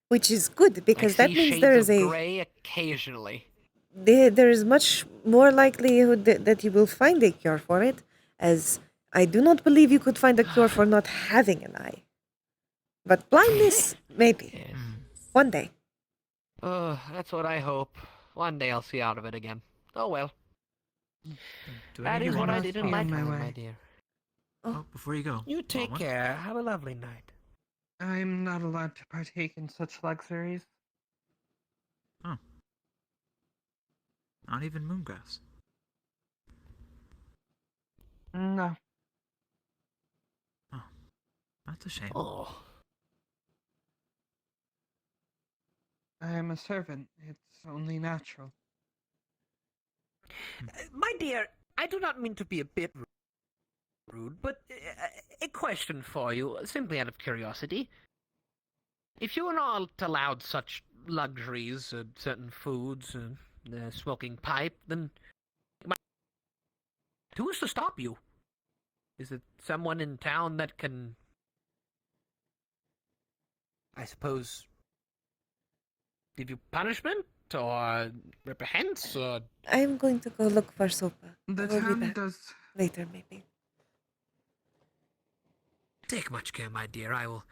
which is good because that means there is a gray occasionally. there is much more likelihood that you will find a cure for it, as I do not believe you could find a cure for not having an eye. But blindness, maybe. One day. That's what I hope. One day I'll see out of it again. Oh well. That is what I did in my time, my dear. Oh, before you go. You take care. Have a lovely night. I'm not allowed to partake in such luxuries. Oh. Not even moongrass. No. Oh. That's a shame. Oh. I am a servant. It's only natural. My dear, I do not mean to be a bit rude, but a question for you, simply out of curiosity. If you are not allowed such luxuries, certain foods, the smoking pipe, then who is to stop you? Is it someone in town that can, I suppose, give you punishment or reprehense or? I'm going to go look for Sopa. The I will be town back does. later, maybe. Take much care, my dear. I will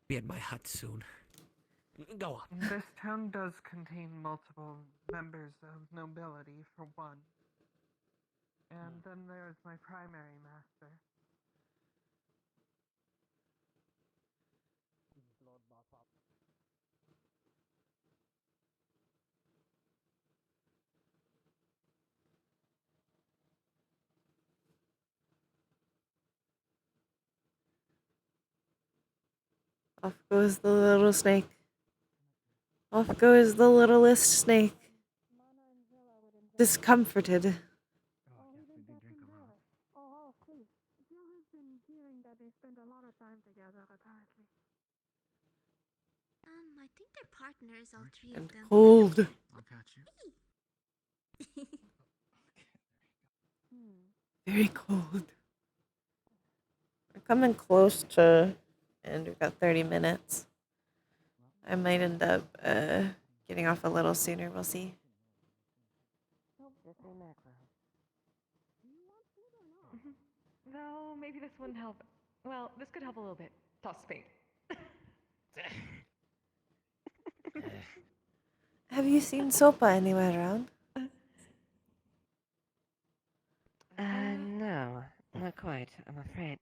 be at my hut soon. Go on. This town does contain multiple members of nobility, for one. And then there's my primary master. Off goes the little snake. Off goes the littlest snake. Discomforted. I think they're partners, all three And of them. cold. I'll catch you. Very cold. We're coming close to, and we've got 30 minutes. I might end up getting off a little sooner. We'll see. No, maybe this wouldn't help. Well, this could help a little bit. Toss spade. Have you seen Sopa anywhere around? No, not quite, I'm afraid.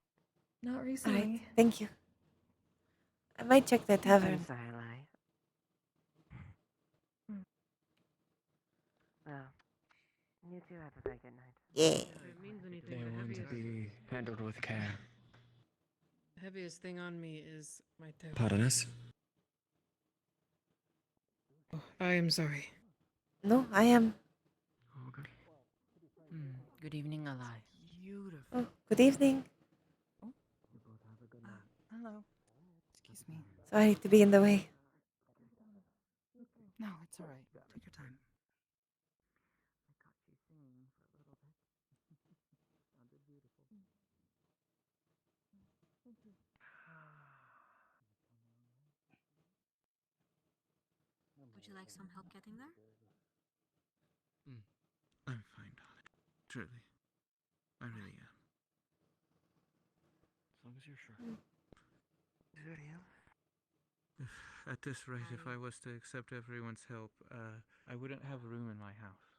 Not Alright, thank you. I might check the tavern. I'm sorry, Lai. Well, you two have a very good night. Yeah. If it means anything, They the want to heaviest, be handled with care. the heaviest thing on me is my toe. Pardon us? Oh, I am sorry. No, I am. Good evening, Alai. Beautiful. Oh, good evening. Hello. Excuse me. Sorry to be in the way. No, it's all right. Take your time. Would you like some help getting there? I'm fine, darling. Truly. I really am. As long as you're sure. At this rate, if I was to accept everyone's help, I wouldn't have room in my house.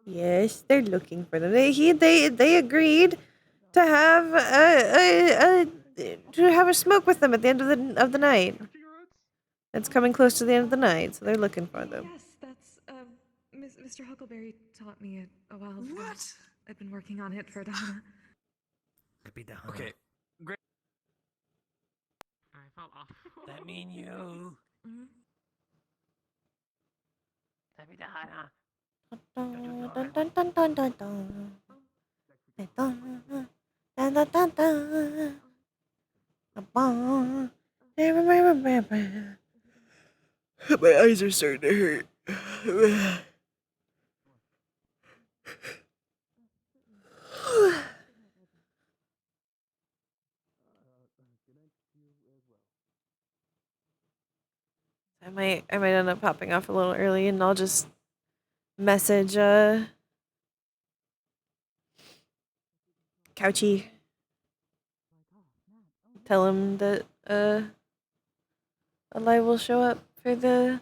Yes, they're looking for them. They agreed to have a smoke with them at the end of the night. It's coming close to the end of the night, so they're looking for them. Yes, that's Mr. Huckleberry taught me it a while ago. What? I've been working on it for Dahana. Okay. I fell off. That mean you. Tapi Dahana. Dun, dun, dun, dun, dun, dun, dun. Dun, dun, dun, dun, dun, dun. Ba-ba. My eyes are starting to hurt. I might end up popping off a little early, and I'll just message Couchy. Tell him that Eli will show up for the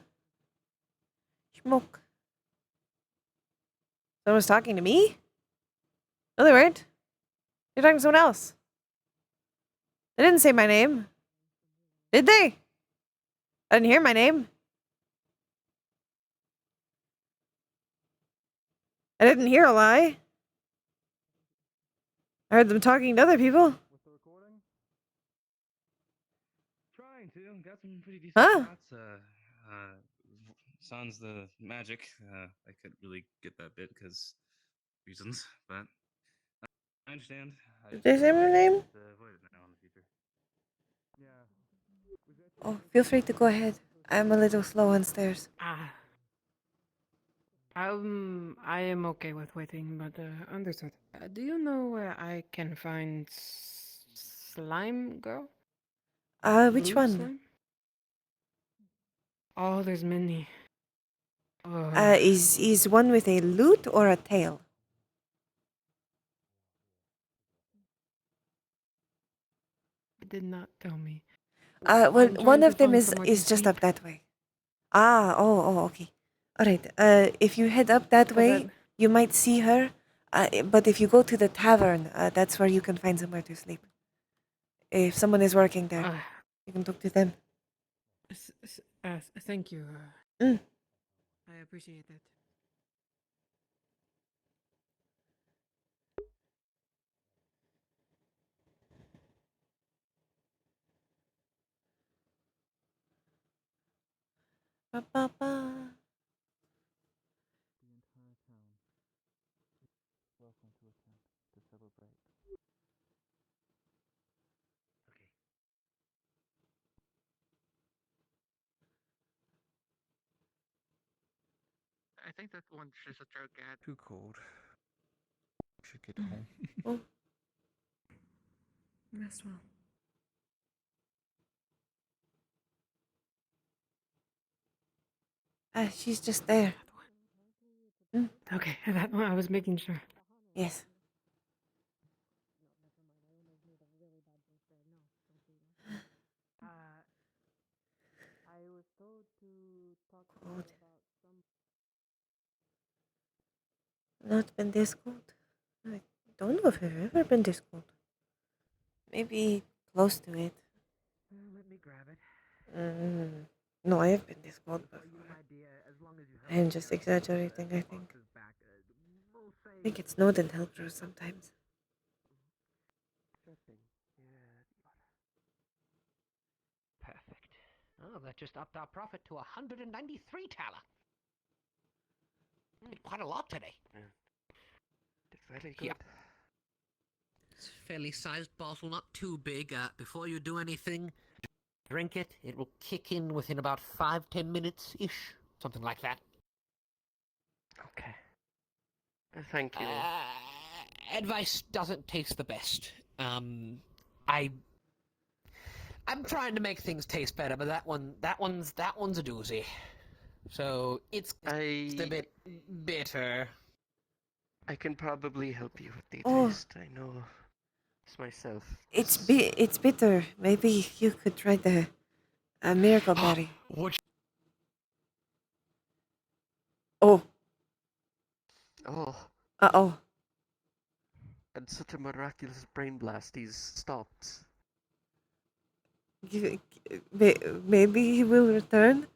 smoke. Someone was talking to me? No, they weren't. You're talking to someone else. They didn't say my name. Did they? I didn't hear my name. I didn't hear a lie. I heard them talking to other people. With the recording? Trying to. Got some pretty decent Huh? shots. Sans the magic. I couldn't really get that bit because reasons, but I understand. Did they say my name? Avoid it now in the future. Yeah. Oh, feel free to go ahead. I'm a little slow on stairs. I am okay with waiting, but understood. Do you know where I can find Slime Girl? Which Blue one? Slime? Oh, there's many. Is one with a lute or a tail? It did not tell me. Well, I'm trying one to of them find is somewhere to just sleep. up that way. Okay. All right. If you head up that way, you might see her. But if you go to the tavern, that's where you can find somewhere to sleep. If someone is working there, you can talk to them. Thank you. Mm. I appreciate it. Ba-ba-ba. Welcome to a tent to celebrate. I think that one's just a joke ad. Too cold. Should get home. Oh. Rest well. She's just there. Mm. Okay, that one I was making sure. Yes. I was told to talk Cold. Not been this cold. I don't know if I've ever been this cold. Maybe close to it. Let me grab it. No, I have been this cold I'll before. give you an idea, as long as you I am just exaggerating, I think. we'll say I think it snowed in Hellcrow sometimes. Perfect. Oh, that just upped our profit to 193 thaler. Did quite a lot today. It's very good. Yep. It's a fairly sized bottle, not too big. Before you do anything, drink it. It will kick in within about 5-10 minutes-ish. Something like that. Okay. Thank you. Advice doesn't taste the best. I'm trying to make things taste better, but that one's a doozy. So it's a bit bitter. I can probably help you with the Oh. taste. I know this myself. It's bitter. Maybe you could try the miracle berry. Would Oh. Oh, Uh-oh. and such a miraculous brain blast, he's stopped. Maybe he will return?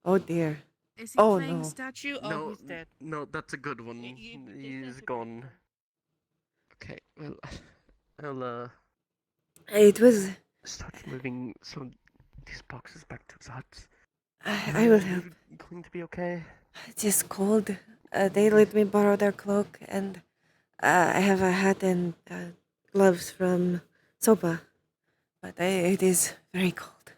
Oh dear. Is he Oh playing no. statue? Oh, No, he's dead. no, that's a good one. He's gone. Okay, well, I'll It was... start moving some of these boxes back to his hut. I will help. Going to be okay? It's just cold. They let me borrow their cloak, and I have a hat and gloves from Sopa. But it is very cold.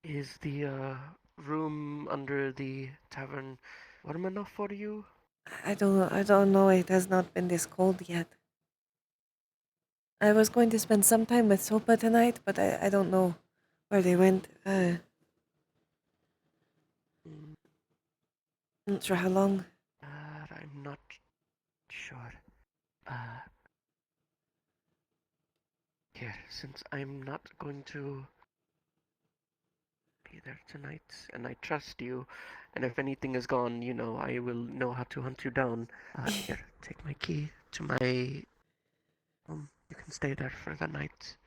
Is the room under the tavern warm enough for you? I don't know. It has not been this cold yet. I was going to spend some time with Sopa tonight, but I don't know where they went. Not sure how long. I'm not sure. Here, since I'm not going to be there tonight, and I trust you, and if anything is gone, you know, I will know how to hunt you down. Here, take my key to my home. You can stay there for the night.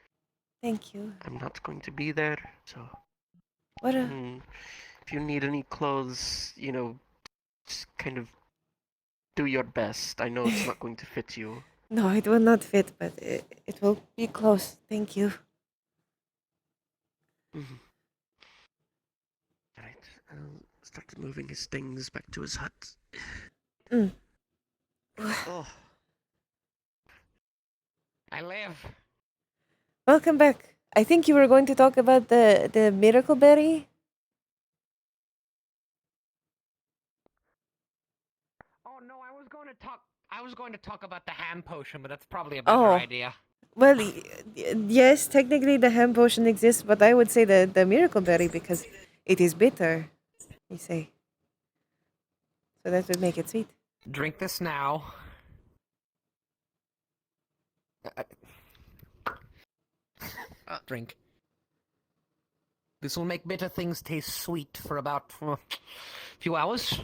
Thank you. I'm not going to be there, so... What a... if you need any clothes, you know, just kind of do your best. I know it's not going to fit you. No, it will not fit, but it will be close. Thank you. Mhm. Alright, I'll start moving his things back to his hut. Oh. I live. Welcome back. I think you were going to talk about the miracle berry. Oh no, I was going to talk about the ham potion, but that's probably a better Oh. idea. Well, yes, technically the ham potion exists, but I would say the miracle berry because it is bitter, you say. So that would make it sweet. Drink this now. Drink. This will make bitter things taste sweet for about a few hours.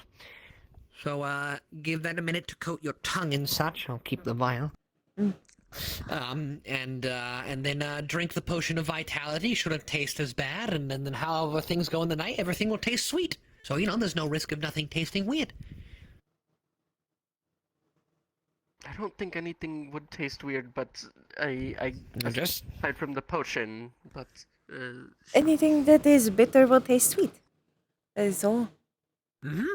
So, give that a minute to coat your tongue and such. I'll keep the vial. And then drink the potion of vitality. Shouldn't taste as bad. And then however things go in the night, everything will taste sweet. So, you know, there's no risk of nothing tasting weird. I don't think anything would taste weird, but I just aside from the potion, but Anything that is bitter will taste sweet. That is all. you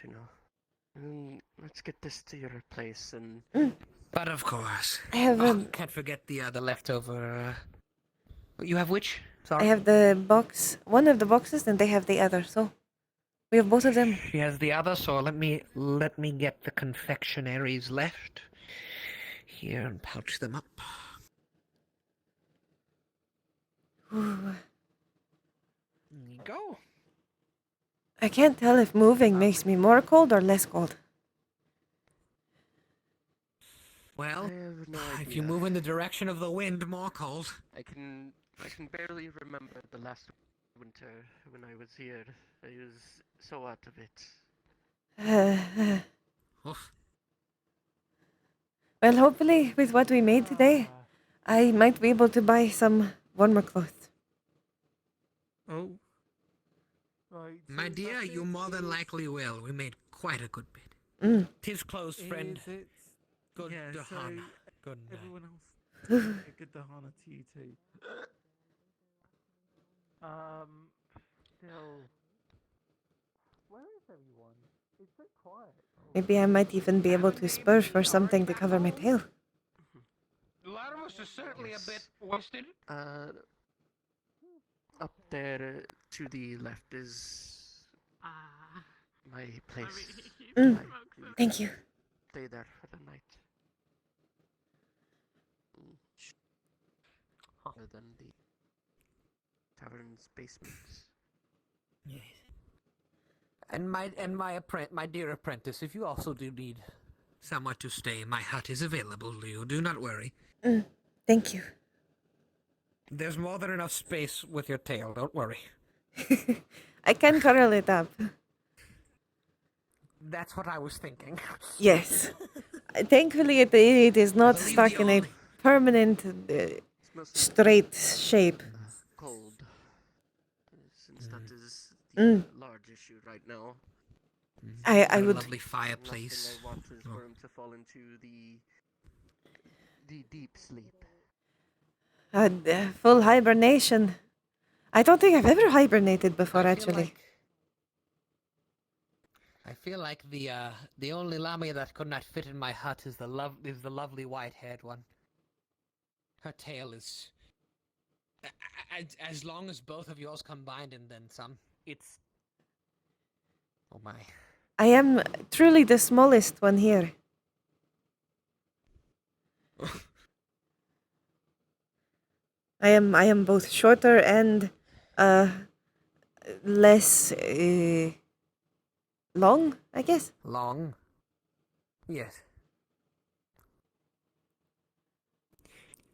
know, let's get this to your place and. But of course. I have can't forget the leftover. You have which? I Sorry. have the box, one of the boxes, and they have the other. So we have both of them. She has the other, so let me get the confectionaries left here and pouch them up. Ooh. There you go. I can't tell if moving makes me more cold or less cold. Well, no if you move in the direction of the wind, more cold. I can barely remember the last winter when I was here. I was so out of it. Well, hopefully, with what we made today, I might be able to buy some warmer clothes. Oh. My dear, you more than likely will. We made quite a good bit. Tis close, friend. Good Dahana. Good night. Everyone else. Good Dahana to you too. Still. Where is everyone? It's so quiet. Maybe I might even be able to spurge for something to cover my tail. A lot of us are certainly a bit wasted. Up there to the left is my place. Thank you. Stay there for the night. Other than the tavern's basement. And my dear apprentice, if you also do need somewhere to stay, my hut is available to you. Do not worry. Thank you. There's more than enough space with your tail. Don't worry. I can curl it up. That's what I was thinking. Yes. Thankfully, it is not stuck in a permanent, straight shape. Cold. Since that is Mm. the large issue right now. I would. Lovely fireplace. Last thing I want is for him to fall into the deep sleep. Full hibernation. I don't think I've ever hibernated before, actually. I feel like the only lamia that could not fit in my hut is the lovely white-haired one. Her tail is as long as both of yours combined and then some. It's oh my. I am truly the smallest one here. I am both shorter and less long, I guess. Long? Yes.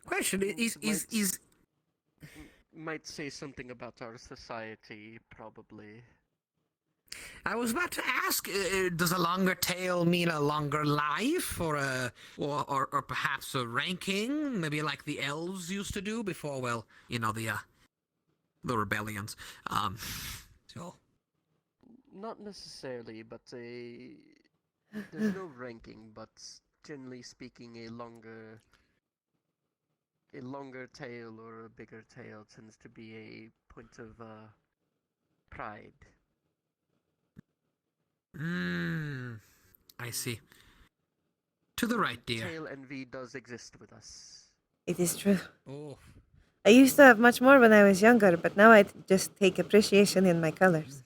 Question is might say something about our society, probably. I was about to ask, does a longer tail mean a longer life, or perhaps a ranking, maybe like the elves used to do before, well, you know, the rebellions. So. Not necessarily, but there's no ranking, but generally speaking, a longer tail or a bigger tail tends to be a point of pride. I see. To the right, dear. Tail envy does exist with us. It is true. Oh. I used to have much more when I was younger, but now I just take appreciation in my colors.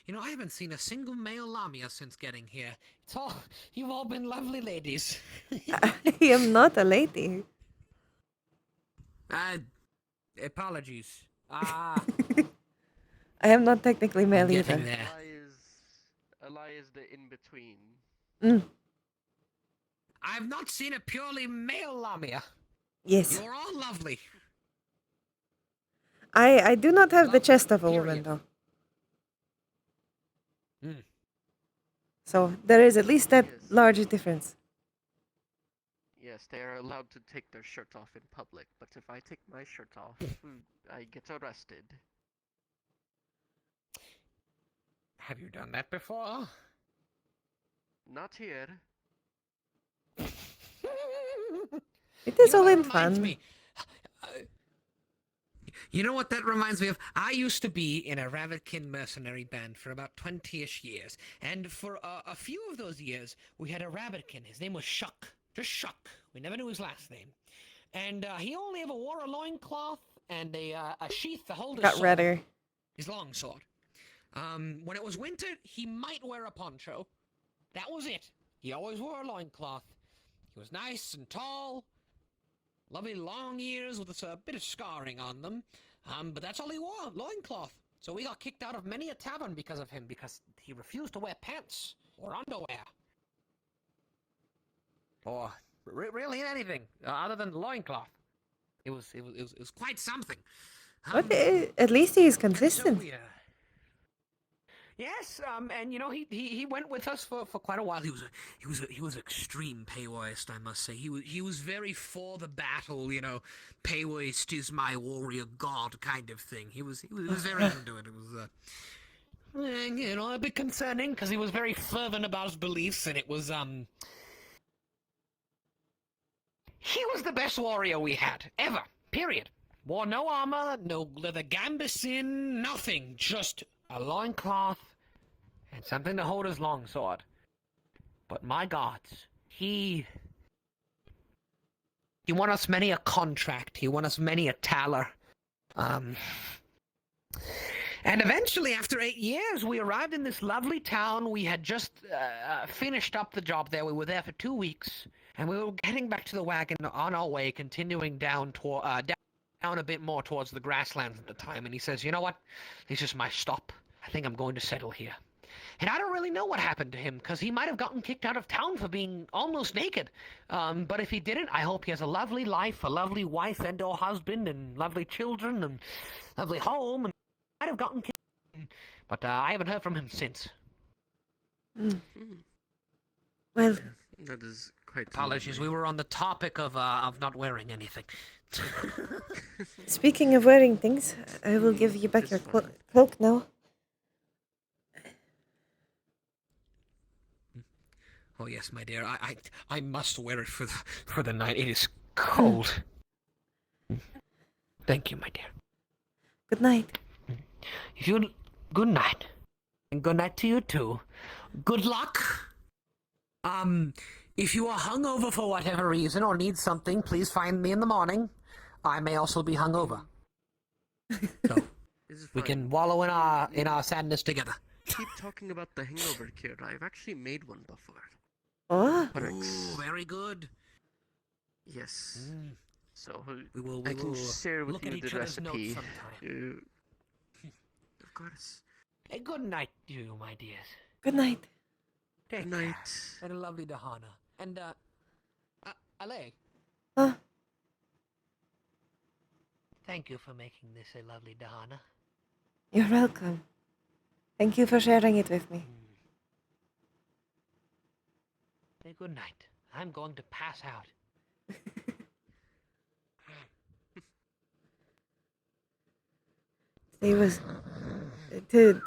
You know, I haven't seen a single male lamia since getting here. You've all been lovely ladies. I am not a lady. Apologies. I am not technically male either. There. Ally is the in-between. I've not seen a purely male lamia. Yes. You're all lovely. I do not have the chest of a woman, though. So there is at least that large difference. Yes, they are allowed to take their shirt off in public, but if I take my shirt off, I get arrested. Have you done that before? Not here. It is all in fun. You know what that reminds me of? I used to be in a Rabbitkin mercenary band for about 20-ish years. And for a few of those years, we had a Rabbitkin. His name was Shuck. Just Shuck. We never knew his last name. And he only ever wore a loincloth and a sheath to hold his Got sword. redder. His long sword. When it was winter, he might wear a poncho. That was it. He always wore a loincloth. He was nice and tall. Lovely long ears with a bit of scarring on them. But that's all he wore, loincloth. So we got kicked out of many a tavern because of him, because he refused to wear pants or underwear. Or really anything other than loincloth. It was quite something. But at least he is consistent. So, yes, and you know he went with us for quite a while. He was extreme paywaist, I must say. He was very for the battle, you know. Paywaist is my warrior god kind of thing. He was very into it. It was you know, a bit concerning because he was very fervent about his beliefs, and it was he was the best warrior we had ever. Period. Wore no armor, no leather gambeson, nothing. Just a loincloth, and something to hold his longsword. But my gods, he won us many a contract, he won us many a taler. And eventually, after 8 years, we arrived in this lovely town. We had just finished up the job there. We were there for 2 weeks, and we were heading back to the wagon on our way, continuing down toward down a bit more towards the grasslands at the time, and he says, you know what? This is my stop. I think I'm going to settle here. And I don't really know what happened to him, because he might have gotten kicked out of town for being almost naked. But if he didn't, I hope he has a lovely life, a lovely wife and or husband, and lovely children, and lovely home, and might have gotten kicked. But I haven't heard from him since. Mm. Well, that is quite apologies. lovely. We were on the topic of not wearing anything. Speaking of wearing things, I will give you back your cloak now. Oh yes, my dear. I must wear it for the night. It is cold. Thank you, my dear. Good night. Good night. And good night to you too. Good luck. If you are hungover for whatever reason or need something, please find me in the morning. I may also be hungover. So we can wallow in our sadness together. Keep talking about the hangover cure. I've actually made one before. Oh. Ooh, very good. Yes. So We I can will share with look at you each the other's notes recipe. sometime. Of course. Hey, good night to you, my dears. Good night. Take Good night. care. And a lovely Dahana. And Ale. Huh? Thank you for making this a lovely Dahana. You're welcome. Thank you for sharing it with me. Say good night. I'm going to pass out.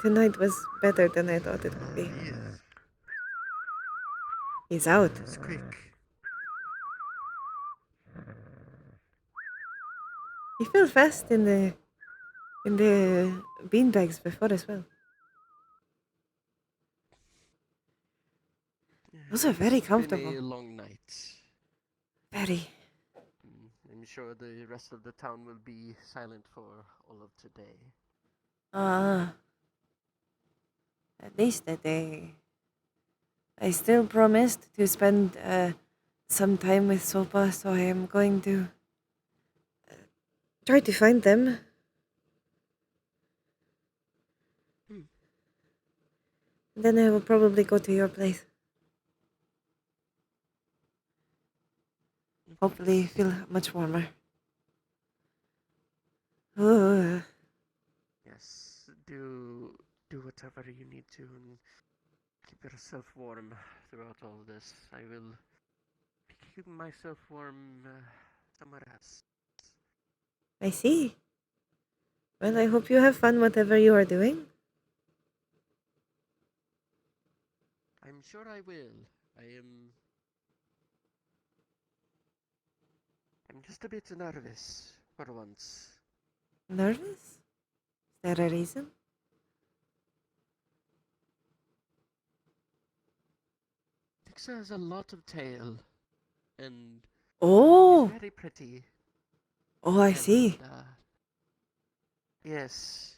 Tonight was better than I thought it would be. He's out. It's quick. He fell fast in the beanbags before as well. Those are very comfortable. It's been a long night. Very. I'm sure the rest of the town will be silent for all of today. At least a day. I still promised to spend some time with Sopa, so I am going to try to find them. Then I will probably go to your place. Hopefully feel much warmer. Yes, do whatever you need to and keep yourself warm throughout all this. I will be keeping myself warm somewhere else. I see. Well, I hope you have fun whatever you are doing. I'm sure I will. I'm just a bit nervous for once. Nervous? Is there a reason? Tixa has a lot of tail, and Oh! she's very pretty. Oh, I see. Yes.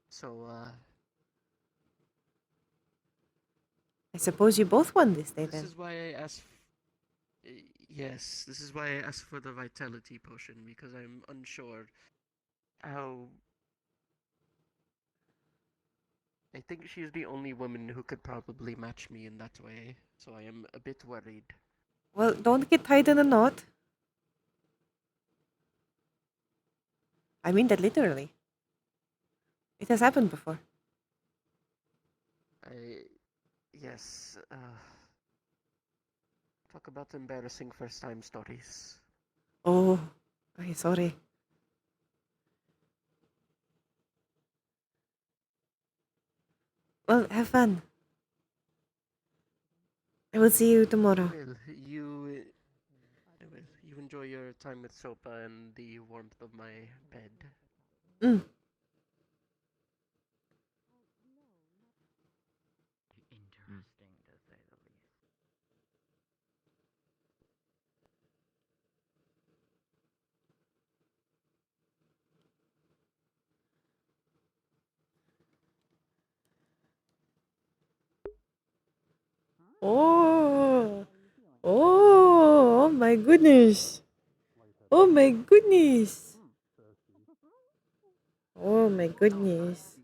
So, I suppose you both won this day this then. is why I asked. Yes, this is why I asked for the vitality potion, because I'm unsure how. I think she's the only woman who could probably match me in that way, so I am a bit worried. Well, don't get tied in a knot. I mean that literally. It has happened before. Yes, talk about embarrassing first time stories. Oh, I'm sorry. Well, have fun. I will see you tomorrow. Well, I will. You enjoy your time with Sopa and the warmth of my bed. Mm. Interesting, to say the least. Oh, oh my goodness. Oh my goodness. Oh my goodness.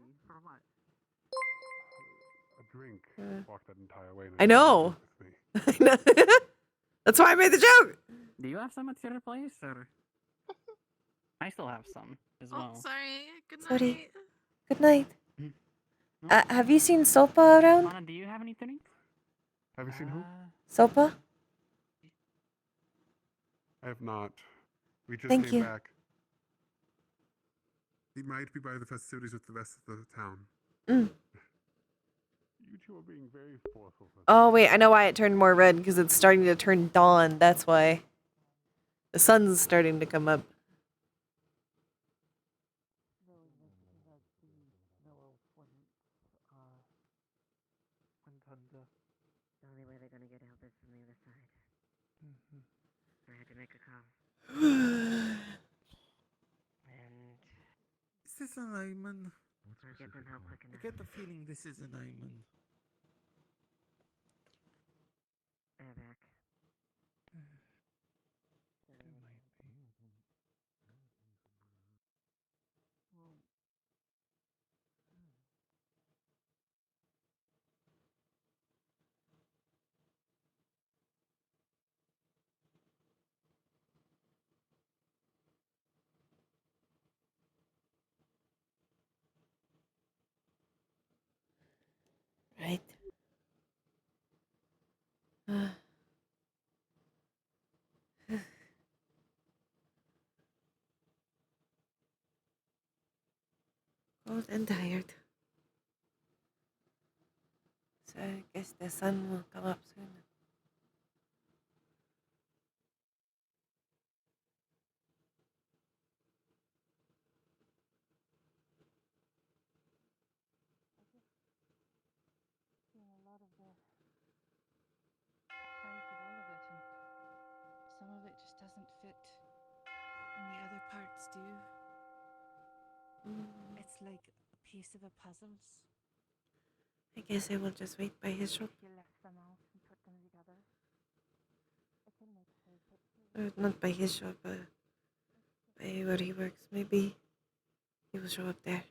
A drink. Walk that entire way. I know. I know. That's why I made the joke. Do you have some at your place, or? I still have some as well. Oh, sorry. Good night. Sorry. Good night. No. Have you seen Sopa around? Anna, do you have any drinks? Have you seen who? Sopa? I have not. We just Thank came you. back. He might be by the festivities with the rest of the town. Mm. You two are being very forceful. Oh wait, I know why it turned more red, because it's starting to turn dawn. That's why. The sun's starting to come up. The only way they're gonna get out is from the other side. So I had to make a call. And Is this an Ayman? or get them help quick I enough. get the feeling this is an Ayman. They're back. Right. Cold and tired. So I guess the sun will come up soon. A lot of the size of all of it, and some of it just doesn't fit, and the other parts do. It's like a piece of a puzzle. I guess I will just wait by his shop. If you left them out and put them together, it can make perfect. Not by his shop, but by where he works. Maybe he will show up there.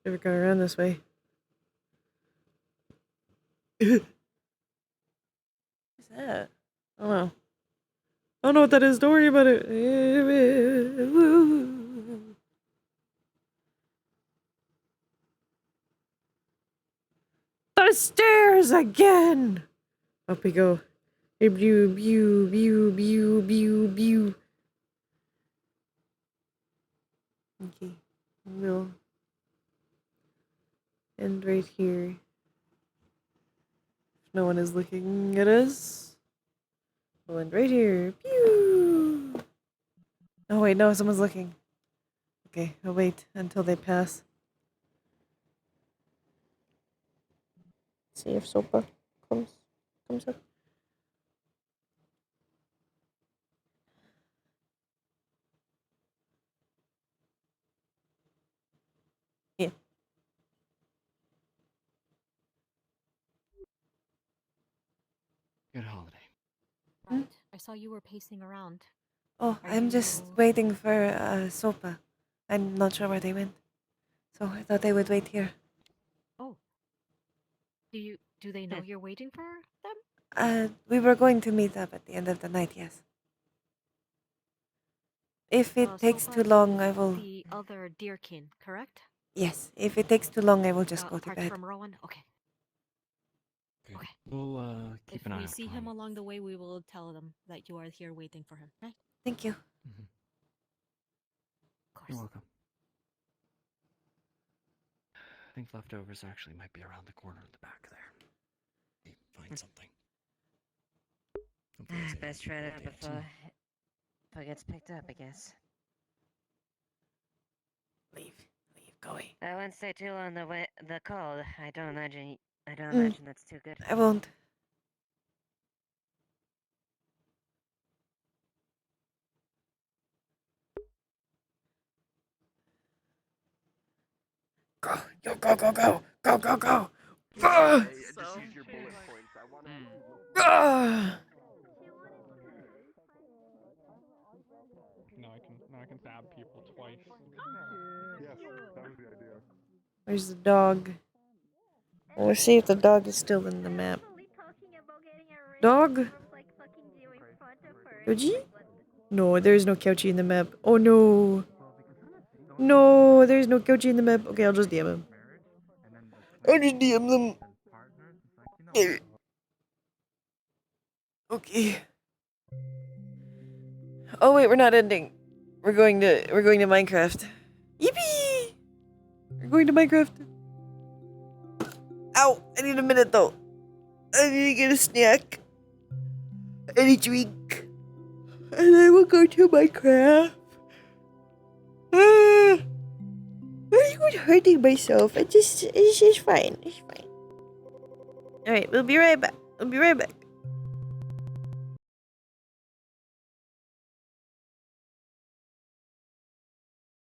Never gone around this way. What's that? I don't know. I don't know what that is. Don't worry about it. The stairs again. Up we go. Bew, bew, bew, bew, bew, bew. Okay. We'll end right here. If no one is looking at us, we'll end right here. Pew! Oh wait, no, someone's looking. Okay, I'll wait until they pass. See if Sopa comes up. Yeah. Good holiday. Right. I saw you were pacing around. Oh, Are I'm just you- waiting for Sopa. I'm not sure where they went. So I thought they would wait here. Oh. Do they know you're waiting for them? We were going to meet up at the end of the night, yes. If it takes Sopa too long, I is will... the other deerkin, correct? Yes, if it takes too long, I will just go to Apart bed. from Rowan? Okay. Okay. We'll keep If an eye we out see for him along the way, we will tell them that you are here waiting for him, right? Thank you. Of course. You're welcome. I think leftovers actually might be around the corner at the back there. Maybe find something. Hopefully it's Best try that able to get before it gets picked up, I guess. Leave. away. I won't stay too long the cold. I don't imagine that's too good. I won't. Go, yo, go, go, go, go, go, go. Ah! Just use your bullet points. I want to. Ah! Now I can stab people twice. Yes, that was the idea. Where's the dog? Let's see if the dog is still in the map. Dog? Koji? No, there's no Couchy in the map. Oh no. No, there's no Couchy in the map. Okay, I'll just DM him. I'll just DM them. Okay. Oh wait, we're not ending. We're going to Minecraft. Yippee! We're going to Minecraft. Ow! I need a minute though. I need to get a snack. And a drink. And I will go to Minecraft. I'm not hurting myself. It's just fine. It's fine. Alright, we'll be right back.